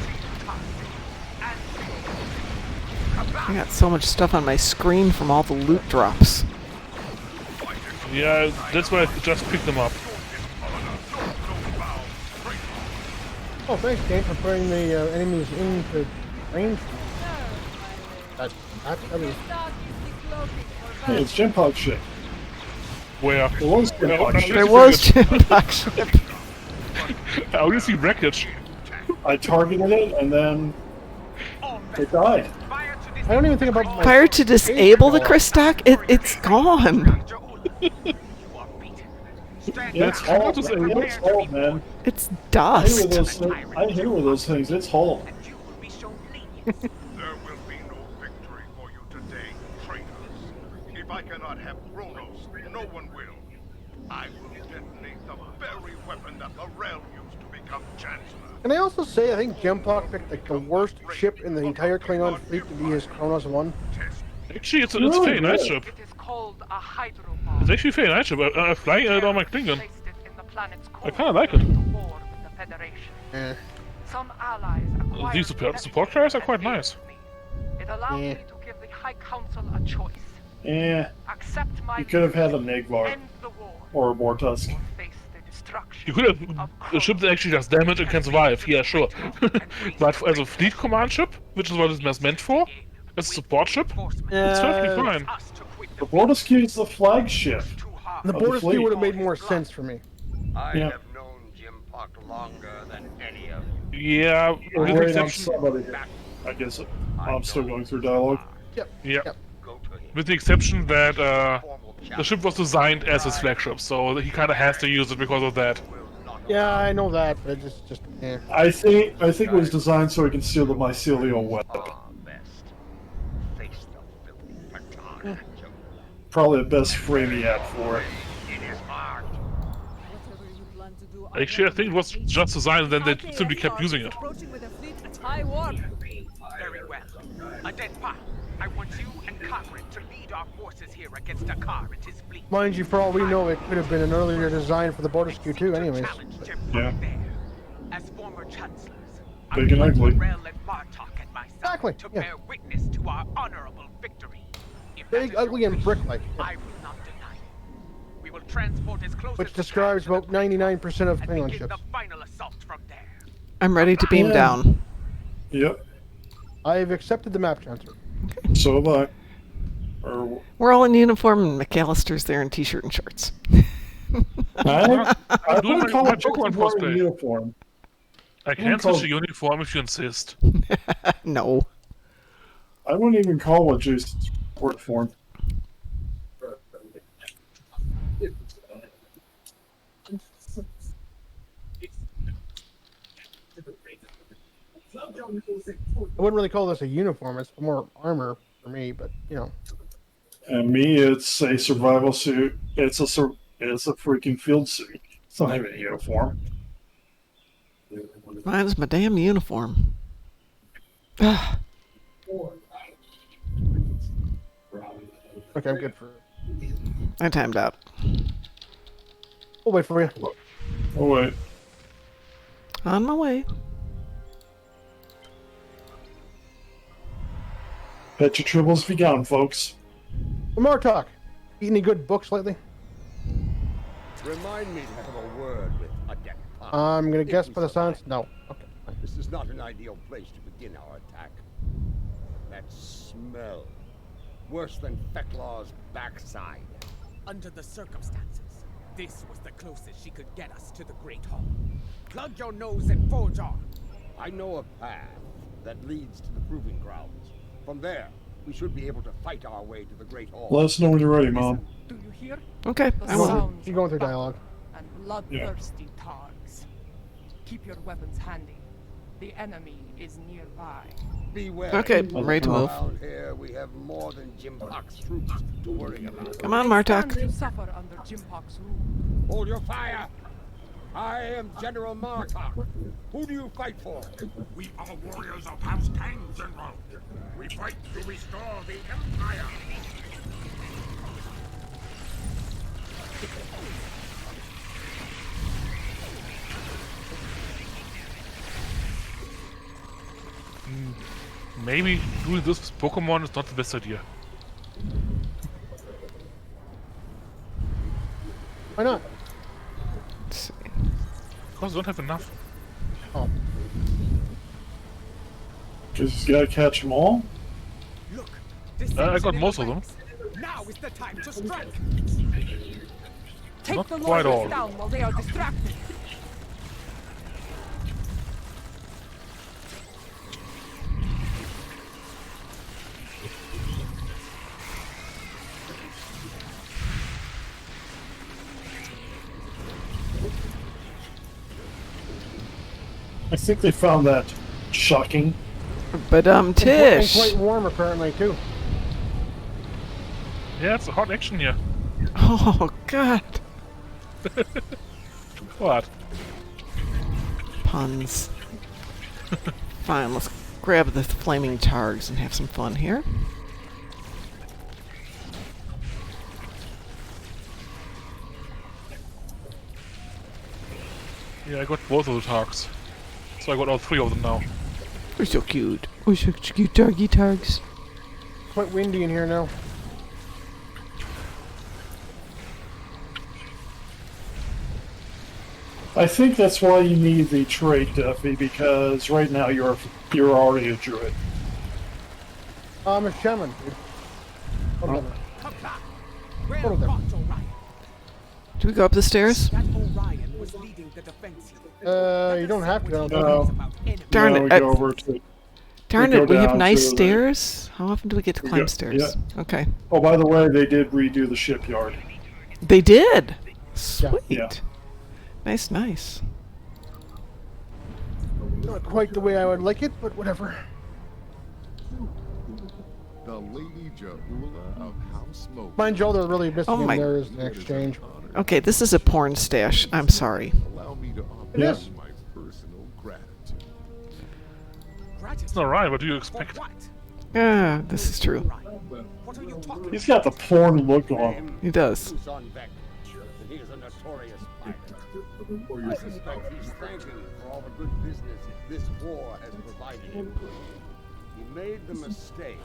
Speaker 2: I got so much stuff on my screen from all the loot drops.
Speaker 3: yeah, that's why I just picked them up.
Speaker 12: Oh, thanks, Kane, for putting the enemies into range. That is...
Speaker 1: Hey, it's Genpog ship.
Speaker 3: Where?
Speaker 1: It was Genpog ship.
Speaker 2: There was Genpog ship.
Speaker 3: I only see wreckage.
Speaker 1: I targeted it and then it died.
Speaker 12: I don't even think about my
Speaker 2: Fire to disable the crystallock? It's gone.
Speaker 1: It's hull. It's hull, man.
Speaker 2: It's
Speaker 1: I hit
Speaker 2: dust.
Speaker 1: with those things. I hit with those things. It's hull.
Speaker 10: There will be no victory for you today, traitors. If I cannot have Kronos, no one will. I will detonate the very weapon that Lorel used to become Chancellor.
Speaker 12: Can I also say I think Genpog picked like the worst ship in the entire Klingon fleet to be his Kronos 1?
Speaker 3: Actually, it's a fair nice ship.
Speaker 6: It is called a hydropod.
Speaker 3: It's actually a fair nice ship. I'm flying it on my Klingon.
Speaker 6: Placed it in the planet's core
Speaker 3: I kinda like it.
Speaker 6: during the war with the Federation. Some allies acquired
Speaker 3: These support cars are quite nice.
Speaker 6: It allowed me to give the High Council a choice.
Speaker 1: Yeah.
Speaker 6: Accept my
Speaker 1: You could have had a Nigvar
Speaker 6: end the war,
Speaker 1: or a Mortusk.
Speaker 6: face the destruction.
Speaker 3: You could have a ship that actually does damage and can survive. Yeah, sure. But as a fleet command ship, which is what it's meant for, as a support ship, it's perfectly fine.
Speaker 1: The Mortusk is the flagship.
Speaker 12: The
Speaker 1: of
Speaker 12: Border
Speaker 1: fleet.
Speaker 12: would have made more sense for me.
Speaker 4: I
Speaker 1: Yeah.
Speaker 4: have known Jim Puck longer than any of you.
Speaker 3: Yeah,
Speaker 1: We're
Speaker 3: with the
Speaker 1: waiting on
Speaker 3: exception,
Speaker 1: somebody here. I guess I'm still going through dialogue.
Speaker 3: yeah,
Speaker 4: Go to him.
Speaker 3: with the exception that
Speaker 4: Formal
Speaker 3: the ship was designed as his flagship, so he kind of has to use it because of that.
Speaker 12: Yeah, I know that, but it just yeah.
Speaker 1: I think it was designed so he can steal the mycelial web.
Speaker 4: best. Face the filthy facade.
Speaker 1: Probably the best frame he had for it.
Speaker 4: It is marked.
Speaker 5: Whatever you plan to do,
Speaker 3: Actually, I think it was just designed, and then they simply kept using it.
Speaker 5: Approaching with a fleet at high warp.
Speaker 7: Very well. Adenpa, I want you and Conrad to lead our forces here against Dakar and his fleet.
Speaker 12: Mind you, for all we know, it could have been an earlier design for the Border Skew too, anyways.
Speaker 1: Yeah.
Speaker 7: As former chancellors,
Speaker 1: Big and ugly.
Speaker 7: Rel and Martok and myself
Speaker 12: Exactly,
Speaker 7: to
Speaker 12: yeah.
Speaker 7: bear witness to our honorable victory. If
Speaker 12: Big,
Speaker 7: that is
Speaker 12: ugly,
Speaker 7: your
Speaker 12: and
Speaker 7: wish,
Speaker 12: brick-like.
Speaker 7: I will not deny it. We will transport as close
Speaker 12: Which
Speaker 7: as
Speaker 12: describes
Speaker 7: we can
Speaker 12: about 99% of
Speaker 7: and
Speaker 12: Klingon
Speaker 7: begin
Speaker 12: ships.
Speaker 7: the final assault from there.
Speaker 2: I'm ready to beam
Speaker 1: Yeah.
Speaker 2: down.
Speaker 1: Yep.
Speaker 12: I've accepted the map transfer.
Speaker 1: So have I. Or
Speaker 2: We're all in uniform, and McAllister's there in t-shirt and shorts.
Speaker 1: I
Speaker 3: doing
Speaker 1: wouldn't call
Speaker 3: my
Speaker 1: it
Speaker 3: Pokemon
Speaker 1: wearing
Speaker 3: cosplay.
Speaker 1: uniform.
Speaker 3: I can switch the uniform if you insist.
Speaker 2: No.
Speaker 1: I wouldn't even call it Jason's uniform.
Speaker 12: I wouldn't really call this a uniform. It's more armor for me, but you know.
Speaker 1: And me, it's a survival suit. It's a freaking field suit. It's not even a uniform.
Speaker 2: Mine is my damn uniform. Ah,
Speaker 12: Okay, I'm good for.
Speaker 2: I timed out.
Speaker 12: We'll wait for you.
Speaker 1: Oh wait.
Speaker 2: On my way.
Speaker 1: Bet your tribbles be gone, folks.
Speaker 12: More talk. Eat any good books lately?
Speaker 4: Remind me to have a word with Adenpa.
Speaker 12: I'm gonna guess by the sounds. No. Okay.
Speaker 4: This is not an ideal place to begin our attack. That smell. Worse than Feclaw's backside.
Speaker 7: Under the circumstances, this was the closest she could get us to the Great Hall. Plug your nose and forge on.
Speaker 4: I know a path that leads to the proving grounds. From there, we should be able to fight our way to the Great Hall.
Speaker 1: Let us know when you're ready, Mom.
Speaker 6: Do you hear?
Speaker 2: Okay,
Speaker 6: The
Speaker 2: I will.
Speaker 6: sounds
Speaker 12: You're going
Speaker 6: of
Speaker 12: through
Speaker 6: battle
Speaker 12: dialogue.
Speaker 6: And bloodthirsty targs. Keep your weapons handy. The enemy is nearby.
Speaker 4: Beware.
Speaker 2: Okay, I'm ready to move.
Speaker 4: Around here, we have more than Jim Puck's troops to worry about.
Speaker 2: Come on,
Speaker 6: Stand
Speaker 2: Martok.
Speaker 6: to suffer under Jimpok's rule.
Speaker 4: Hold your fire! I am General Martok. Who do you fight for?
Speaker 10: We are warriors of House Tang, General. We fight to restore the Empire.
Speaker 3: Maybe doing this with Pokemon is not the best idea.
Speaker 12: Why not?
Speaker 2: Let's see.
Speaker 3: Because I don't have enough.
Speaker 12: Oh.
Speaker 1: Just gotta catch them all.
Speaker 7: Look, this
Speaker 3: I
Speaker 7: is
Speaker 3: got
Speaker 7: an
Speaker 3: most of them.
Speaker 7: place. Now, Now is the time to strike.
Speaker 6: Take
Speaker 3: Not
Speaker 6: the
Speaker 3: quite all.
Speaker 6: lawyers down while they are distracted.
Speaker 1: I think they found that shocking.
Speaker 2: But
Speaker 12: And
Speaker 2: Tish.
Speaker 12: quite warm apparently too.
Speaker 3: Yeah, it's a hot action here.
Speaker 2: Oh God.
Speaker 3: What?
Speaker 2: Puns. Fine, let's grab the flaming targs and have some fun here.
Speaker 3: Yeah, I got both of the targs. So I got all 3 of them now.
Speaker 2: We're so cute. We're so cute, doggy targs.
Speaker 12: Quite windy in here now.
Speaker 1: I think that's why you need the trait, Duffy, because right now you're already a druid.
Speaker 12: I'm a shaman, dude. Whatever.
Speaker 7: Where
Speaker 12: Hold on there.
Speaker 7: fought Orion?
Speaker 2: Do we go up the stairs?
Speaker 7: That Orion was leading the defense.
Speaker 12: You don't have to.
Speaker 1: No.
Speaker 2: Darn
Speaker 1: No,
Speaker 2: it.
Speaker 1: we go over to.
Speaker 2: Darn
Speaker 1: go
Speaker 2: it, we have
Speaker 1: down
Speaker 2: nice
Speaker 1: to the-
Speaker 2: stairs? How often do we get to
Speaker 1: We
Speaker 2: climb
Speaker 1: go-
Speaker 2: stairs? Okay.
Speaker 1: Oh, by the way, they did redo the shipyard.
Speaker 2: They did! Sweet.
Speaker 1: Yeah.
Speaker 2: Nice, nice.
Speaker 12: Not quite the way I would like it, but whatever.
Speaker 10: The Lady Jahula of House Smoke.
Speaker 12: Mind you, all they're really missing
Speaker 2: Oh
Speaker 12: in
Speaker 2: my-
Speaker 12: there is the exchange.
Speaker 2: Okay, this is a porn stash. I'm sorry.
Speaker 10: Allow me to offer
Speaker 12: It is.
Speaker 10: my personal gratitude.
Speaker 3: It's not right, what do you expect?
Speaker 2: Ah, this is true.
Speaker 7: What are you talking
Speaker 1: He's got the porn look on him.
Speaker 2: He does.
Speaker 4: Uzzonvek, and he is a notorious pirate. I suspect he's thanking you for all the good business this war has provided him. He made the mistake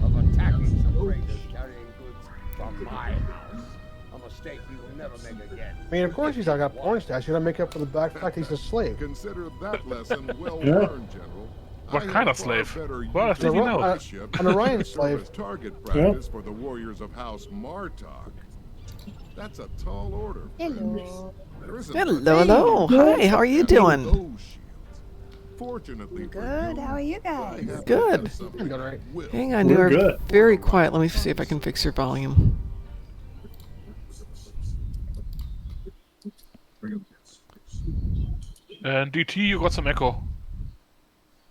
Speaker 4: of attacking some traders carrying goods from my house. A mistake he will never make again.
Speaker 12: I mean, of course he's got a porn stash. You gotta make up for the fact he's a slave.
Speaker 10: Consider that lesson well
Speaker 1: Yeah.
Speaker 10: learned, General.
Speaker 3: What
Speaker 10: I
Speaker 3: kind
Speaker 10: have
Speaker 3: of
Speaker 10: far
Speaker 3: slave?
Speaker 10: better
Speaker 3: Well, I
Speaker 10: use
Speaker 3: think
Speaker 10: of
Speaker 3: you know.
Speaker 10: my ship
Speaker 12: An Orion
Speaker 10: to
Speaker 12: slave.
Speaker 10: serve as target practice for the warriors of House Martok. That's a tall order.
Speaker 15: Hello.
Speaker 10: There isn't
Speaker 2: Hello, hello. Hi, how are you doing?
Speaker 10: those shields. Fortunately for
Speaker 15: Good.
Speaker 10: you,
Speaker 15: How are you
Speaker 10: I
Speaker 15: guys?
Speaker 10: have
Speaker 2: Good.
Speaker 10: something
Speaker 12: I'm doing all right.
Speaker 10: that will.
Speaker 2: Hang on,
Speaker 1: We're
Speaker 2: you're
Speaker 1: good.
Speaker 2: very quiet. Let me see if I can fix your volume.
Speaker 3: And DT, you got some echo.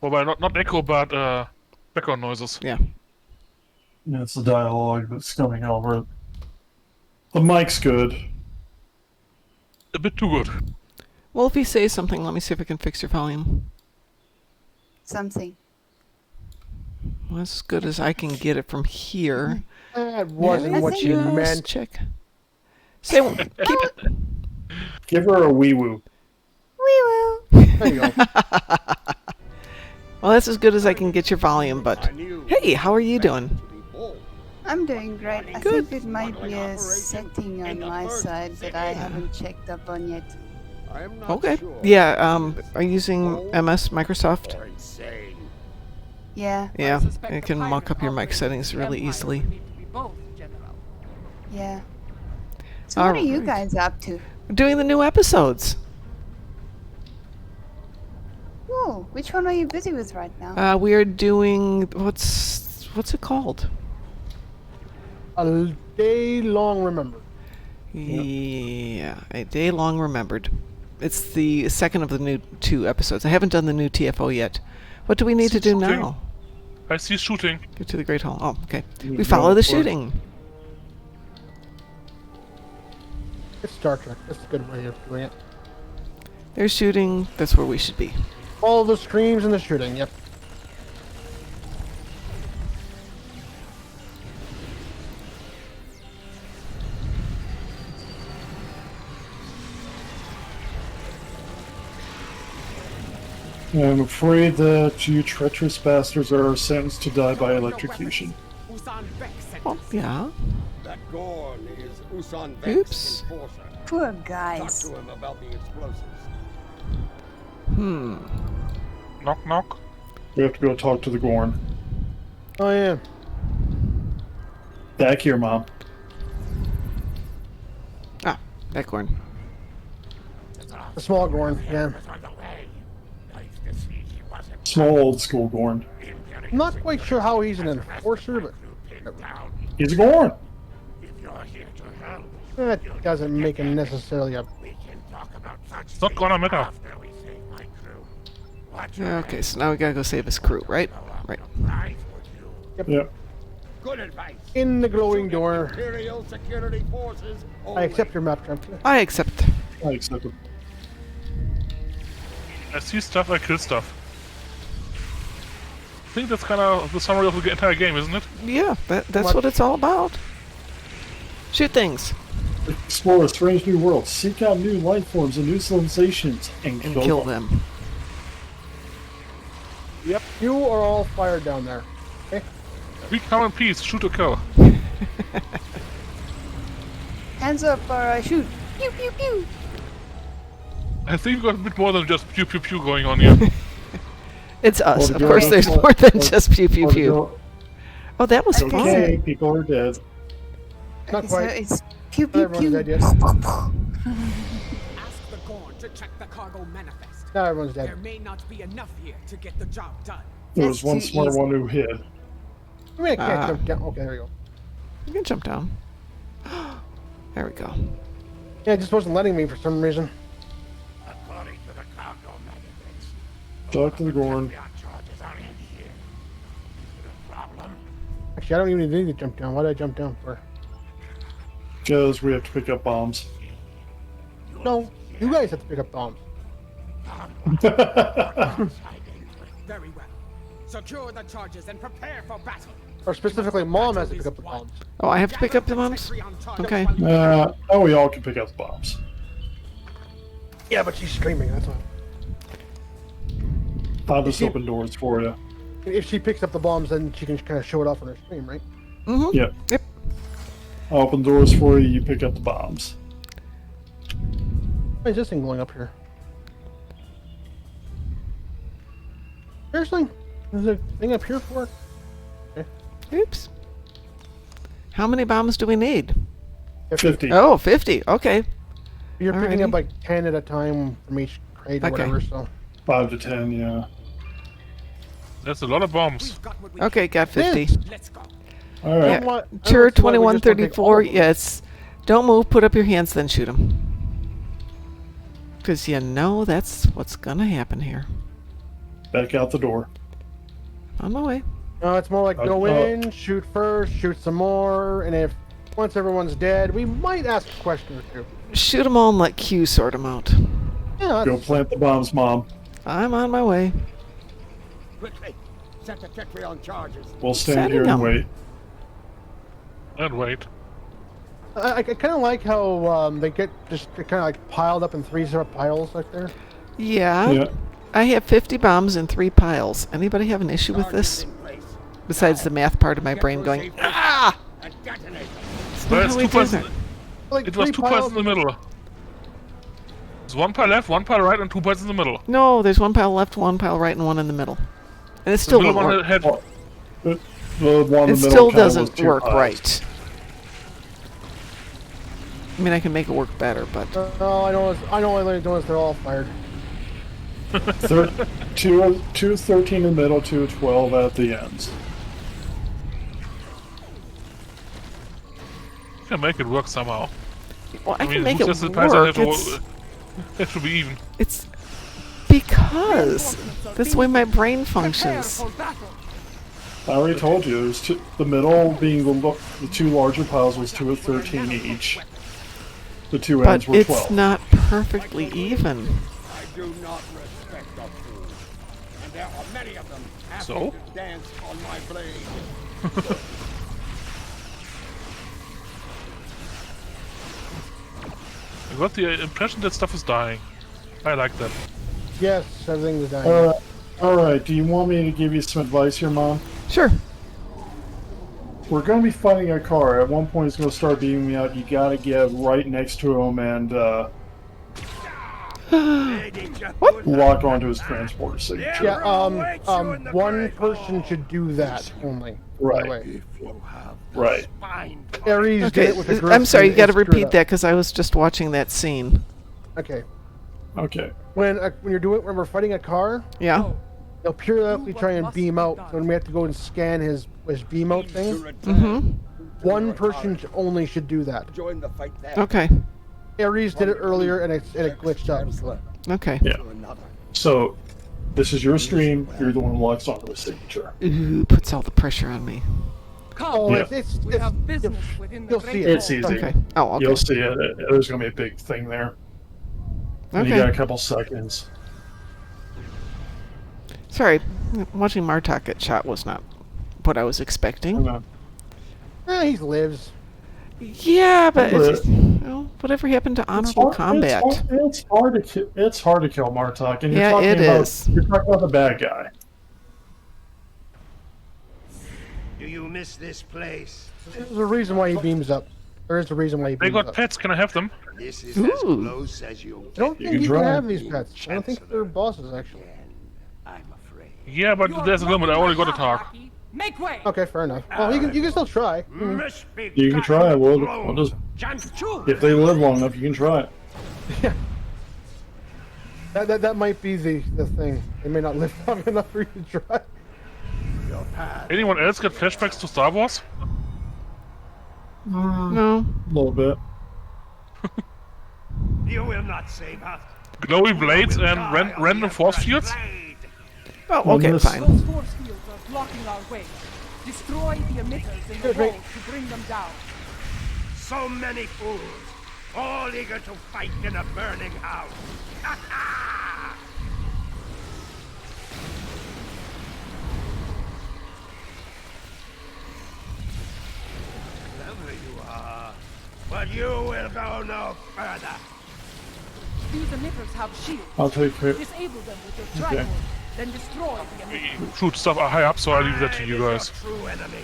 Speaker 3: Well, not echo, but background noises.
Speaker 2: Yeah.
Speaker 1: Yeah, it's the dialogue that's coming over. The mic's good.
Speaker 3: A bit too good.
Speaker 2: Well, if you say something, let me see if I can fix your volume.
Speaker 15: Something.
Speaker 2: Well, as good as I can get it from here.
Speaker 12: That wasn't
Speaker 2: Yeah,
Speaker 12: what
Speaker 15: think
Speaker 12: you
Speaker 2: just
Speaker 12: meant.
Speaker 2: check. Say, keep it.
Speaker 1: Give her a wee woo.
Speaker 15: We will.
Speaker 12: There you go.
Speaker 2: Well, that's as good as I can get your volume, but hey, how are you doing?
Speaker 15: I'm doing great. I
Speaker 2: Good.
Speaker 15: think it might be a setting on my side that I haven't checked up on yet.
Speaker 4: I am not
Speaker 2: Okay.
Speaker 4: sure.
Speaker 2: Yeah, are you using MS Microsoft?
Speaker 4: Or insane.
Speaker 15: Yeah,
Speaker 2: Yeah,
Speaker 6: suspect
Speaker 2: it
Speaker 6: the
Speaker 2: can mock
Speaker 6: pirate
Speaker 2: up your mic
Speaker 6: operators
Speaker 2: settings
Speaker 6: of the
Speaker 2: really
Speaker 6: Empire
Speaker 2: easily.
Speaker 6: would need to be both, General.
Speaker 15: yeah. So what are you
Speaker 2: Alright.
Speaker 15: guys up to?
Speaker 2: We're doing the new episodes.
Speaker 15: Whoa, which one are you busy with right now?
Speaker 2: We are doing what's it called?
Speaker 12: A day long remember.
Speaker 2: Yeah, A Day Long Remembered. It's the second of the new 2 episodes. I haven't done the new TFO yet. What do we need to do
Speaker 3: Shooting.
Speaker 2: now?
Speaker 3: I see shooting.
Speaker 2: Get to the Great Hall. Oh, okay.
Speaker 1: You
Speaker 2: We
Speaker 1: go
Speaker 2: follow the
Speaker 1: for it.
Speaker 2: shooting.
Speaker 12: It's Star Trek. That's a good way of doing it.
Speaker 2: They're shooting. That's where we should be.
Speaker 12: All the screams and the shooting. Yep.
Speaker 1: I'm afraid that you treacherous bastards are sentenced to die by electrocution.
Speaker 7: Uzzonvek sent
Speaker 2: Oh,
Speaker 7: us.
Speaker 2: yeah.
Speaker 4: That Gorn is Uzzonvek's
Speaker 2: Oops.
Speaker 4: enforcer.
Speaker 15: Poor
Speaker 4: Talk
Speaker 15: guys.
Speaker 4: to him about the explosives.
Speaker 2: Hmm.
Speaker 3: Knock, knock.
Speaker 1: We have to go talk to the Gorn.
Speaker 12: Oh yeah.
Speaker 1: Back here, Mom.
Speaker 2: That Gorn.
Speaker 12: The small Gorn, yeah.
Speaker 1: Small old school Gorn.
Speaker 12: I'm not quite sure how he's an enforcer, but
Speaker 1: He's a Gorn.
Speaker 12: that doesn't make him necessarily a.
Speaker 3: It's not gonna matter.
Speaker 2: Okay, so now we gotta go save his crew, right? Right.
Speaker 1: Yep.
Speaker 4: Good advice.
Speaker 12: In the glowing door.
Speaker 4: Imperial security forces.
Speaker 12: I accept your map, Trump.
Speaker 2: I accept.
Speaker 1: I accept it.
Speaker 3: I see stuff, I kill stuff. I think that's kind of the summary of the entire game, isn't it?
Speaker 2: Yeah, that's what it's all about. Shoot things.
Speaker 1: Explore a strange new world. Seek out new life forms and new civilizations. And
Speaker 2: Kill them.
Speaker 12: Yep, you are all fired down there. Okay?
Speaker 3: We come in peace, shoot or kill.
Speaker 15: Hands up or I shoot. Pew pew pew.
Speaker 3: I think we've got a bit more than just pew pew pew going on here.
Speaker 2: It's us.
Speaker 1: Or
Speaker 2: Of
Speaker 1: the
Speaker 2: course,
Speaker 1: girl-
Speaker 2: there's
Speaker 1: or-
Speaker 2: more than
Speaker 1: or-
Speaker 2: just pew pew
Speaker 1: or the
Speaker 2: pew.
Speaker 1: girl-
Speaker 2: Oh, that was
Speaker 1: Okay,
Speaker 2: fun.
Speaker 1: people are dead.
Speaker 12: Not
Speaker 15: So
Speaker 12: quite.
Speaker 15: it's pew pew
Speaker 12: Everyone's
Speaker 15: pew.
Speaker 12: dead yet.
Speaker 7: Ask the Gorn to check the cargo manifest.
Speaker 12: Now everyone's
Speaker 7: There
Speaker 12: dead.
Speaker 7: may not be enough here to get the job done.
Speaker 1: There was
Speaker 15: That's
Speaker 1: one
Speaker 15: too
Speaker 1: smart
Speaker 15: easy.
Speaker 1: one who hid.
Speaker 12: I mean, I can't
Speaker 2: Ah.
Speaker 12: jump down. Okay, there we go.
Speaker 2: You can jump down. There we go.
Speaker 12: Yeah, it just wasn't letting me for some reason.
Speaker 10: According to the cargo manifest,
Speaker 1: Talk to the Gorn.
Speaker 10: charges are in here. The problem?
Speaker 12: Actually, I don't even need to jump down. Why did I jump down for?
Speaker 1: Because we have to pick up bombs.
Speaker 12: No, you guys have to pick up bombs.
Speaker 7: Very well. Secure the charges and prepare for battle.
Speaker 12: Or specifically, Mom has to pick up the bombs.
Speaker 2: Oh, I have to pick up the bombs? Okay.
Speaker 1: Oh, we all can pick up the bombs.
Speaker 12: Yeah, but she's screaming. That's why.
Speaker 1: I'll just open doors for you.
Speaker 12: If she picks up the bombs, then she can kind of show it off on her screen, right?
Speaker 2: Mm-hmm.
Speaker 1: Yep.
Speaker 2: Yep.
Speaker 1: I'll open doors for you. You pick up the bombs.
Speaker 12: Why is this thing going up here? Seriously? There's a thing up here for it?
Speaker 2: Oops. How many bombs do we need?
Speaker 1: 50.
Speaker 2: Oh, 50. Okay.
Speaker 12: You're picking
Speaker 2: Alrighty.
Speaker 12: up like 10 at a time from each crate or
Speaker 2: Okay.
Speaker 12: whatever, so.
Speaker 1: 5 to 10, yeah.
Speaker 3: That's a lot of bombs.
Speaker 2: Okay, got 50.
Speaker 7: Let's go.
Speaker 1: All right.
Speaker 2: Yeah.
Speaker 12: Somewhat- I don't
Speaker 2: Sure,
Speaker 12: see why we just don't take all
Speaker 2: 2134.
Speaker 12: of them.
Speaker 2: Yes. Don't move. Put up your hands, then shoot them. Because you know that's what's going to happen here.
Speaker 1: Back out the door.
Speaker 2: On my way.
Speaker 12: No, it's more like go
Speaker 1: Oh.
Speaker 12: in, shoot first, shoot some more, and if once everyone's dead, we might ask a question or two.
Speaker 2: Shoot them all and let Q sort them out.
Speaker 12: Yeah,
Speaker 1: Go
Speaker 12: that's,
Speaker 1: plant the bombs, Mom.
Speaker 2: I'm on my way.
Speaker 4: Quickly, set the Tetri on charges.
Speaker 1: We'll stand
Speaker 2: Setting
Speaker 1: here and
Speaker 2: them.
Speaker 1: wait.
Speaker 3: And wait.
Speaker 12: I kind of like how they get just kind of like piled up in 3 separate piles like there.
Speaker 2: Yeah.
Speaker 1: Yeah.
Speaker 2: I have 50 bombs in 3 piles. Anybody have an issue with this? Besides the math part of my brain going, ah!
Speaker 4: And detonate them.
Speaker 3: Well,
Speaker 2: how
Speaker 3: it's
Speaker 2: we
Speaker 3: two
Speaker 2: do
Speaker 3: piles.
Speaker 2: that.
Speaker 12: Like
Speaker 3: It was
Speaker 12: 3
Speaker 3: two piles in the middle. There's one pile left, one pile right, and 2 piles in the middle.
Speaker 2: No, there's 1 pile left, 1 pile right, and 1 in the middle. And it still
Speaker 3: the middle
Speaker 2: won't
Speaker 3: one
Speaker 2: work.
Speaker 3: had
Speaker 1: Oh, the one in
Speaker 2: It
Speaker 1: the middle
Speaker 2: still
Speaker 1: kinda was
Speaker 2: doesn't
Speaker 1: 2
Speaker 2: work
Speaker 1: piles.
Speaker 2: right. I mean, I can make it work better, but
Speaker 12: No, I know they're all fired.
Speaker 1: Two 13 in the middle, 2 12 at the ends.
Speaker 3: You can make it work somehow.
Speaker 2: well, I can
Speaker 3: mean,
Speaker 2: make
Speaker 3: who
Speaker 2: it
Speaker 3: says the piles have
Speaker 2: work.
Speaker 3: to, have to be even?
Speaker 2: It's because that's the way my brain functions.
Speaker 1: I already told you, there's the middle being the 2 larger piles was 2 of 13 each. The 2 ends
Speaker 2: But
Speaker 1: were
Speaker 2: it's
Speaker 1: 12.
Speaker 2: not perfectly even.
Speaker 4: I do not respect a fool. And there are many of them happy
Speaker 3: So?
Speaker 4: to dance on my blade.
Speaker 3: I got the impression that stuff is dying. I like that.
Speaker 12: Yes, everything is dying.
Speaker 1: Alright, do you want me to give you some advice here, Mom?
Speaker 2: Sure.
Speaker 1: We're going to be fighting a car. At one point, it's going to start beaming me out. You got to get right next to him and
Speaker 2: What?
Speaker 1: Lock onto his transporter signature.
Speaker 12: Yeah, one person should do that only. By the way.
Speaker 1: Right.
Speaker 12: Ares did
Speaker 2: Okay,
Speaker 12: it with the girl.
Speaker 2: I'm sorry, you got to
Speaker 12: screwed
Speaker 2: repeat
Speaker 12: up.
Speaker 2: that because I was just watching that scene.
Speaker 12: Okay.
Speaker 1: Okay.
Speaker 12: When when we're fighting a car,
Speaker 2: Yeah.
Speaker 12: they'll periodically try and beam out. So when we have to go and scan his beam out thing,
Speaker 2: Mm-hmm.
Speaker 12: one person only should do that.
Speaker 4: Join the fight there.
Speaker 2: Okay.
Speaker 12: Ares did it earlier and it glitched out.
Speaker 2: Okay.
Speaker 1: Yeah. So, this is your stream. You're the one who locks onto his signature.
Speaker 2: Ooh, puts all the pressure on me.
Speaker 12: Oh,
Speaker 1: Yeah.
Speaker 6: We have business within the
Speaker 12: you'll see
Speaker 6: Great
Speaker 12: it.
Speaker 1: It's easy.
Speaker 2: Okay. Oh, okay.
Speaker 1: You'll see it. There's going to be a big thing there. And you
Speaker 2: Okay.
Speaker 1: got a couple seconds.
Speaker 2: Sorry, watching Martok get shot was not what I was expecting.
Speaker 12: He lives.
Speaker 2: Yeah, but
Speaker 1: But-
Speaker 2: it's, well, whatever happened to honorable combat?
Speaker 1: It's hard to kill Martok, and you're
Speaker 2: Yeah,
Speaker 1: talking
Speaker 2: it
Speaker 1: about
Speaker 2: is.
Speaker 1: you're talking about the bad guy.
Speaker 10: Do you miss this place?
Speaker 12: There's a reason why he beams up. There is a reason why he
Speaker 3: They
Speaker 12: beams
Speaker 3: got
Speaker 12: up.
Speaker 3: pets. Can I have them?
Speaker 10: This is
Speaker 2: Ooh.
Speaker 10: as close as you'll
Speaker 12: I don't
Speaker 1: You
Speaker 12: think
Speaker 1: can
Speaker 12: you can
Speaker 1: try.
Speaker 12: have these pets. I don't think they're bosses actually.
Speaker 10: I'm afraid.
Speaker 3: Yeah, but there's a limit. I only got to talk.
Speaker 6: Make way!
Speaker 12: Okay, fair enough. Well, you can still try.
Speaker 1: You can try. We'll just if they live long enough, you can try it.
Speaker 12: That might be the thing. They may not live long enough for you to try.
Speaker 3: Anyone else get flashbacks to Star Wars?
Speaker 2: No.
Speaker 1: A little bit.
Speaker 10: You will not save us.
Speaker 3: Glowy blades and random force fields?
Speaker 2: Oh, okay,
Speaker 1: Unless-
Speaker 2: fine.
Speaker 6: Those force fields are blocking our way. Destroy the emitters in the
Speaker 12: Good, mate.
Speaker 6: wall to bring them down.
Speaker 10: So many fools, all eager to fight in a burning house. Clever you are, but you will go no further.
Speaker 6: These emitters have shields.
Speaker 1: I'll take care.
Speaker 6: Disable them with your
Speaker 1: Okay.
Speaker 6: tripod, then destroy the emitters.
Speaker 3: Shoot stuff high up, so I leave that to you guys.
Speaker 10: True enemy.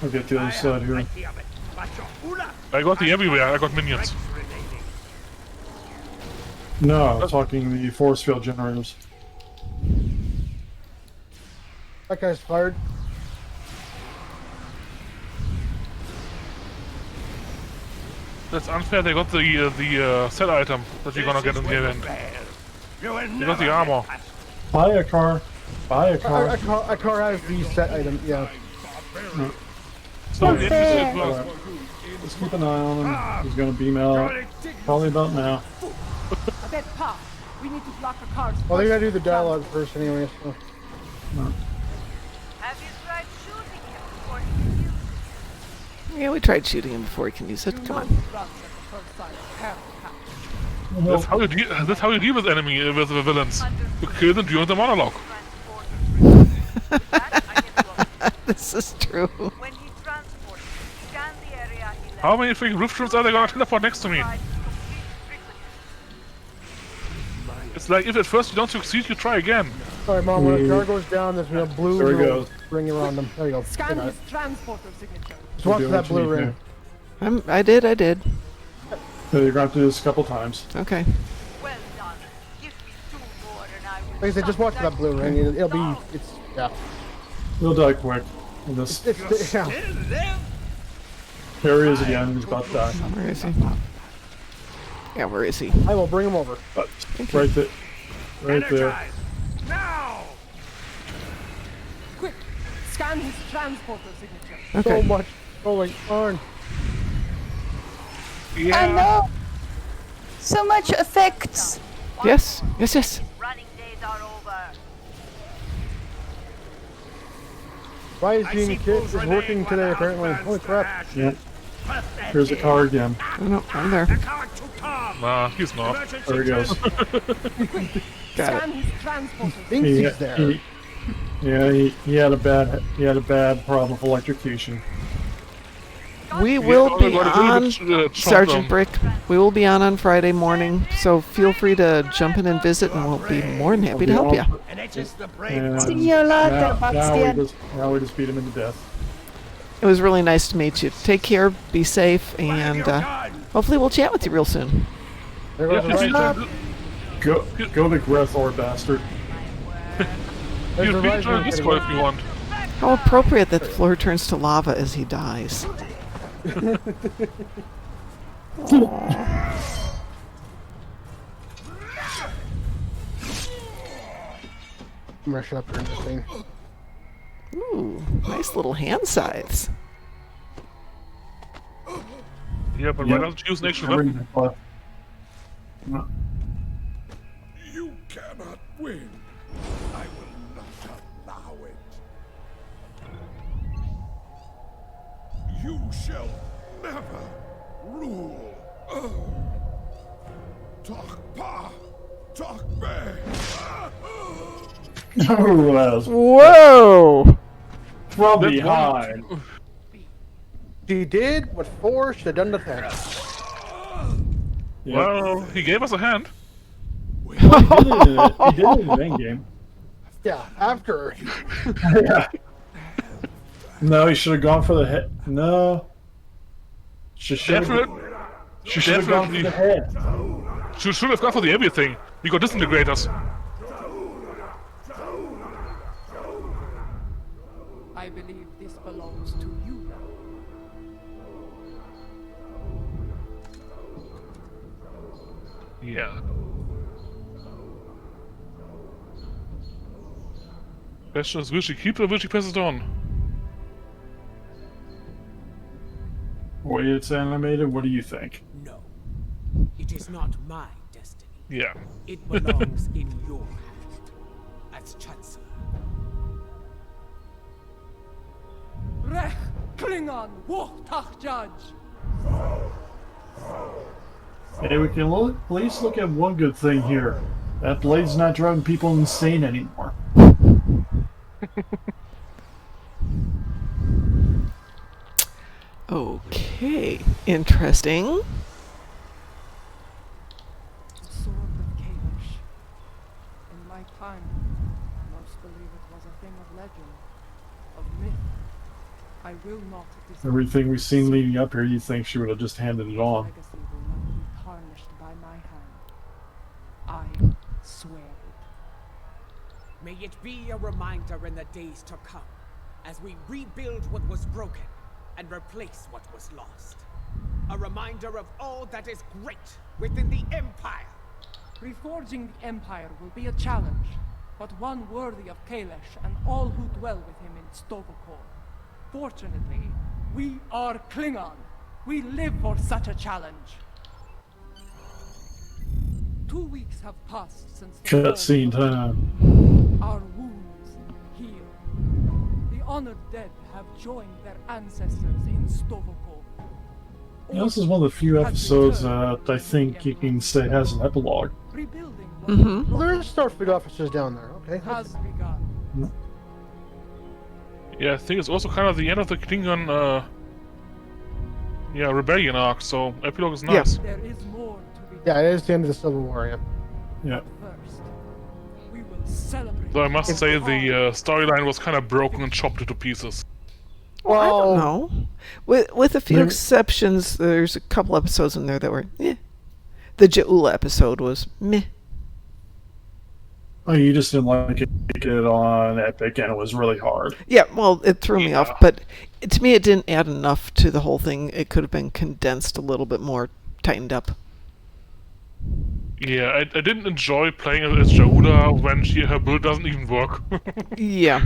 Speaker 1: I'll get the other side here.
Speaker 10: Plenty of it, but your Ula
Speaker 3: I got the everywhere. I got minions.
Speaker 10: strikes remaining.
Speaker 1: No, I'm talking the force field generators.
Speaker 12: That guy's fired.
Speaker 3: That's unfair. They got the set item that you're gonna get in the event.
Speaker 10: You will
Speaker 3: They got the armor.
Speaker 1: Buy a car. Buy a car.
Speaker 12: A car has the set item. Yeah.
Speaker 3: So the NPC
Speaker 1: Alright. Let's keep an eye on him. He's gonna beam out probably about now.
Speaker 6: A dead path. We need to block a car's
Speaker 12: Well, they
Speaker 6: first
Speaker 12: gotta do the dialogue first, anyway. So.
Speaker 9: Have you tried shooting him before you use it?
Speaker 2: Yeah, we tried shooting him before he can use it. Come on.
Speaker 6: runs at the first sign of peril happen.
Speaker 3: That's how you deal with enemy with the villains. You kill them during the monologue.
Speaker 2: This is true.
Speaker 9: When he transports, scan the area he left.
Speaker 3: How many freaking roof troops are they gonna teleport next to me? It's like if at first you don't succeed, you try again.
Speaker 12: Sorry, Mom. When a car goes down, there's a blue
Speaker 1: There he
Speaker 12: little
Speaker 1: goes.
Speaker 12: ring around them. There you go.
Speaker 6: Scan
Speaker 12: Got
Speaker 6: his
Speaker 12: it.
Speaker 6: transporter signature.
Speaker 12: Just watch
Speaker 1: Do
Speaker 12: that
Speaker 1: what you
Speaker 12: blue
Speaker 1: need
Speaker 12: ring.
Speaker 2: I did.
Speaker 1: So you're gonna have to do this a couple times.
Speaker 2: Okay.
Speaker 9: Well done. Give me 2 more and I will
Speaker 12: Like I said, just watch that blue ring. It'll be. It's yeah.
Speaker 1: He'll die quick. In this.
Speaker 12: It's yeah.
Speaker 1: Here he is again. He's about to die.
Speaker 2: Where is he? Yeah, where is he?
Speaker 12: I will bring him over.
Speaker 1: But right there. Right there.
Speaker 10: Energize. Now!
Speaker 6: Quick, scan his transporter signature.
Speaker 2: Okay.
Speaker 12: So much going on.
Speaker 15: I know. So much effects.
Speaker 2: Yes. Yes. Yes.
Speaker 9: Running days are over.
Speaker 12: Why is
Speaker 10: I
Speaker 12: being
Speaker 10: see
Speaker 12: kid
Speaker 10: fools
Speaker 12: is
Speaker 10: remain
Speaker 12: working
Speaker 10: while
Speaker 12: today?
Speaker 10: our
Speaker 12: Apparently.
Speaker 10: burns
Speaker 12: Holy
Speaker 10: to
Speaker 12: crap!
Speaker 10: ashes.
Speaker 1: Yeah.
Speaker 10: Pathetic.
Speaker 1: Here's the car again.
Speaker 2: Oh, no, I'm there.
Speaker 10: The car to Tom.
Speaker 3: Nah, he's not.
Speaker 10: Emergency
Speaker 1: There he goes.
Speaker 2: Got
Speaker 6: Scan his transporter
Speaker 12: Thinks
Speaker 1: He,
Speaker 12: he's there.
Speaker 1: he had a bad problem with electrocution.
Speaker 2: We will be
Speaker 3: got a
Speaker 2: on,
Speaker 3: little bit, chomped
Speaker 2: Sergeant
Speaker 3: on.
Speaker 2: Brick. We will be on Friday morning, so feel free to jump in and visit, and we'll be more than happy to help you.
Speaker 10: And it is the brave
Speaker 1: And
Speaker 10: ones.
Speaker 15: See you later,
Speaker 1: now
Speaker 15: Bastian.
Speaker 1: we just beat him into death.
Speaker 2: It was really nice to meet you. Take care, be safe, and
Speaker 10: Your gun.
Speaker 2: hopefully we'll chat with you real soon.
Speaker 12: There
Speaker 3: Yeah,
Speaker 12: goes the
Speaker 3: please,
Speaker 12: right.
Speaker 1: Go to Grethor, bastard.
Speaker 3: You can join Discord if you want.
Speaker 2: How appropriate that the floor turns to lava as he dies.
Speaker 12: I'm rushing up here in this thing.
Speaker 2: Ooh, nice little hand scythes.
Speaker 3: Yeah, but why don't you use an actual weapon?
Speaker 10: You cannot win. I will not allow it. You shall never rule. Darkpa, Darkmay.
Speaker 1: Oh, that was
Speaker 2: Whoa!
Speaker 1: from behind.
Speaker 12: She did what 4 should have done to 10.
Speaker 1: Yep.
Speaker 3: Well, he gave us a hand.
Speaker 1: He did it in the main game.
Speaker 12: Yeah, after.
Speaker 1: Yeah. No, he should have gone for the head. No. She should have gone for the head.
Speaker 3: She should have gone for the everything. We got disintegrators.
Speaker 6: I believe this belongs to you now.
Speaker 3: Yeah. Question is, will she keep it or will she pass it on?
Speaker 1: The way it's animated, what do you think?
Speaker 7: No. It is not my destiny.
Speaker 3: Yeah.
Speaker 7: It belongs in your hand. As Chancellor.
Speaker 6: Rech Klingon Wuchtach Judge!
Speaker 1: Hey, we can at least look at one good thing here. That blade's not driving people insane anymore.
Speaker 2: Okay, interesting.
Speaker 6: The sword of Kalish. In my time, most believe it was a thing of legend, of myth. I will not dismiss
Speaker 1: Everything we've seen leading up here, you think she would have just handed it on.
Speaker 6: legacy will not be tarnished by my hand. I swear it.
Speaker 7: May it be a reminder in the days to come, as we rebuild what was broken and replace what was lost. A reminder of all that is great within the Empire.
Speaker 6: Reforging the Empire will be a challenge, but one worthy of Kalish and all who dwell with him in Stovokor. Fortunately, we are Klingon. We live for such a challenge. 2 weeks have passed since the
Speaker 1: Cutscene
Speaker 6: fall of
Speaker 1: time.
Speaker 6: our wounds heal. The honored dead have joined their ancestors in Stovokor.
Speaker 1: This is one of the few episodes that I think you can say has an epilogue.
Speaker 6: Rebuilding
Speaker 12: Well, there is Starfleet officers down there, okay?
Speaker 6: has begun.
Speaker 3: Yeah, I think it's also kind of the end of the Klingon, rebellion arc, so epilogue is nice.
Speaker 6: There is more to be
Speaker 12: Yeah, it is the end of the Civil War, yeah.
Speaker 1: Yeah.
Speaker 6: first. We will celebrate.
Speaker 3: Though I must say the storyline was kind of broken and chopped into pieces.
Speaker 2: Well, I don't know. With a few exceptions, there's a couple episodes in there that were eh. The Jaula episode was meh.
Speaker 1: Oh, you just didn't like it on Epic, and it was really hard.
Speaker 2: Yeah, well, it threw me off, but to me it didn't add enough to the whole thing. It could have been condensed a little bit more, tightened up.
Speaker 3: Yeah, I didn't enjoy playing as Jaula when her build doesn't even work.
Speaker 2: Yeah.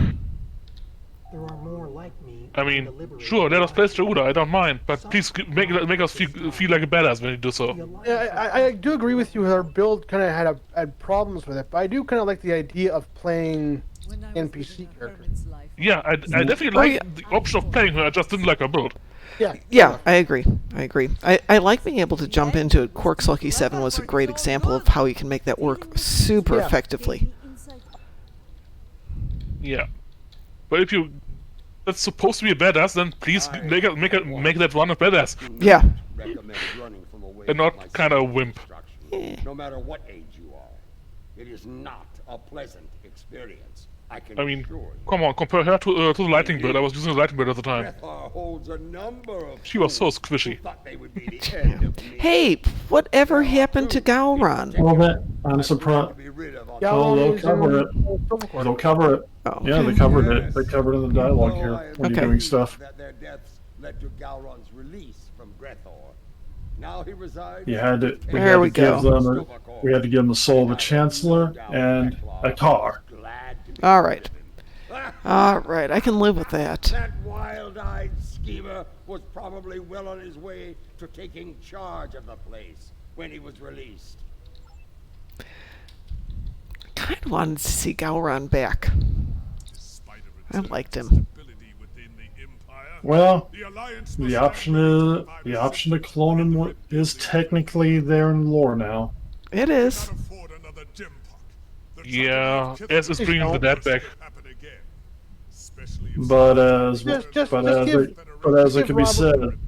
Speaker 11: There are more like me.
Speaker 3: I mean, sure, let us play as Jaula, I don't mind, but please make us feel like a badass when you do so.
Speaker 12: Yeah, I do agree with you. Her build kind of had problems with it, but I do kind of like the idea of playing NPC characters.
Speaker 3: Yeah, I definitely like the option of playing her, I just didn't like her build.
Speaker 2: Yeah, I agree. I like being able to jump into it. Quark's Lucky 7 was a great example of how you can make that work super effectively.
Speaker 3: Yeah. But if that's supposed to be a badass, then please make that one a badass.
Speaker 2: Yeah.
Speaker 3: And not kind of wimp.
Speaker 4: No matter what age you are, it is not a pleasant experience.
Speaker 3: I mean, come on, compare her to the lightning bird. I was using the lightning bird at the time. She was so squishy.
Speaker 2: Hey, whatever happened to Gowron?
Speaker 1: Well, that I'm surprised. Oh, they'll cover it. They'll cover it.
Speaker 2: Oh,
Speaker 1: Yeah, they
Speaker 2: okay.
Speaker 1: covered it. They covered it in the dialogue here when you're doing stuff.
Speaker 4: That their deaths led to Gowron's release from Grethor. Now he resides.
Speaker 1: You had to.
Speaker 2: There we go.
Speaker 1: We had to give them the soul of a chancellor and a car.
Speaker 2: All right. All right, I can live with that.
Speaker 4: That wild-eyed schemer was probably well on his way to taking charge of the place when he was released.
Speaker 2: Kind of wanted to see Gowron back. I liked him.
Speaker 1: Well, the option to clone him is technically there in lore now.
Speaker 2: It is.
Speaker 3: Yeah, S is bringing the dead back.
Speaker 1: But as it can be said,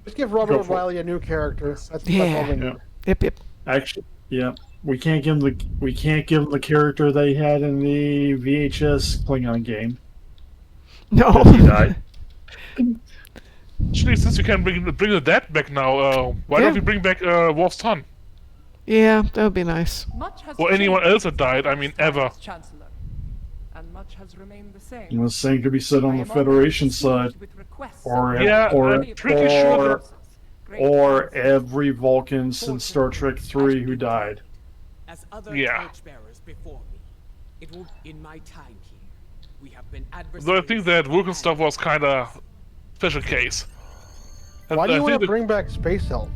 Speaker 12: Just give Robert O'Reilly a new character. That's all we need.
Speaker 2: Yep.
Speaker 1: Actually, yeah, we can't give him the character they had in the VHS Klingon game.
Speaker 2: No.
Speaker 1: He died.
Speaker 3: Actually, since you can bring the dead back now, why don't we bring back Worf's son?
Speaker 2: Yeah, that would be nice.
Speaker 3: Or anyone else that died, I mean, ever.
Speaker 6: Chancellor, and much has remained the same.
Speaker 1: The same could be said on the Federation side, or every Vulcan since Star Trek 3 who died.
Speaker 7: As other
Speaker 3: Yeah.
Speaker 7: torchbearers before me, it will in my time here. We have been
Speaker 3: Though I think that Vulcan stuff was kind of special case.
Speaker 12: Why do you want to bring back space elves?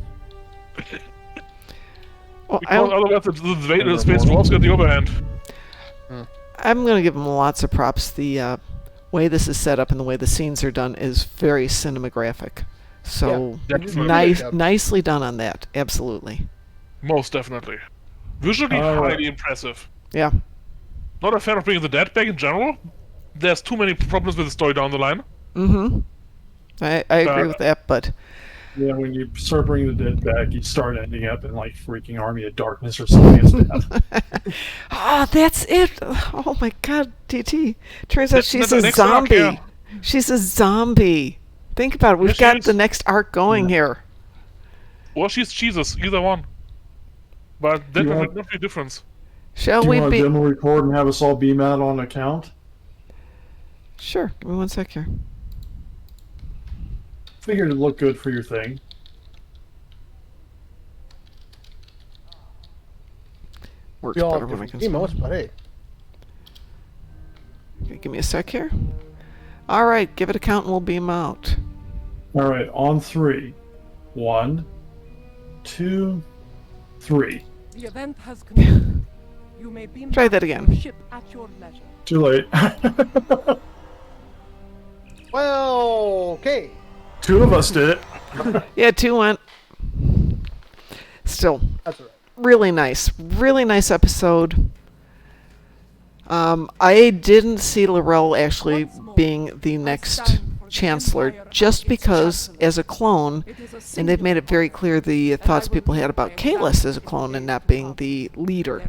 Speaker 2: Well,
Speaker 3: Because otherwise the space dwarves get the upper hand.
Speaker 2: I'm going to give him lots of props. The way this is set up and the way the scenes are done is very cinematographic. So nicely done on that. Absolutely.
Speaker 3: Most definitely. Visually highly impressive.
Speaker 2: Yeah.
Speaker 3: Not a fan of bringing the dead back in general. There's too many problems with the story down the line.
Speaker 2: Mm-hmm. I agree with that, but...
Speaker 1: Yeah, when you start bringing the dead back, you start ending up in like freaking Army of Darkness or something as bad.
Speaker 2: That's it. Oh my God, TT. Turns out she's a zombie.
Speaker 3: Arc, yeah.
Speaker 2: She's a zombie. Think about it. We've got the next arc going here.
Speaker 3: Or she's Jesus, either one. But that would not be a difference.
Speaker 2: Shall
Speaker 1: Do
Speaker 2: we
Speaker 1: you want
Speaker 2: be?
Speaker 1: to demo record and have us all beam out on account?
Speaker 2: Sure. Give me 1 sec here.
Speaker 1: Figured it'd look good for your thing.
Speaker 2: Works better when I can see.
Speaker 12: But hey.
Speaker 2: Okay, give me a sec here. All right, give it a count and we'll beam out.
Speaker 1: All right, on 3. 1, 2, 3.
Speaker 6: The event has concluded. You may beam
Speaker 2: Try that
Speaker 6: back
Speaker 2: again.
Speaker 6: your ship at your leisure.
Speaker 1: Too late.
Speaker 12: Well, okay.
Speaker 1: 2 of us did it.
Speaker 2: Yeah, 2 went. Still,
Speaker 12: That's all right.
Speaker 2: really nice episode. I didn't see Laurel actually being the next Chancellor just because, as a clone, and they've made it very clear the thoughts people had about Kalis as a clone and not being the leader.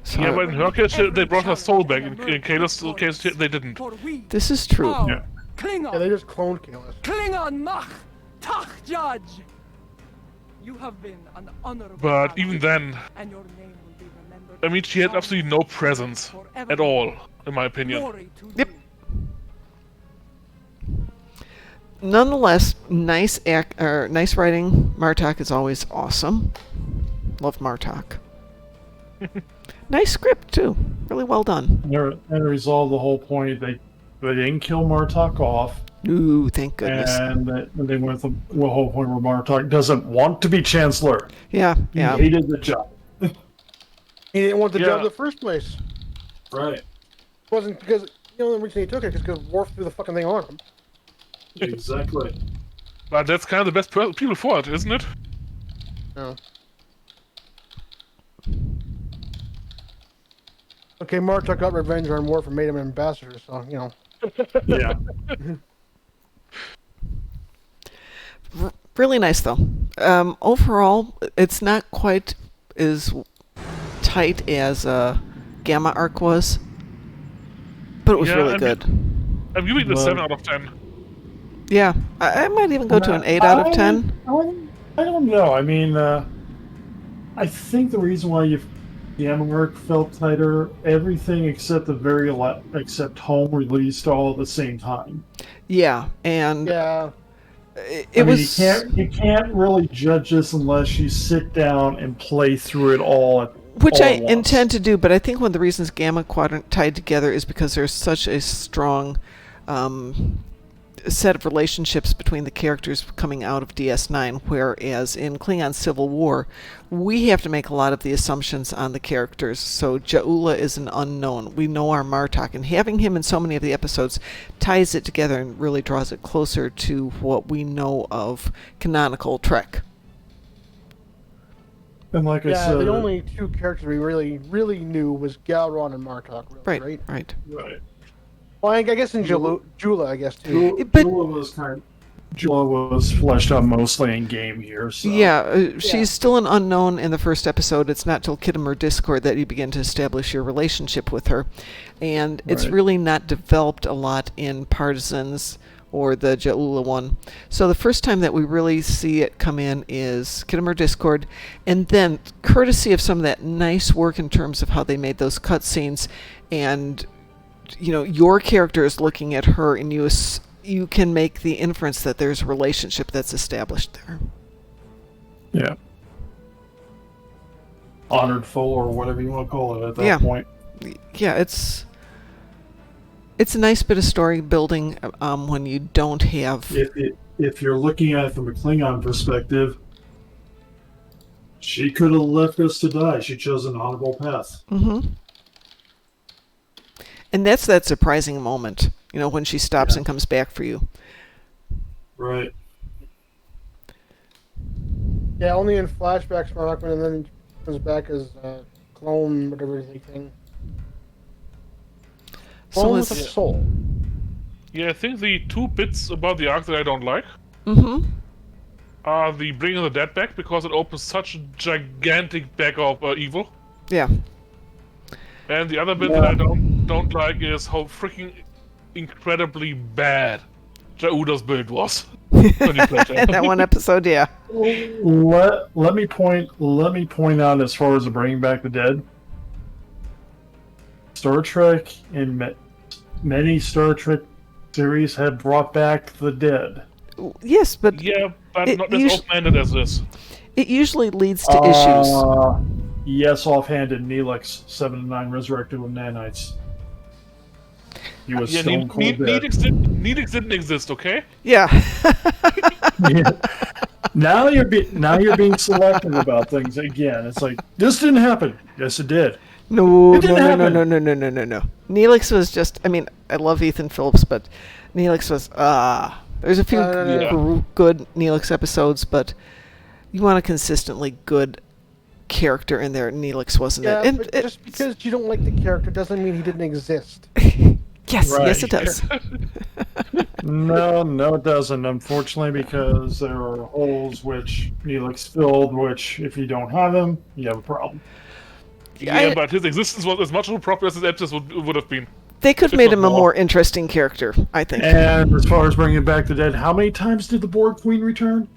Speaker 2: So,
Speaker 3: Yeah, but in her case, they brought her soul back. In Kalis' case, they didn't.
Speaker 2: this is true.
Speaker 1: Yeah.
Speaker 6: Klingon.
Speaker 12: Yeah, they just cloned Kalis.
Speaker 6: Klingon Mach, Tach Judge. You have been an honorable.
Speaker 3: But
Speaker 6: ally,
Speaker 3: even then,
Speaker 6: and your name will be remembered.
Speaker 3: I mean, she had absolutely no presence at all, in my opinion.
Speaker 6: Glory to
Speaker 2: Yep. Nonetheless, nice writing. Martok is always awesome. Love Martok. Nice script too. Really well done.
Speaker 1: And resolved the whole point. They didn't kill Martok off.
Speaker 2: Ooh, thank goodness.
Speaker 1: And they went the whole point where Martok doesn't want to be Chancellor.
Speaker 2: Yeah, yeah.
Speaker 1: He hated the job.
Speaker 12: He didn't want the job in the first place.
Speaker 1: Right.
Speaker 12: It wasn't because the only reason he took it is because Worf threw the fucking thing on him.
Speaker 1: Exactly.
Speaker 3: But that's kind of the best people for it, isn't it?
Speaker 12: No. Okay, Martok got revenge on Worf and made him an ambassador, so, you know.
Speaker 1: Yeah.
Speaker 2: Really nice though. Overall, it's not quite as tight as Gamma arc was, but it was really good.
Speaker 3: I'm giving it a 7 out of 10.
Speaker 2: Yeah, I might even go to an 8 out of 10.
Speaker 1: I don't know. I mean, I think the reason why Gamma arc felt tighter, everything except except home released all at the same time.
Speaker 2: Yeah, and
Speaker 1: it was. You can't really judge this unless you sit down and play through it all.
Speaker 2: Which I intend to do, but I think one of the reasons Gamma Quadrant tied together is because there's such a strong set of relationships between the characters coming out of DS9, whereas in Klingon Civil War, we have to make a lot of the assumptions on the characters. So Ja'ula is an unknown. We know our Martok, and having him in so many of the episodes ties it together and really draws it closer to what we know of canonical Trek.
Speaker 1: And like I said,
Speaker 12: the only two characters we really knew was Galron and Martok. Really,
Speaker 2: right.
Speaker 12: Well, I guess in Jula, I guess too.
Speaker 1: Jula was fleshed out mostly in game here. So.
Speaker 2: Yeah, she's still an unknown in the first episode. It's not till Khitomer Discord that you begin to establish your relationship with her, and it's really not developed a lot in Partisans or the Ja'ula one. So the first time that we really see it come in is Khitomer Discord, and then courtesy of some of that nice work in terms of how they made those cutscenes, and your character is looking at her, and you can make the inference that there's a relationship that's established there.
Speaker 1: Yeah. Honored foe, or whatever you want to call it at that point.
Speaker 2: Yeah, it's a nice bit of story building when you don't have...
Speaker 1: If you're looking at it from a Klingon perspective, she could have left us to die. She chose an honorable path.
Speaker 2: Mm-hmm. And that's that surprising moment, when she stops and comes back for you.
Speaker 1: Right.
Speaker 12: Yeah, only in flashbacks, Markman, and then comes back as clone, whatever thing. Clone with a soul.
Speaker 3: Yeah, I think the two bits about the arc that I don't like are the bringing the dead back, because it opens such a gigantic bag of evil.
Speaker 2: Yeah.
Speaker 3: And the other bit that I don't like is how freaking incredibly bad Ja'uda's build was.
Speaker 2: That one episode, yeah.
Speaker 1: Let me point out, as far as the bringing back the dead, Star Trek and many Star Trek series have brought back the dead.
Speaker 2: Yes, but
Speaker 3: not as open-ended as this.
Speaker 2: It usually leads to issues.
Speaker 1: Yes, offhanded, Neelix 7-9 resurrected with nanites. He was stone cold dead.
Speaker 3: Neelix didn't exist, okay?
Speaker 2: Yeah.
Speaker 1: Now you're being selective about things again. It's like, this didn't happen. Yes, it did.
Speaker 2: No. Neelix was just, I love Ethan Phillips, but Neelix was, there's a few good Neelix episodes, but you want a consistently good character in there. Neelix wasn't it. And
Speaker 12: but just because you don't like the character doesn't mean he didn't exist.
Speaker 2: Yes, it does.
Speaker 1: No, it doesn't. Unfortunately, because there are holes which Neelix filled, which if you don't have him, you have a problem.
Speaker 3: Yeah, but his existence was as much of a problem as his absence would have been.
Speaker 2: They could have made him a more interesting character, I think.
Speaker 1: And as far as bringing back the dead, how many times did the Borg Queen return?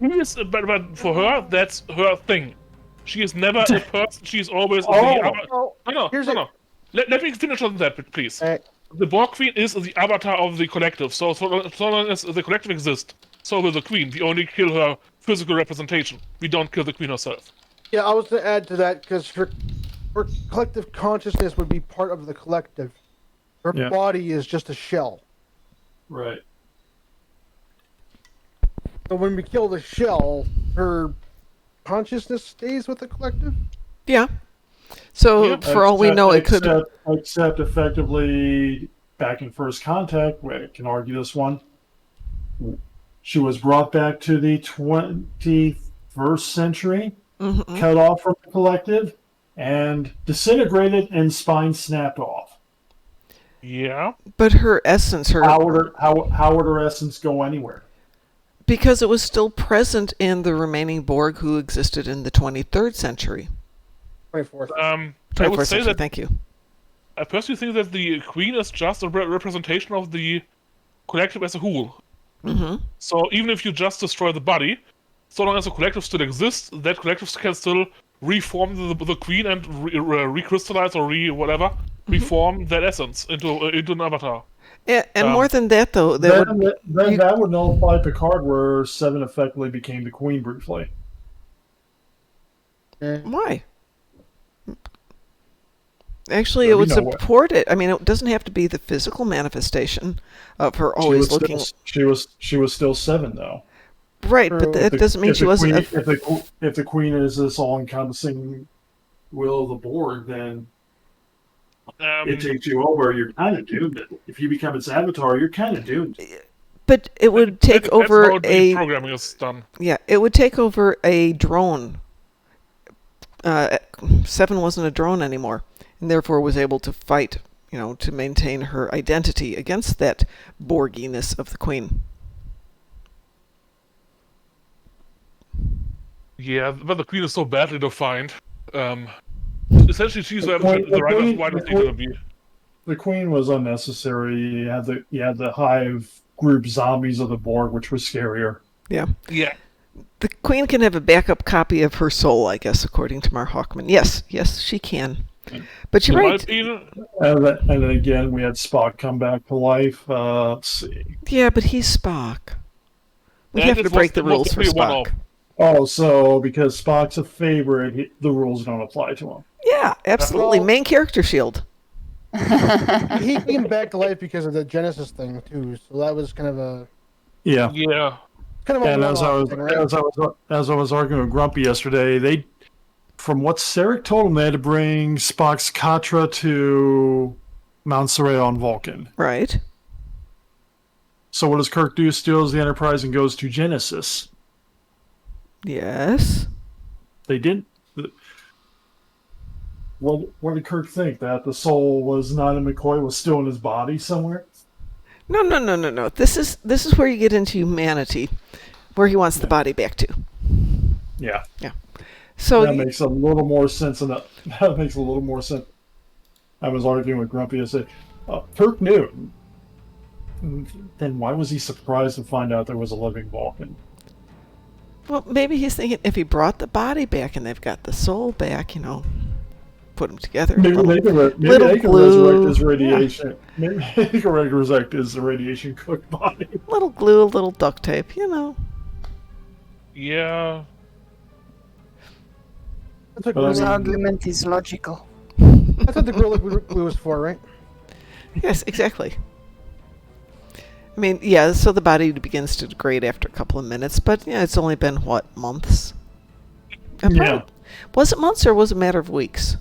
Speaker 3: Yes, but for her, that's her thing. She is never a person. She is always the avatar. No. Let me finish on that, please. The Borg Queen is the avatar of the collective. So long as the collective exists, so will the Queen. We only kill her physical representation. We don't kill the Queen herself.
Speaker 12: Yeah, I was going to add to that, because her collective consciousness would be part of the collective. Her body is just a shell.
Speaker 1: Right.
Speaker 12: So when we kill the shell, her consciousness stays with the collective?
Speaker 2: Yeah. So for all we know, it could...
Speaker 1: Except effectively, back in First Contact, we can argue this one, she was brought back to the 21st century, cut off from the collective, and disintegrated, and spine snapped off.
Speaker 3: Yeah.
Speaker 2: But her essence...
Speaker 1: How would her essence go anywhere?
Speaker 2: Because it was still present in the remaining Borg who existed in the 23rd century.
Speaker 12: 24th.
Speaker 3: I would
Speaker 2: 24th
Speaker 3: say
Speaker 2: century,
Speaker 3: that
Speaker 2: thank you.
Speaker 3: I personally think that the queen is just a representation of the collective as a whole.
Speaker 2: Mm-hmm.
Speaker 3: So even if you just destroy the body, so long as the collective still exists, that collective can still reform the queen and recrystallize or whatever, reform that essence into an avatar.
Speaker 2: And more than that, though,
Speaker 1: that would nullify Picard, where Seven effectively became the queen briefly.
Speaker 2: Why? Actually, it would support it. I mean, it doesn't have to be the physical manifestation of her always looking.
Speaker 1: She was still Seven, though.
Speaker 2: Right, but that doesn't mean she wasn't.
Speaker 1: If the queen is this all-encompassing will of the Borg, then it takes you over. You're kind of doomed. If you become its avatar, you're kind of doomed.
Speaker 2: But it would take over a
Speaker 3: programming is done.
Speaker 2: Yeah, it would take over a drone. Seven wasn't a drone anymore, and therefore was able to fight, to maintain her identity against that Borginess of the Queen.
Speaker 3: Yeah, but the queen is so badly defined. Essentially, she's the right of why does need to be.
Speaker 1: The queen was unnecessary. You had the hive group zombies of the Borg, which was scarier.
Speaker 2: Yeah.
Speaker 3: Yeah.
Speaker 2: The queen can have a backup copy of her soul, I guess, according to Mark Hawkman. Yes, she can. But you're right.
Speaker 1: And then again, we had Spock come back to life. Let's see.
Speaker 2: Yeah, but he's Spock. We have to break the rules for Spock.
Speaker 1: Oh, so because Spock's a favorite, the rules don't apply to him.
Speaker 2: Yeah, absolutely. Main character shield.
Speaker 12: He came back to life because of the Genesis thing too, so that was kind of a
Speaker 3: yeah.
Speaker 12: Kind of
Speaker 1: and as I was arguing with Grumpy yesterday, from what Sarek told him, they had to bring Spock's Katra to Mount Soraya on Vulcan.
Speaker 2: Right.
Speaker 1: So what does Kirk do? Steals the Enterprise and goes to Genesis.
Speaker 2: Yes.
Speaker 1: They didn't. Well, what did Kirk think? That the soul was not in McCoy, was still in his body somewhere?
Speaker 2: No. This is where you get into humanity, where he wants the body back to.
Speaker 1: Yeah.
Speaker 2: Yeah. So
Speaker 1: that makes a little more sense. That makes a little more sense. I was arguing with Grumpy. I said, Kirk knew. Then why was he surprised to find out there was a living Vulcan?
Speaker 2: Well, maybe he's thinking if he brought the body back and they've got the soul back, put them together.
Speaker 1: Maybe they can resurrect his radiation. Yeah. Maybe they can resurrect his radiation cooked body.
Speaker 2: Little glue, a little duct tape,
Speaker 3: Yeah.
Speaker 15: His argument is logical.
Speaker 12: That's what the Gorilla Glue is for, right?
Speaker 2: Yes, exactly. I mean, yeah, so the body begins to degrade after a couple of minutes, but it's only been, months?
Speaker 1: Yeah.
Speaker 2: Was it months or was it a matter of weeks?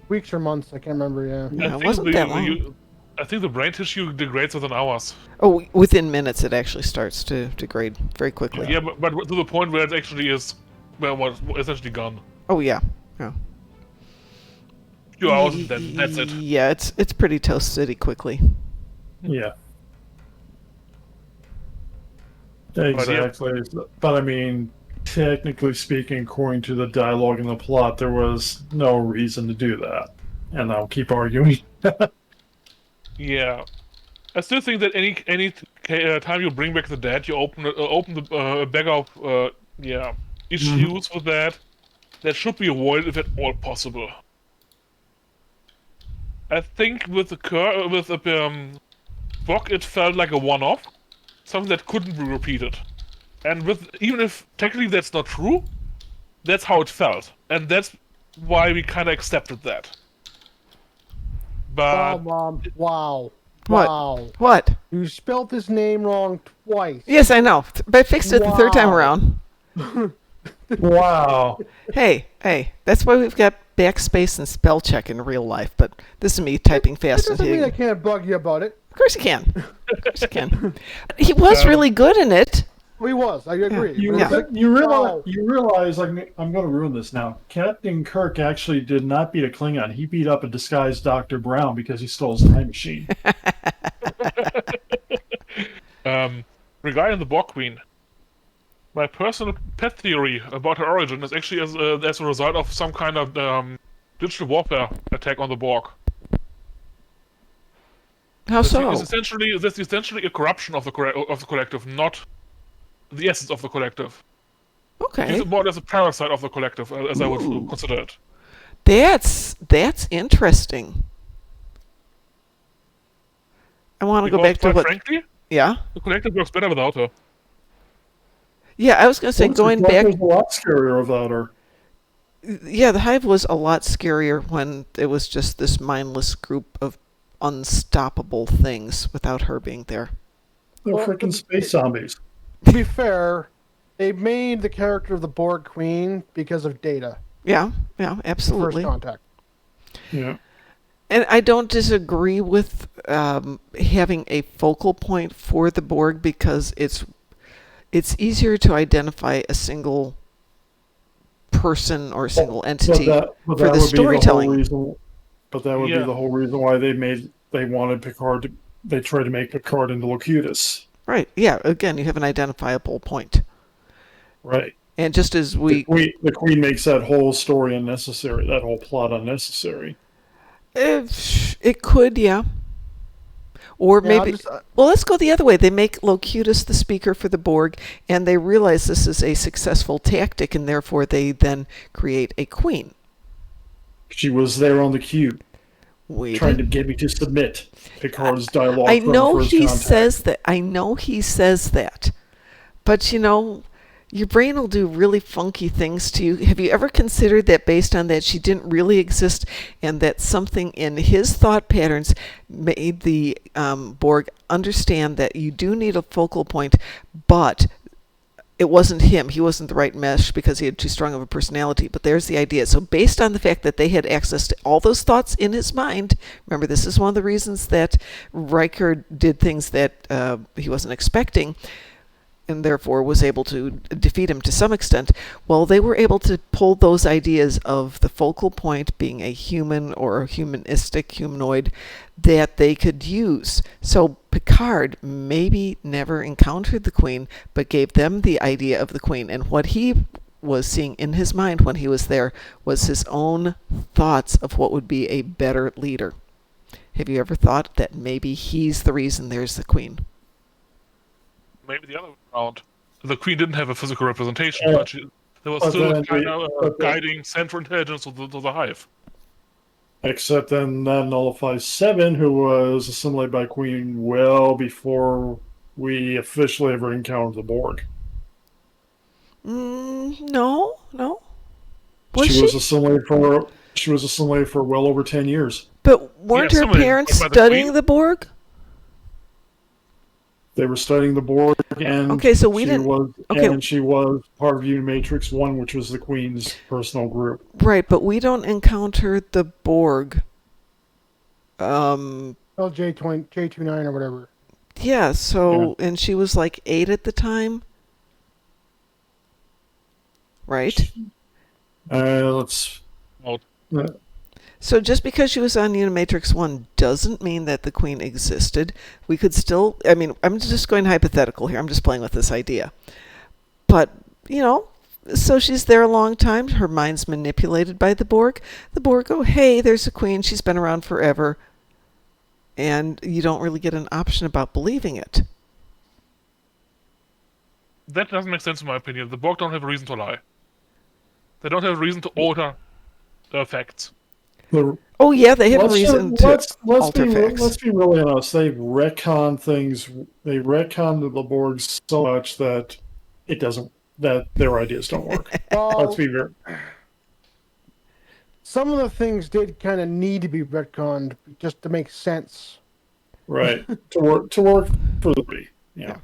Speaker 12: Weeks or months, I can't remember,
Speaker 2: Yeah, it wasn't that long.
Speaker 3: I think the brain tissue degrades within hours.
Speaker 2: Oh, within minutes it actually starts to degrade very quickly.
Speaker 3: Yeah, but to the point where it actually is, essentially gone.
Speaker 2: Oh, yeah.
Speaker 3: Few hours, that's it.
Speaker 2: Yeah, it's pretty toasty quickly.
Speaker 1: Yeah. Exactly. But I mean, technically speaking, according to the dialogue and the plot, there was no reason to do that. And I'll keep arguing.
Speaker 3: Yeah. I still think that any time you bring back the dead, you open the bag of issues with that should be avoided if at all possible. I think with Spock, it felt like a one-off, something that couldn't be repeated. And even if technically that's not true, that's how it felt, and that's why we kind of accepted that. But
Speaker 12: Mom! Wow.
Speaker 2: What?
Speaker 12: Wow.
Speaker 2: What?
Speaker 12: You spelled his name wrong twice.
Speaker 2: Yes, I know, but I fixed it the third time around.
Speaker 1: Wow.
Speaker 2: Hey, that's why we've got backspace and spell check in real life, but this is me typing fast.
Speaker 12: That doesn't mean I can't bug you about it.
Speaker 2: Of course you can. He was really good in it.
Speaker 12: Well, he was. I agree.
Speaker 1: You realize I'm going to ruin this now. Captain Kirk actually did not beat a Klingon. He beat up a disguised Dr. Brown because he stole his time machine.
Speaker 3: Regarding the Borg Queen, my personal pet theory about her origin is actually as a result of some kind of digital warfare attack on the Borg.
Speaker 2: How so?
Speaker 3: That's essentially a corruption of the collective, not the essence of the collective.
Speaker 2: Okay.
Speaker 3: She's more or less a parasite of the collective, as I would consider it.
Speaker 2: That's interesting. I want to go back to
Speaker 3: quite
Speaker 2: what.
Speaker 3: Frankly,
Speaker 2: yeah.
Speaker 3: The collective works better without her.
Speaker 2: Yeah, I was going to say going back.
Speaker 1: It was a lot scarier without her.
Speaker 2: Yeah, the Hive was a lot scarier when it was just this mindless group of unstoppable things without her being there.
Speaker 1: They're freaking space zombies.
Speaker 12: To be fair, they made the character of the Borg Queen because of Data.
Speaker 2: Yeah, absolutely.
Speaker 12: First contact.
Speaker 1: Yeah.
Speaker 2: And I don't disagree with having a focal point for the Borg because it's easier to identify a single person or a single entity for the storytelling.
Speaker 1: But that would be the whole reason why they wanted Picard. They tried to make Picard into Locutus.
Speaker 2: Right. Yeah. Again, you have an identifiable point.
Speaker 1: Right.
Speaker 2: And just as
Speaker 1: the Queen makes that whole story unnecessary, that whole plot unnecessary.
Speaker 2: It could, yeah. Or maybe, well, let's go the other way. They make Locutus the speaker for the Borg, and they realize this is a successful tactic, and therefore they then create a queen.
Speaker 1: She was there on the cube, trying to get me to submit Picard's dialogue.
Speaker 2: I know he says that. I know he says that. But, your brain will do really funky things to you. Have you ever considered that based on that she didn't really exist and that something in his thought patterns made the Borg understand that you do need a focal point, but it wasn't him. He wasn't the right mesh because he had too strong of a personality. But there's the idea. So based on the fact that they had access to all those thoughts in his mind, remember this is one of the reasons that Riker did things that he wasn't expecting, and therefore was able to defeat him to some extent. Well, they were able to pull those ideas of the focal point being a human or a humanistic humanoid that they could use. So Picard maybe never encountered the Queen, but gave them the idea of the Queen. And what he was seeing in his mind when he was there was his own thoughts of what would be a better leader. Have you ever thought that maybe he's the reason there's the Queen?
Speaker 3: Maybe the other way around. The Queen didn't have a physical representation, but there was still a kind of guiding central intelligence of the Hive.
Speaker 1: Except then that nullifies Seven, who was assimilated by Queen well before we officially ever encountered the Borg.
Speaker 2: No.
Speaker 1: She was assimilated for well over 10 years.
Speaker 2: But weren't her parents studying the Borg?
Speaker 1: They were studying the Borg, and she was part of Unimatrix 1, which was the Queen's personal group.
Speaker 2: Right, but we don't encounter the Borg.
Speaker 12: J29 or whatever.
Speaker 2: Yeah, and she was like 8 at the time. Right? So just because she was on Unimatrix 1 doesn't mean that the Queen existed. We could still, I'm just going hypothetical here. I'm just playing with this idea. But, so she's there a long time. Her mind's manipulated by the Borg. The Borg go, hey, there's a Queen. She's been around forever. And you don't really get an option about believing it.
Speaker 3: That doesn't make sense in my opinion. The Borg don't have a reason to lie. They don't have a reason to alter the facts.
Speaker 2: Oh yeah, they have a reason to alter facts.
Speaker 1: Let's be really honest. They retcon things. They retcon the Borg so much that that their ideas don't work. Let's be very.
Speaker 12: Some of the things did kind of need to be retconned just to make sense.
Speaker 1: Right. to work for the movie. Yeah.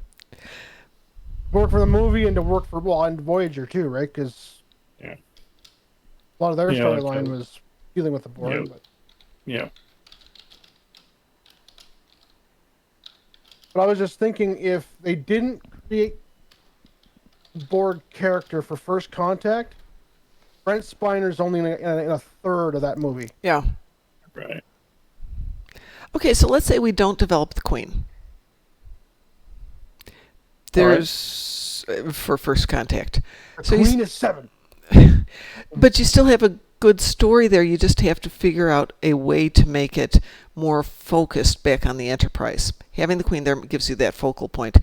Speaker 12: Work for the movie and to work for and Voyager too, right? Because a lot of their storyline was dealing with the Borg.
Speaker 1: Yeah.
Speaker 12: But I was just thinking, if they didn't create Borg character for First Contact, Brent Spiner's only in a third of that movie.
Speaker 2: Yeah.
Speaker 1: Right.
Speaker 2: Okay, so let's say we don't develop the Queen. There's for First Contact.
Speaker 12: The Queen is 7.
Speaker 2: But you still have a good story there. You just have to figure out a way to make it more focused back on the Enterprise. Having the Queen there gives you that focal point.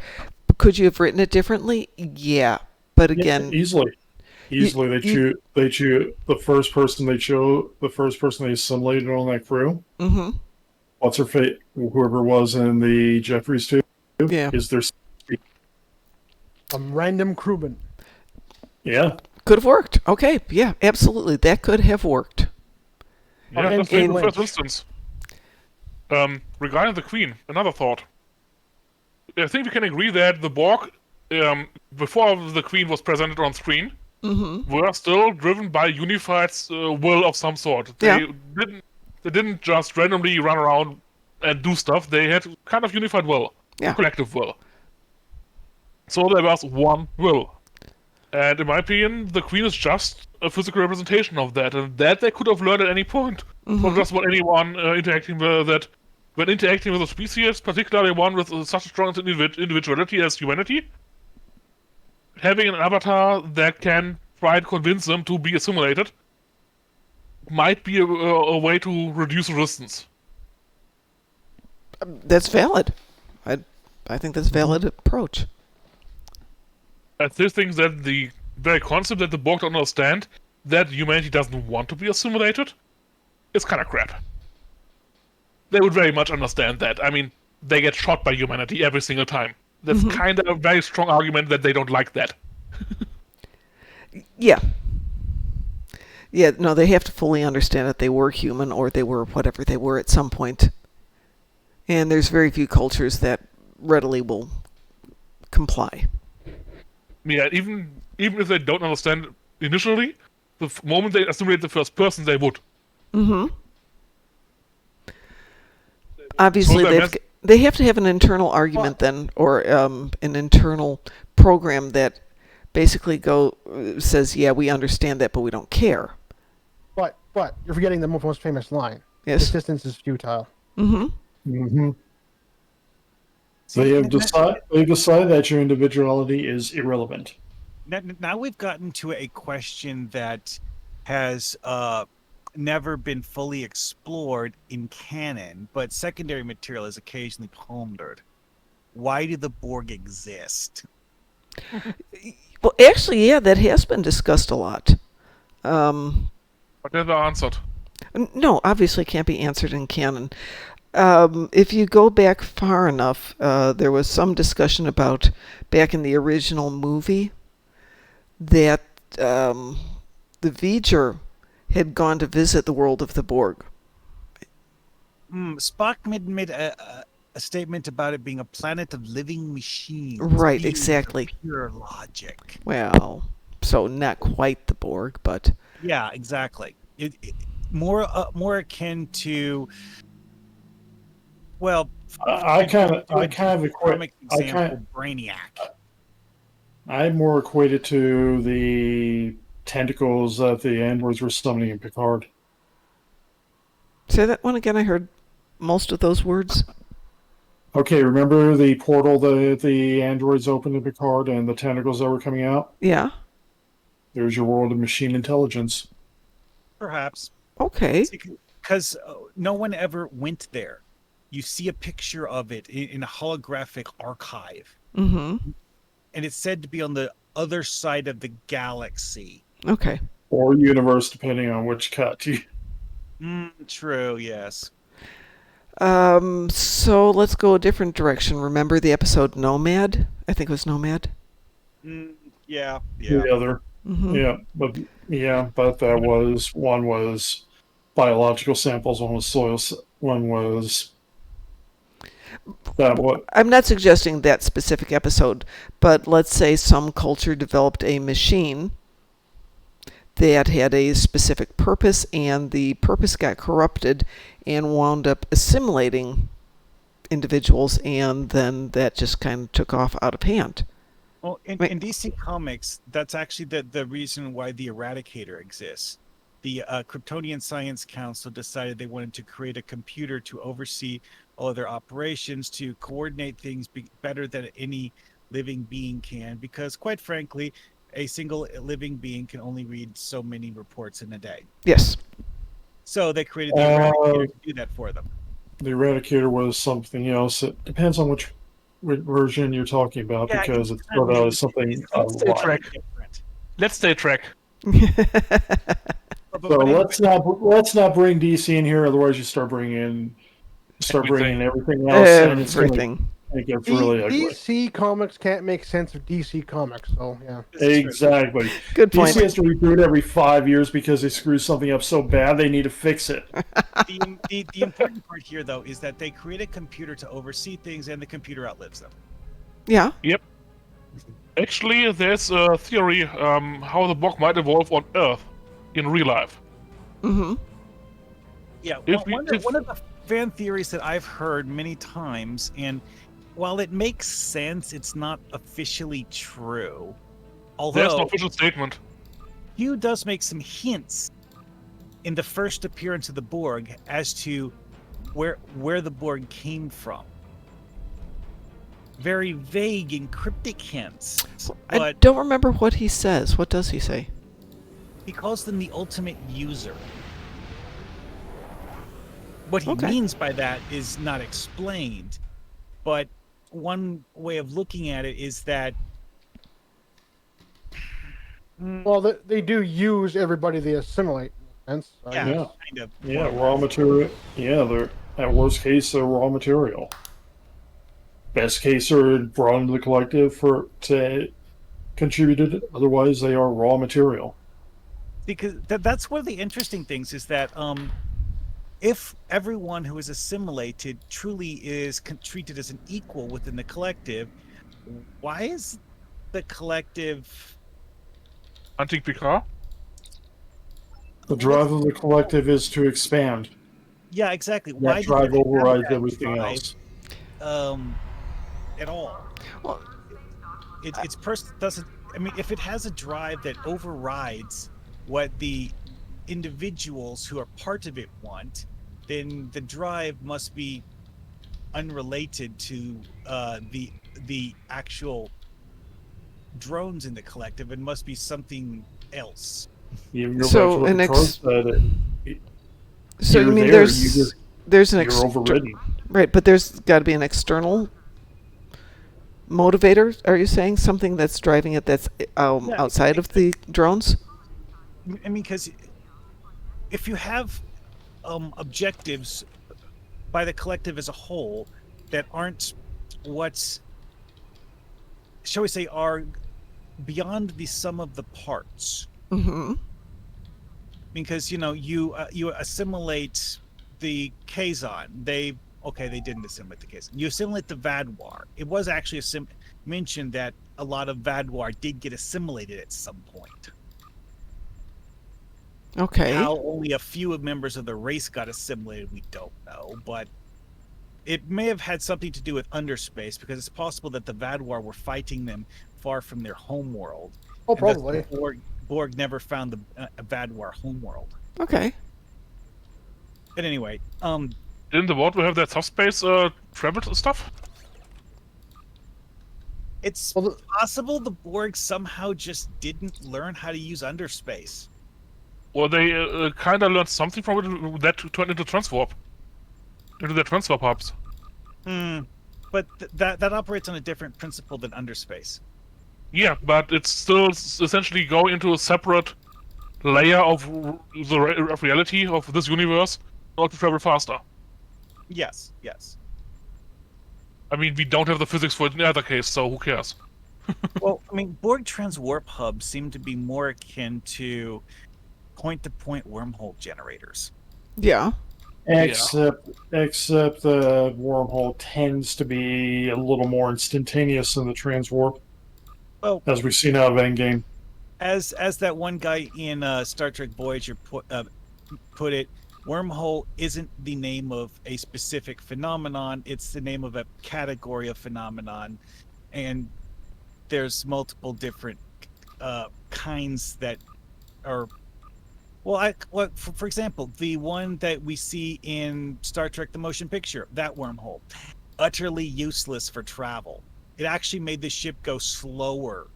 Speaker 2: Could you have written it differently? Yeah, but again,
Speaker 1: easily. They choose the first person they assimilated on that crew.
Speaker 2: Mm-hmm.
Speaker 1: What's her fate? Whoever was in the Jeffries tube.
Speaker 2: Yeah.
Speaker 1: Is there
Speaker 12: a random crewman?
Speaker 1: Yeah.
Speaker 2: Could have worked. Okay. Yeah, absolutely. That could have worked.
Speaker 3: Yeah, let's take the first instance. Regarding the Queen, another thought. I think we can agree that the Borg, before the Queen was presented on screen, were still driven by unified will of some sort. They didn't just randomly run around and do stuff. They had kind of unified will, collective will. So there was one will. And in my opinion, the Queen is just a physical representation of that, and that they could have learned at any point. Not just what anyone interacting with that. When interacting with a species, particularly one with such a strong individuality as humanity, having an avatar that can try to convince them to be assimilated might be a way to reduce resistance.
Speaker 2: That's valid. I think that's a valid approach.
Speaker 3: I still think that the very concept that the Borg don't understand, that humanity doesn't want to be assimilated, is kind of crap. They would very much understand that. I mean, they get shot by humanity every single time. That's kind of a very strong argument that they don't like that.
Speaker 2: Yeah. Yeah, no, they have to fully understand that they were human, or they were whatever they were at some point. And there's very few cultures that readily will comply.
Speaker 3: Yeah, even if they don't understand initially, the moment they assimilate the first person, they would.
Speaker 2: Obviously, they have to have an internal argument then, or an internal program that basically says, yeah, we understand that, but we don't care.
Speaker 12: But you're forgetting the most famous line.
Speaker 2: Yes.
Speaker 12: Resistance is futile.
Speaker 1: They have decided that your individuality is irrelevant.
Speaker 16: Now we've gotten to a question that has never been fully explored in canon, but secondary material is occasionally pondered. Why do the Borg exist?
Speaker 2: Well, actually, yeah, that has been discussed a lot.
Speaker 3: But never answered.
Speaker 2: No, obviously can't be answered in canon. If you go back far enough, there was some discussion about, back in the original movie, that the V'ger had gone to visit the world of the Borg.
Speaker 16: Spock made a statement about it being a planet of living machines.
Speaker 2: Right, exactly.
Speaker 16: Pure logic.
Speaker 2: Well, so not quite the Borg, but...
Speaker 16: Yeah, exactly. It more akin to... Well,
Speaker 1: I kind of equate
Speaker 16: Brainiac.
Speaker 1: I more equated to the tentacles that the androids were summoning in Picard.
Speaker 2: Say that one again. I heard most of those words.
Speaker 1: Okay, remember the portal that the androids opened in Picard and the tentacles that were coming out?
Speaker 2: Yeah.
Speaker 1: There's your world of machine intelligence.
Speaker 16: Perhaps.
Speaker 2: Okay.
Speaker 16: Because no one ever went there. You see a picture of it in a holographic archive. And it's said to be on the other side of the galaxy.
Speaker 2: Okay.
Speaker 1: Or universe, depending on which cut.
Speaker 16: True, yes.
Speaker 2: So let's go a different direction. Remember the episode Nomad? I think it was Nomad.
Speaker 16: Yeah.
Speaker 1: The other. But that was, one was biological samples, one was soil, one was...
Speaker 2: I'm not suggesting that specific episode, but let's say some culture developed a machine that had a specific purpose, and the purpose got corrupted and wound up assimilating individuals, and then that just kind of took off out of hand.
Speaker 16: Well, in DC Comics, that's actually the reason why the Eradicator exists. The Kryptonian Science Council decided they wanted to create a computer to oversee all of their operations, to coordinate things better than any living being can, because quite frankly, a single living being can only read so many reports in a day.
Speaker 2: Yes.
Speaker 16: So they created the Eradicator to do that for them.
Speaker 1: The Eradicator was something else. It depends on which version you're talking about,
Speaker 16: Yeah,
Speaker 1: because
Speaker 16: it's
Speaker 1: it's sort
Speaker 16: kinda
Speaker 1: of something a
Speaker 3: Let's stay
Speaker 1: lot.
Speaker 3: track. Let's stay track.
Speaker 1: So let's not bring DC in here, otherwise you start bringing everything else, and it's going
Speaker 2: Everything.
Speaker 1: to get really ugly.
Speaker 12: DC Comics can't make sense of DC Comics, so yeah.
Speaker 1: Exactly.
Speaker 2: Good point.
Speaker 1: DC has to reboot every 5 years because they screw something up so bad they need to fix it.
Speaker 16: The important part here, though, is that they create a computer to oversee things, and the computer outlives them.
Speaker 2: Yeah.
Speaker 3: Yep. Actually, there's a theory how the Borg might evolve on Earth in real life.
Speaker 2: Mm-hmm.
Speaker 16: Yeah,
Speaker 3: If
Speaker 16: one of the fan theories that I've heard many times, and while it makes sense, it's not officially true. Although
Speaker 3: there's no official statement.
Speaker 16: Hugh does make some hints in the first appearance of the Borg as to where the Borg came from. Very vague and cryptic hints.
Speaker 2: I
Speaker 16: But
Speaker 2: don't remember what he says. What does he say?
Speaker 16: he calls them the ultimate user. What he
Speaker 2: Okay.
Speaker 16: means by that is not explained, but one way of looking at it is that
Speaker 12: Well, they do use everybody they assimilate. Hence,
Speaker 16: yeah,
Speaker 1: Yeah.
Speaker 16: kind of.
Speaker 1: Yeah, raw material. Yeah, they're at worst case they're raw material. Best case are brought into the collective to contributed. Otherwise, they are raw material.
Speaker 16: Because that's one of the interesting things is that if everyone who is assimilated truly is treated as an equal within the collective, why is the collective
Speaker 3: Hunting Picard?
Speaker 1: The drive of the collective is to expand.
Speaker 16: Yeah, exactly.
Speaker 1: That
Speaker 16: Why
Speaker 1: drive
Speaker 16: do they have
Speaker 1: overrides
Speaker 16: that
Speaker 1: everything
Speaker 16: drive,
Speaker 1: else.
Speaker 16: At all?
Speaker 2: Well,
Speaker 16: It's doesn't. I mean, if it has a drive that overrides what the individuals who are part of it want, then the drive must be unrelated to the actual drones in the collective and must be something else.
Speaker 1: You can go
Speaker 2: So
Speaker 1: back to what
Speaker 2: an
Speaker 1: Picard said.
Speaker 2: So you
Speaker 1: You're
Speaker 2: mean
Speaker 1: there,
Speaker 2: there's an
Speaker 1: you're overridden.
Speaker 2: right, but there's got to be an external motivator. Are you saying something that's driving it that's outside of the drones?
Speaker 16: I mean, because if you have objectives by the collective as a whole that aren't what's, shall we say, are beyond the sum of the parts.
Speaker 2: Mm-hmm.
Speaker 16: Because you assimilate the Kazon. They didn't assimilate the Kazon. You assimilate the Vadwar. It was actually mentioned that a lot of Vadwar did get assimilated at some point.
Speaker 2: Okay.
Speaker 16: How only a few members of the race got assimilated, we don't know, but it may have had something to do with underspace, because it's possible that the Vadwar were fighting them far from their homeworld.
Speaker 12: Oh,
Speaker 16: and that
Speaker 12: probably.
Speaker 16: the Borg never found the Vadwar homeworld.
Speaker 2: Okay.
Speaker 16: But anyway,
Speaker 3: Didn't the Vault have that subspace travel stuff?
Speaker 16: it's possible the Borg somehow just didn't learn how to use underspace.
Speaker 3: Or they kind of learned something from it that turned into transwarp. Into their transwarp hubs.
Speaker 16: But that operates on a different principle than underspace.
Speaker 3: Yeah, but it's still essentially going into a separate layer of the reality of this universe in order to travel faster.
Speaker 16: Yes.
Speaker 3: I mean, we don't have the physics for it in either case, so who cares?
Speaker 16: Well, I mean, Borg transwarp hubs seem to be more akin to point-to-point wormhole generators.
Speaker 2: Yeah.
Speaker 1: Except the wormhole tends to be a little more instantaneous than the transwarp.
Speaker 16: Well,
Speaker 1: as we've seen out of Endgame.
Speaker 16: As that one guy in Star Trek Voyager put it, wormhole isn't the name of a specific phenomenon, it's the name of a category of phenomenon, and there's multiple different kinds that are, for example, the one that we see in Star Trek the Motion Picture, that wormhole, utterly useless for travel. It actually made the ship go slower.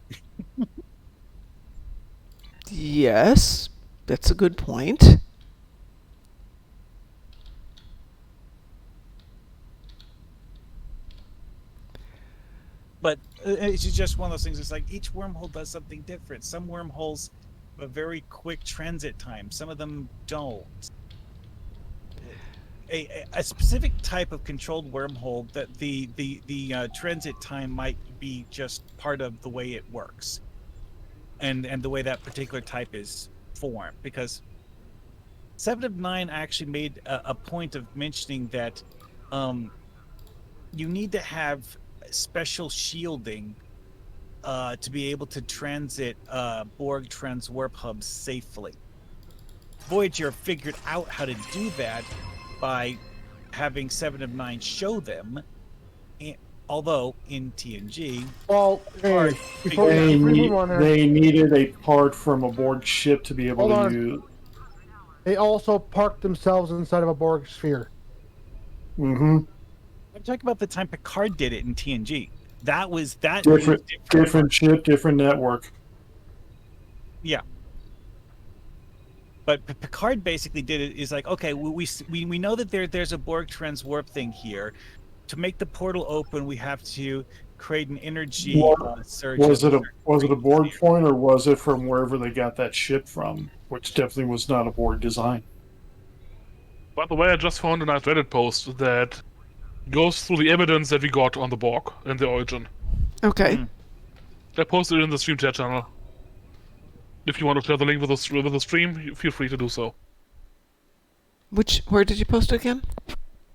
Speaker 2: Yes, that's a good point.
Speaker 16: But it's just one of those things. It's like each wormhole does something different. Some wormholes have a very quick transit time. Some of them don't. A specific type of controlled wormhole that the transit time might be just part of the way it works, and the way that particular type is formed. Because 7 of 9 actually made a point of mentioning that you need to have special shielding to be able to transit Borg transwarp hubs safely. Voyager figured out how to do that by having 7 of 9 show them, although in TNG,
Speaker 12: Well, hey, before
Speaker 1: they,
Speaker 12: we move on here,
Speaker 1: they needed a part from a board ship to be able
Speaker 12: hold
Speaker 1: to
Speaker 12: on.
Speaker 1: use.
Speaker 12: They also parked themselves inside of a Borg sphere.
Speaker 1: Mm-hmm.
Speaker 16: I'm talking about the time Picard did it in TNG. That was that
Speaker 1: Different ship, different network.
Speaker 16: Yeah. But Picard basically did it. Is like, okay, we know that there's a Borg transwarp thing here. To make the portal open, we have to create an energy surge.
Speaker 1: Was it a board point, or was it from wherever they got that ship from? Which definitely was not a board design.
Speaker 3: By the way, I just found a nice Reddit post that goes through the evidence that we got on the Borg and the origin.
Speaker 2: Okay.
Speaker 3: I posted it in the stream chat channel. If you want to share the link with the stream, feel free to do so.
Speaker 2: Where did you post it again?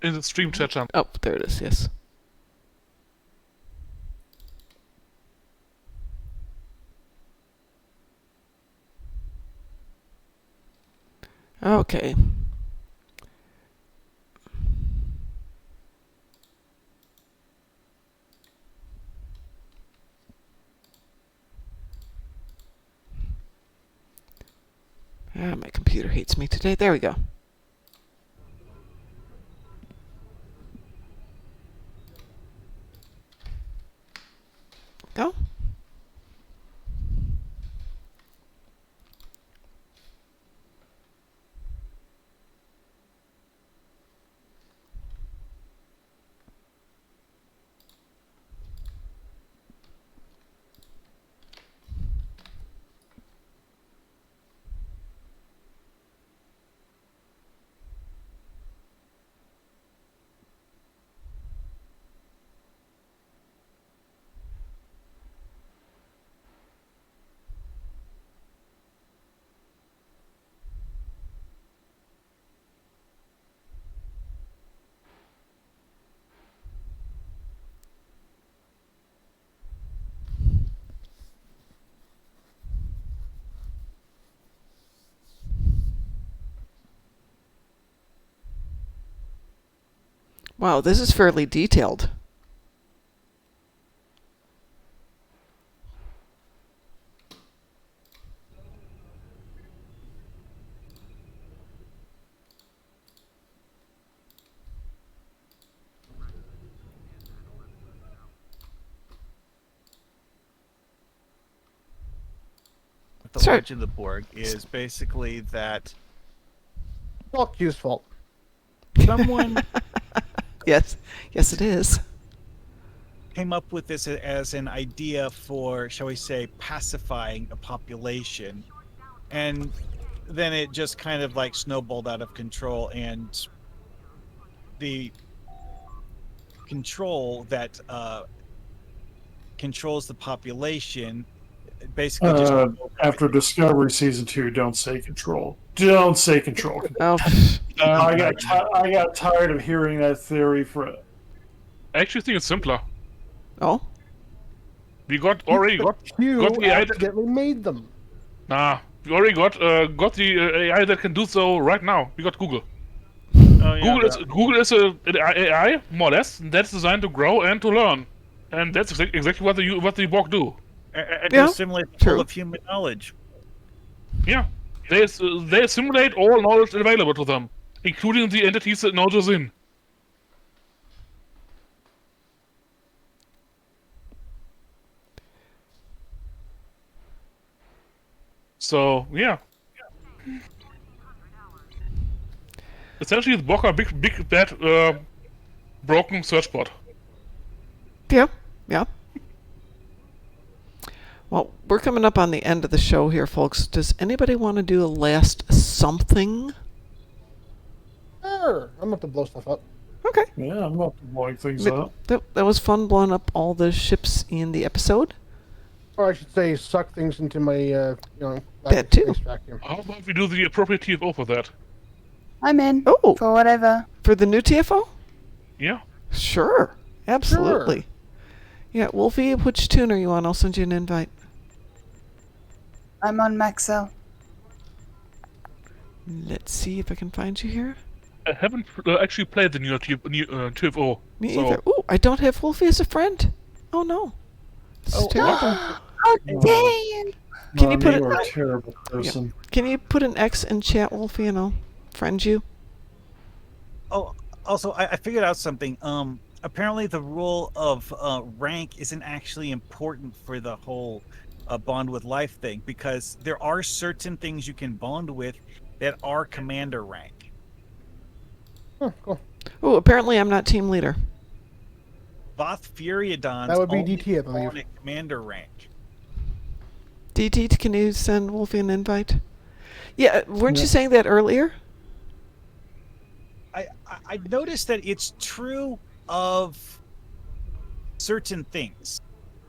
Speaker 3: In the stream chat channel.
Speaker 2: Oh, there it is, yes. Okay. My computer hates me today. There we go. Go. Wow, this is fairly detailed.
Speaker 16: The origin of the Borg is basically that
Speaker 12: All Q's fault.
Speaker 16: Someone
Speaker 2: yes, it is.
Speaker 16: Came up with this as an idea for, shall we say, pacifying a population, and then it just kind of like snowballed out of control, and the control that controls the population basically just
Speaker 1: after Discovery Season 2, don't say control. Don't say control.
Speaker 2: Oh.
Speaker 1: I got tired of hearing that theory for.
Speaker 3: I actually think it's simpler.
Speaker 2: Oh.
Speaker 3: We already got the AI
Speaker 12: accidentally made them.
Speaker 3: Nah, we already got the AI that can do so right now. We got Google. Google is an AI, more or less, that's designed to grow and to learn, and that's exactly what the Borg do.
Speaker 16: And to simulate the full of human knowledge.
Speaker 3: Yeah, they simulate all knowledge available to them, including the entities that know us in. So yeah. Essentially, the Borg are big bad broken search bot.
Speaker 2: Yeah, yeah. Well, we're coming up on the end of the show here, folks. Does anybody want to do a last something?
Speaker 12: Sure. I'm about to blow stuff up.
Speaker 2: Okay.
Speaker 1: Yeah, I'm about to blowing things
Speaker 2: But
Speaker 1: up.
Speaker 2: that was fun blowing up all the ships in the episode.
Speaker 12: Or I should say, suck things into my,
Speaker 2: That too.
Speaker 12: space vacuum.
Speaker 3: How about we do the appropriate TFO for that?
Speaker 15: I'm in.
Speaker 2: Oh.
Speaker 15: For whatever.
Speaker 2: For the new TFO?
Speaker 3: Yeah.
Speaker 2: Sure. Absolutely.
Speaker 12: Sure.
Speaker 2: Yeah, Wolfie, which tune are you on? I'll send you an invite.
Speaker 15: I'm on Maxell.
Speaker 2: Let's see if I can find you here.
Speaker 3: I haven't actually played the new TFO.
Speaker 2: Me
Speaker 3: so...
Speaker 2: either. Ooh, I don't have Wolfie as a friend. Oh no. This is terrible.
Speaker 15: Oh, dang!
Speaker 2: Can you put
Speaker 1: you
Speaker 2: it?
Speaker 1: are a terrible person.
Speaker 2: Yeah. Can you put an X in chat, Wolfie, and I'll friend you?
Speaker 16: Oh, also, I figured out something. Apparently the rule of rank isn't actually important for the whole bond with life thing, because there are certain things you can bond with that are commander rank.
Speaker 12: Oh, cool.
Speaker 2: Oh, apparently I'm not team leader.
Speaker 16: Voth Furiodons
Speaker 12: That would be
Speaker 16: only
Speaker 12: DT, I
Speaker 16: spawn
Speaker 12: believe.
Speaker 16: at commander rank.
Speaker 2: DT, can you send Wolfie an invite? Yeah, weren't you saying that earlier?
Speaker 16: I noticed that it's true of certain things,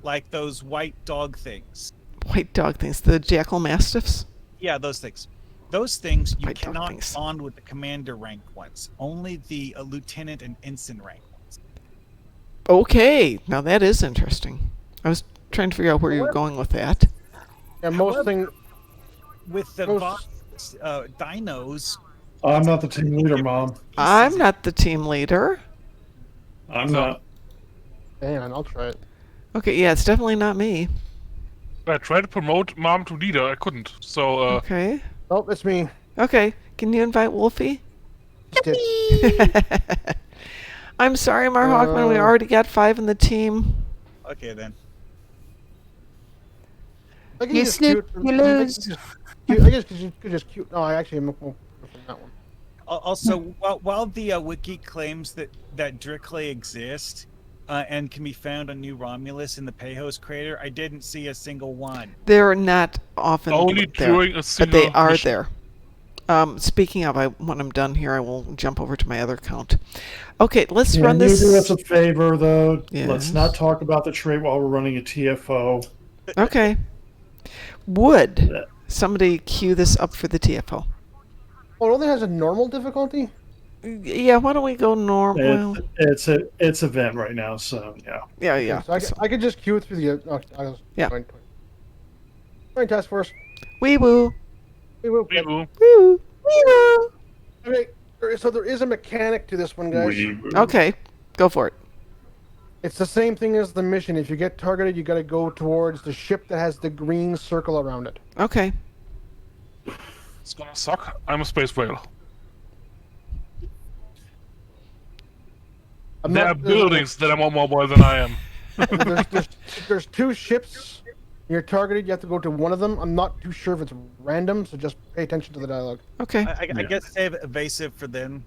Speaker 16: like those white dog things.
Speaker 2: White dog things, the jackal mastiffs?
Speaker 16: Yeah, those things. Those things you
Speaker 2: White dog
Speaker 16: cannot
Speaker 2: things.
Speaker 16: bond with the commander rank ones. Only the lieutenant and ensign rank ones.
Speaker 2: Okay, now that is interesting. I was trying to figure out where you were going with that.
Speaker 12: Yeah, most things.
Speaker 16: With the
Speaker 12: Most-
Speaker 16: dinos,
Speaker 1: I'm not the team leader, Mom.
Speaker 2: I'm not the team leader.
Speaker 1: I'm not.
Speaker 12: Hang on, I'll try it.
Speaker 2: Okay, yeah, it's definitely not me.
Speaker 3: I tried to promote Mom to leader, I couldn't. So,
Speaker 2: Okay.
Speaker 12: Oh, it's me.
Speaker 2: Okay, can you invite Wolfie?
Speaker 12: Just did.
Speaker 2: I'm sorry, Mar Hawkman, we already got 5 in the team.
Speaker 16: okay then.
Speaker 12: I can
Speaker 15: You
Speaker 12: just
Speaker 15: snoop,
Speaker 12: cute-
Speaker 15: you
Speaker 12: I can
Speaker 15: lose.
Speaker 12: just cute- I guess you could just cute. No, I actually am more from that one.
Speaker 16: Also, while the wiki claims that Drickley exist and can be found on New Romulus in the Pejos crater, I didn't see a single one.
Speaker 2: They're not often
Speaker 3: only
Speaker 2: there,
Speaker 3: during a
Speaker 2: but
Speaker 3: single
Speaker 2: they are
Speaker 3: mission.
Speaker 2: there. Speaking of, when I'm done here, I will jump over to my other account. Okay, let's
Speaker 1: Can
Speaker 2: run
Speaker 1: you
Speaker 2: this.
Speaker 1: do us a favor, though?
Speaker 2: Yes.
Speaker 1: Let's not talk about the trait while we're running a TFO.
Speaker 2: Okay. Would somebody queue this up for the TFO?
Speaker 12: Oh, it only has a normal difficulty?
Speaker 2: Yeah, why don't we go normal?
Speaker 1: It's event right now, so yeah.
Speaker 2: Yeah.
Speaker 12: So I could just queue it through the.
Speaker 2: Yeah.
Speaker 12: Fine, task force.
Speaker 2: Wee woo.
Speaker 12: Wee woo.
Speaker 3: Wee woo.
Speaker 2: Wee woo.
Speaker 12: Okay, so there is a mechanic to this one, guys.
Speaker 2: Okay, go for it.
Speaker 12: It's the same thing as the mission. If you get targeted, you got to go towards the ship that has the green circle around it.
Speaker 2: Okay.
Speaker 3: It's gonna suck. I'm a space whale. There are buildings that are more mobile than I am.
Speaker 12: there's 2 ships. You're targeted. You have to go to one of them. I'm not too sure if it's random, so just pay attention to the dialogue.
Speaker 2: Okay.
Speaker 16: I guess save evasive for then.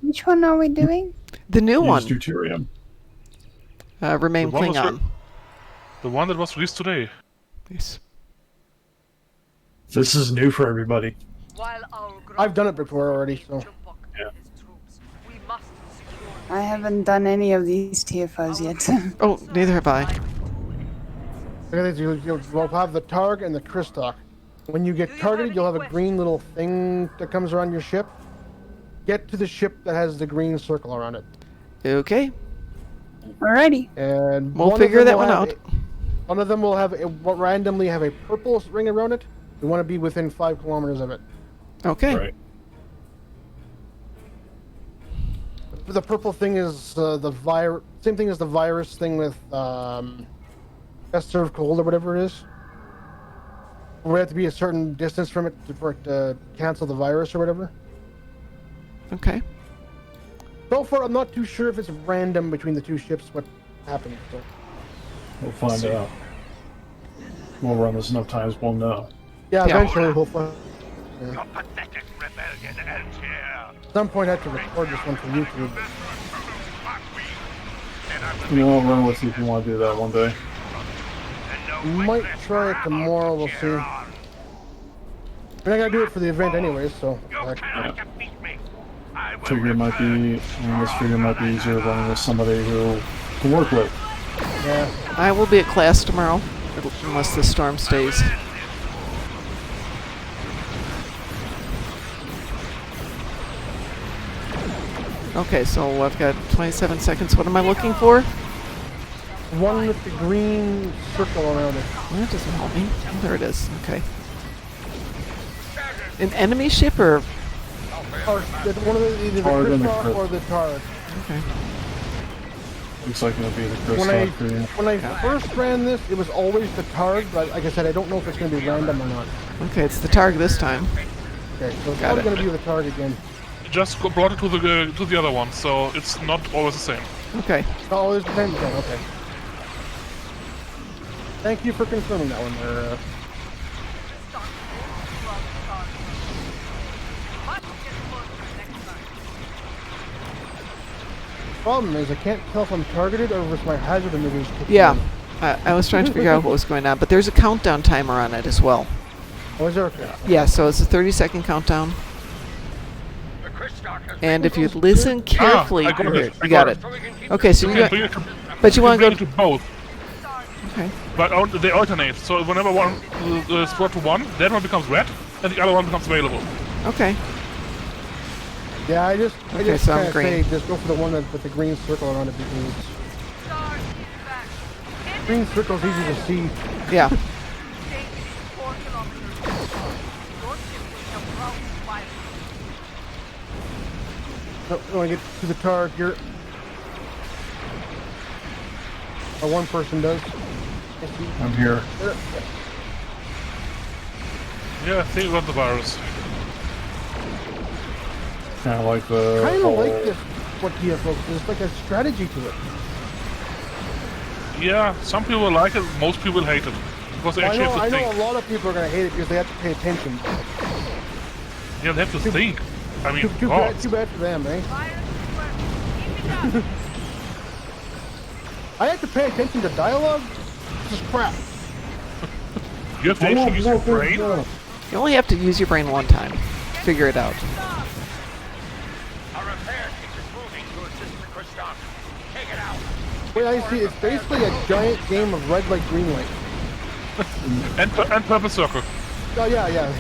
Speaker 15: Which one are we doing?
Speaker 2: The new one.
Speaker 1: Deuterium.
Speaker 2: Remain
Speaker 3: The one was
Speaker 2: Klingon.
Speaker 3: The one that was released today.
Speaker 2: Yes.
Speaker 1: This is new for everybody.
Speaker 12: I've done it before already, so.
Speaker 1: Yeah.
Speaker 15: I haven't done any of these TFOs yet.
Speaker 2: Oh, neither have I.
Speaker 12: You'll have the Targ and the Christok. When you get targeted, you'll have a green little thing that comes around your ship. Get to the ship that has the green circle around it.
Speaker 2: Okay.
Speaker 15: Alrighty.
Speaker 12: And
Speaker 2: We'll
Speaker 12: one of
Speaker 2: figure
Speaker 12: them
Speaker 2: that
Speaker 12: will
Speaker 2: one
Speaker 12: have
Speaker 2: out.
Speaker 12: One of them will randomly have a purple ring around it. You want to be within 5 kilometers of it.
Speaker 2: Okay.
Speaker 1: Right.
Speaker 12: The purple thing is the virus. Same thing as the virus thing with best served cold or whatever it is. We have to be a certain distance from it for it to cancel the virus or whatever.
Speaker 2: Okay.
Speaker 12: So far, I'm not too sure if it's random between the 2 ships what happens. So.
Speaker 1: We'll find out. we'll run this enough times, we'll know.
Speaker 12: Yeah, eventually, hopefully. Yeah.
Speaker 10: Your pathetic rebellion ends here.
Speaker 12: At some point, I have to record this one for YouTube.
Speaker 1: You know, I'll run with you if you want to do that one day.
Speaker 12: Might try it tomorrow, we'll see. I mean, I gotta do it for the event anyways, so.
Speaker 1: Figure it might be, this figure might be easier running with somebody who can work with.
Speaker 12: Yeah.
Speaker 2: I will be at class tomorrow, unless the storm stays. Okay, so I've got 27 seconds. What am I looking for?
Speaker 12: One with the green circle around it.
Speaker 2: Well, that doesn't help me. Oh, there it is. Okay. An enemy ship or?
Speaker 12: Or one of the, either
Speaker 1: Targ
Speaker 12: the
Speaker 1: and the
Speaker 12: Kristoff
Speaker 1: Crit.
Speaker 12: or the Targ.
Speaker 2: Okay.
Speaker 1: Looks like it'll be the Chris for you.
Speaker 12: When I first ran this, it was always the Targ, but like I said, I don't know if it's going to be random or not.
Speaker 2: Okay, it's the Targ this time.
Speaker 12: Okay, so it's
Speaker 2: Got
Speaker 12: probably
Speaker 2: it.
Speaker 12: going to be the Targ again.
Speaker 3: Just brought it to the other one, so it's not always the same.
Speaker 2: Okay.
Speaker 12: Oh, it's the same thing, okay. Thank you for confirming that one there. Problem is, I can't tell if I'm targeted or if it's my hazard emitters kicking
Speaker 2: Yeah.
Speaker 12: in.
Speaker 2: I was trying to figure out what was going on, but there's a countdown timer on it as well.
Speaker 12: Oh, is there? Okay.
Speaker 2: Yeah, so it's a 30-second countdown. And if you listen carefully,
Speaker 3: I got it.
Speaker 2: you got it. Okay, so you got, but you want to go
Speaker 3: to both.
Speaker 2: Okay.
Speaker 3: But they alternate. So whenever one is brought to one, that one becomes red, and the other one becomes available.
Speaker 2: Okay.
Speaker 12: Yeah, I just
Speaker 2: so I'm
Speaker 12: kinda
Speaker 2: green.
Speaker 12: say just go for the one with the green circle around it because green circle's easy to see.
Speaker 2: Yeah.
Speaker 12: No, when I get to the Targ, you're... Or one person does.
Speaker 1: I'm here.
Speaker 3: Yeah, think about the virus.
Speaker 1: Kind of like the
Speaker 12: Kind of
Speaker 1: whole...
Speaker 12: like this, what TFO, there's like a strategy to it.
Speaker 3: Yeah, some people like it, most people hate it. Because they actually have to
Speaker 12: I
Speaker 3: think.
Speaker 12: know a lot of people are going to hate it because they have to pay attention.
Speaker 3: Yeah, they have to think. I mean,
Speaker 12: Too
Speaker 3: God.
Speaker 12: bad for them, eh? I have to pay attention to dialogue? This is crap.
Speaker 3: You have to actually use your brain?
Speaker 2: You only have to use your brain one time. Figure it out.
Speaker 12: Wait, I see. It's basically a giant game of red light, green light.
Speaker 3: and purple circle.
Speaker 12: Oh, yeah, yeah.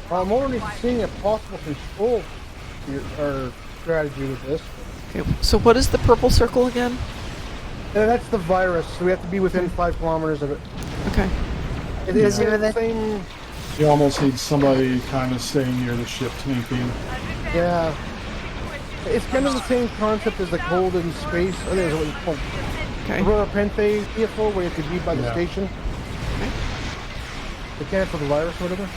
Speaker 12: Well, I'm already seeing a possible control or strategy with this.
Speaker 2: Okay, so what is the purple circle again?
Speaker 12: Yeah, that's the virus, so we have to be within 5 kilometers of it.
Speaker 2: Okay.
Speaker 12: It is the same...
Speaker 1: You almost need somebody kind of staying near the ship tanking.
Speaker 12: Yeah. It's kind of the same concept as the cold in space. I think that's what it's called.
Speaker 2: Okay.
Speaker 12: Aurora Pente TFO, where you could be by the station.
Speaker 2: Okay.
Speaker 12: They can't for the virus or whatever.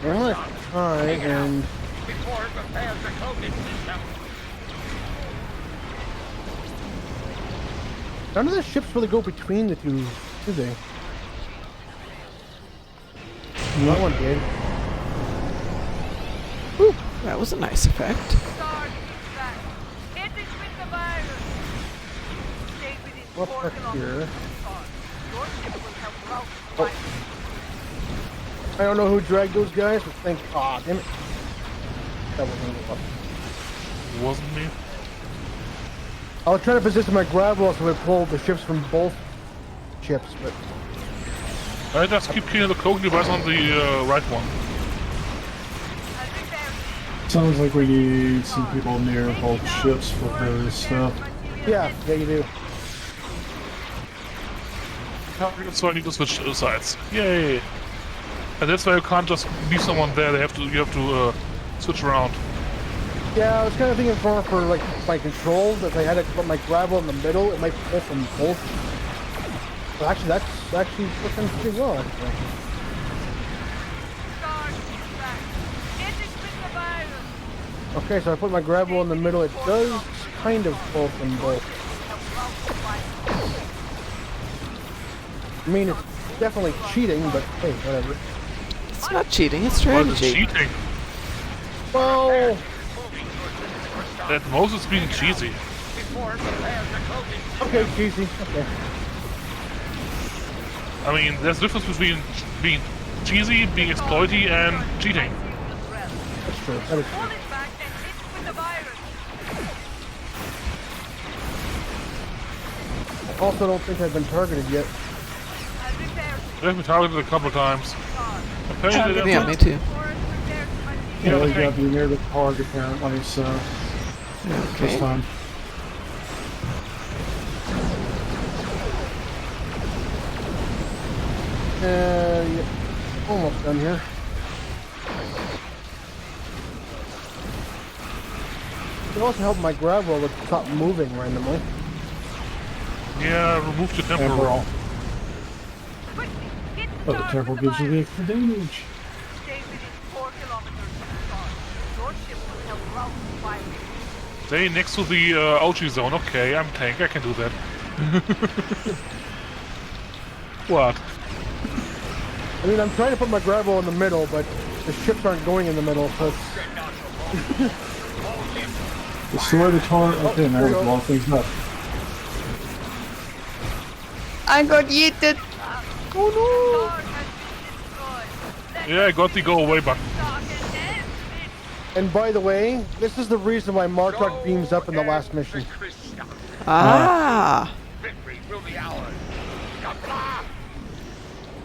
Speaker 12: I'm gonna try and... None of the ships really go between the two, do they? That one did.
Speaker 2: Ooh, that was a nice effect.
Speaker 12: What's back here? Oh. I don't know who dragged those guys, but think, ah, damn it. That wasn't go up.
Speaker 3: It wasn't me.
Speaker 12: I was trying to position my grab wheel so I pulled the ships from both ships, but...
Speaker 3: I just keep killing the cloaking device on the right one.
Speaker 1: Sounds like we need some people near both ships for various stuff.
Speaker 12: Yeah, you do.
Speaker 3: So I need to switch sides. Yay! And that's why you can't just leave someone there. You have to switch around.
Speaker 12: Yeah, I was kind of thinking for like my controls. If I had to put my gravel in the middle, it might pull from both. But actually, that's actually working pretty well. Actually. Okay, so I put my gravel in the middle. It does kind of pull from both. I mean, it's definitely cheating, but hey, whatever.
Speaker 2: It's not cheating, it's
Speaker 3: Well, it's
Speaker 2: strategy.
Speaker 3: cheating.
Speaker 12: Well,
Speaker 3: At most, it's being cheesy.
Speaker 12: okay, cheesy. Okay.
Speaker 3: I mean, there's a difference between being cheesy, being exploity, and cheating.
Speaker 12: That's true. That is true. I also don't think I've been targeted yet.
Speaker 3: They've been targeted a couple of times. Apparently,
Speaker 2: Yeah, me too.
Speaker 1: Yeah,
Speaker 3: Yeah,
Speaker 1: we got to be near the target apparently, so this
Speaker 2: Okay.
Speaker 1: time.
Speaker 12: Yeah, almost done here. It also helped my gravel would stop moving randomly.
Speaker 3: Yeah, remove the temporal.
Speaker 1: Temporal. But the temporal gives you the extra damage.
Speaker 3: Stay next to the Ouchie zone. Okay, I'm tank. I can do that. What?
Speaker 12: I mean, I'm trying to put my gravel in the middle, but the ships aren't going in the middle, so it's...
Speaker 1: Destroy the target. Okay, now we blow things up.
Speaker 15: I got yeeted.
Speaker 12: Oh
Speaker 3: Yeah, I got the go away button.
Speaker 12: no! And by the way, this is the reason why Martok beams up in the last mission.
Speaker 2: Ah.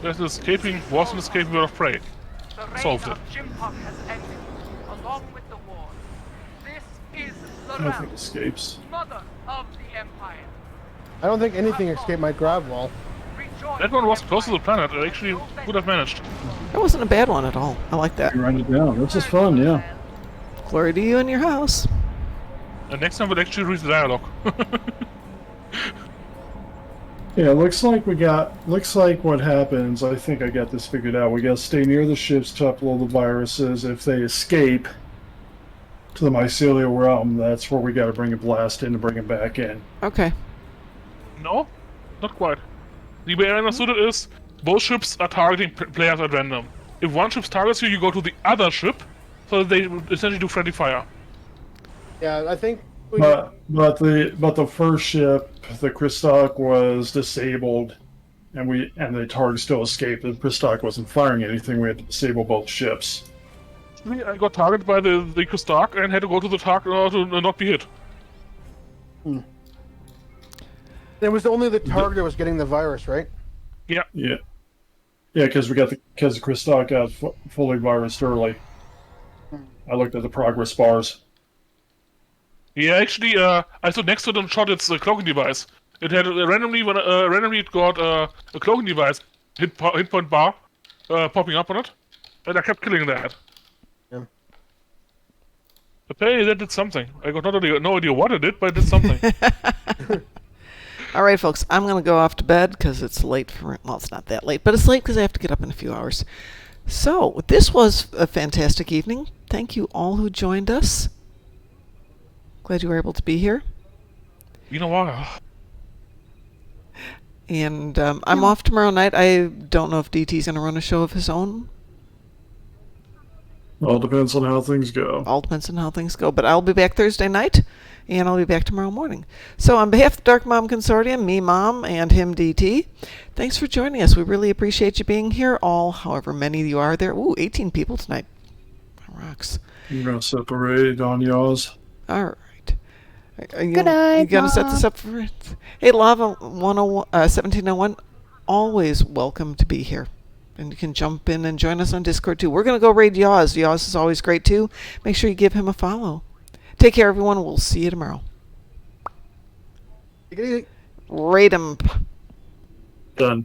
Speaker 3: There's escaping, wasn't escaping bird of prey. Solved it.
Speaker 1: Nothing escapes.
Speaker 12: I don't think anything escaped my gravel.
Speaker 3: That one was close to the planet. It actually would have managed.
Speaker 2: That wasn't a bad one at all. I like that.
Speaker 1: You write it down. This is fun, yeah.
Speaker 2: Glory to you and your house.
Speaker 3: And next time we'll actually read the dialogue.
Speaker 1: Yeah, looks like what happens, I think I got this figured out. We gotta stay near the ships to upload the viruses. If they escape to the mycelial realm, that's where we gotta bring a blast in to bring them back in.
Speaker 2: Okay.
Speaker 3: No, not quite. The way I understood it is, both ships are targeting players at random. If one ship targets you, you go to the other ship, so that they essentially do friendly fire.
Speaker 12: Yeah, I think...
Speaker 1: But the first ship, the Christock, was disabled, and the target still escaped. The Christock wasn't firing anything. We had to disable both ships.
Speaker 3: I got targeted by the Christock and had to go to the target in order to not be hit.
Speaker 12: It was only the target that was getting the virus, right?
Speaker 3: Yeah.
Speaker 1: Yeah. Yeah, because the Christock got fully virused early. I looked at the progress bars.
Speaker 3: Yeah, actually, I stood next to it and shot its cloaking device. It had randomly it got a cloaking device hit point bar popping up on it, and I kept killing that.
Speaker 12: Yeah.
Speaker 3: Apparently that did something. I got no idea what it did, but it did something.
Speaker 2: All right, folks, I'm going to go off to bed because it's late for... Well, it's not that late, but it's late because I have to get up in a few hours. So, this was a fantastic evening. Thank you all who joined us. Glad you were able to be here.
Speaker 3: You know what?
Speaker 2: And I'm off tomorrow night. I don't know if DT's going to run a show of his own.
Speaker 1: All depends on how things go.
Speaker 2: All depends on how things go. But I'll be back Thursday night, and I'll be back tomorrow morning. So on behalf of the Darkmom Consortium, me, Mom, and him, DT, thanks for joining us. We really appreciate you being here, all, however many you are there. Ooh, 18 people tonight. Rocks.
Speaker 1: You're going to separate on yours.
Speaker 2: All right.
Speaker 15: Good night,
Speaker 2: You going to set
Speaker 15: Mom.
Speaker 2: this up for it? Hey, Lava 1701, always welcome to be here. And you can jump in and join us on Discord, too. We're going to go raid Yaws. Yaws is always great, too. Make sure you give him a follow. Take care, everyone. We'll see you tomorrow.
Speaker 12: Take it easy.
Speaker 2: Raid him.
Speaker 1: Done.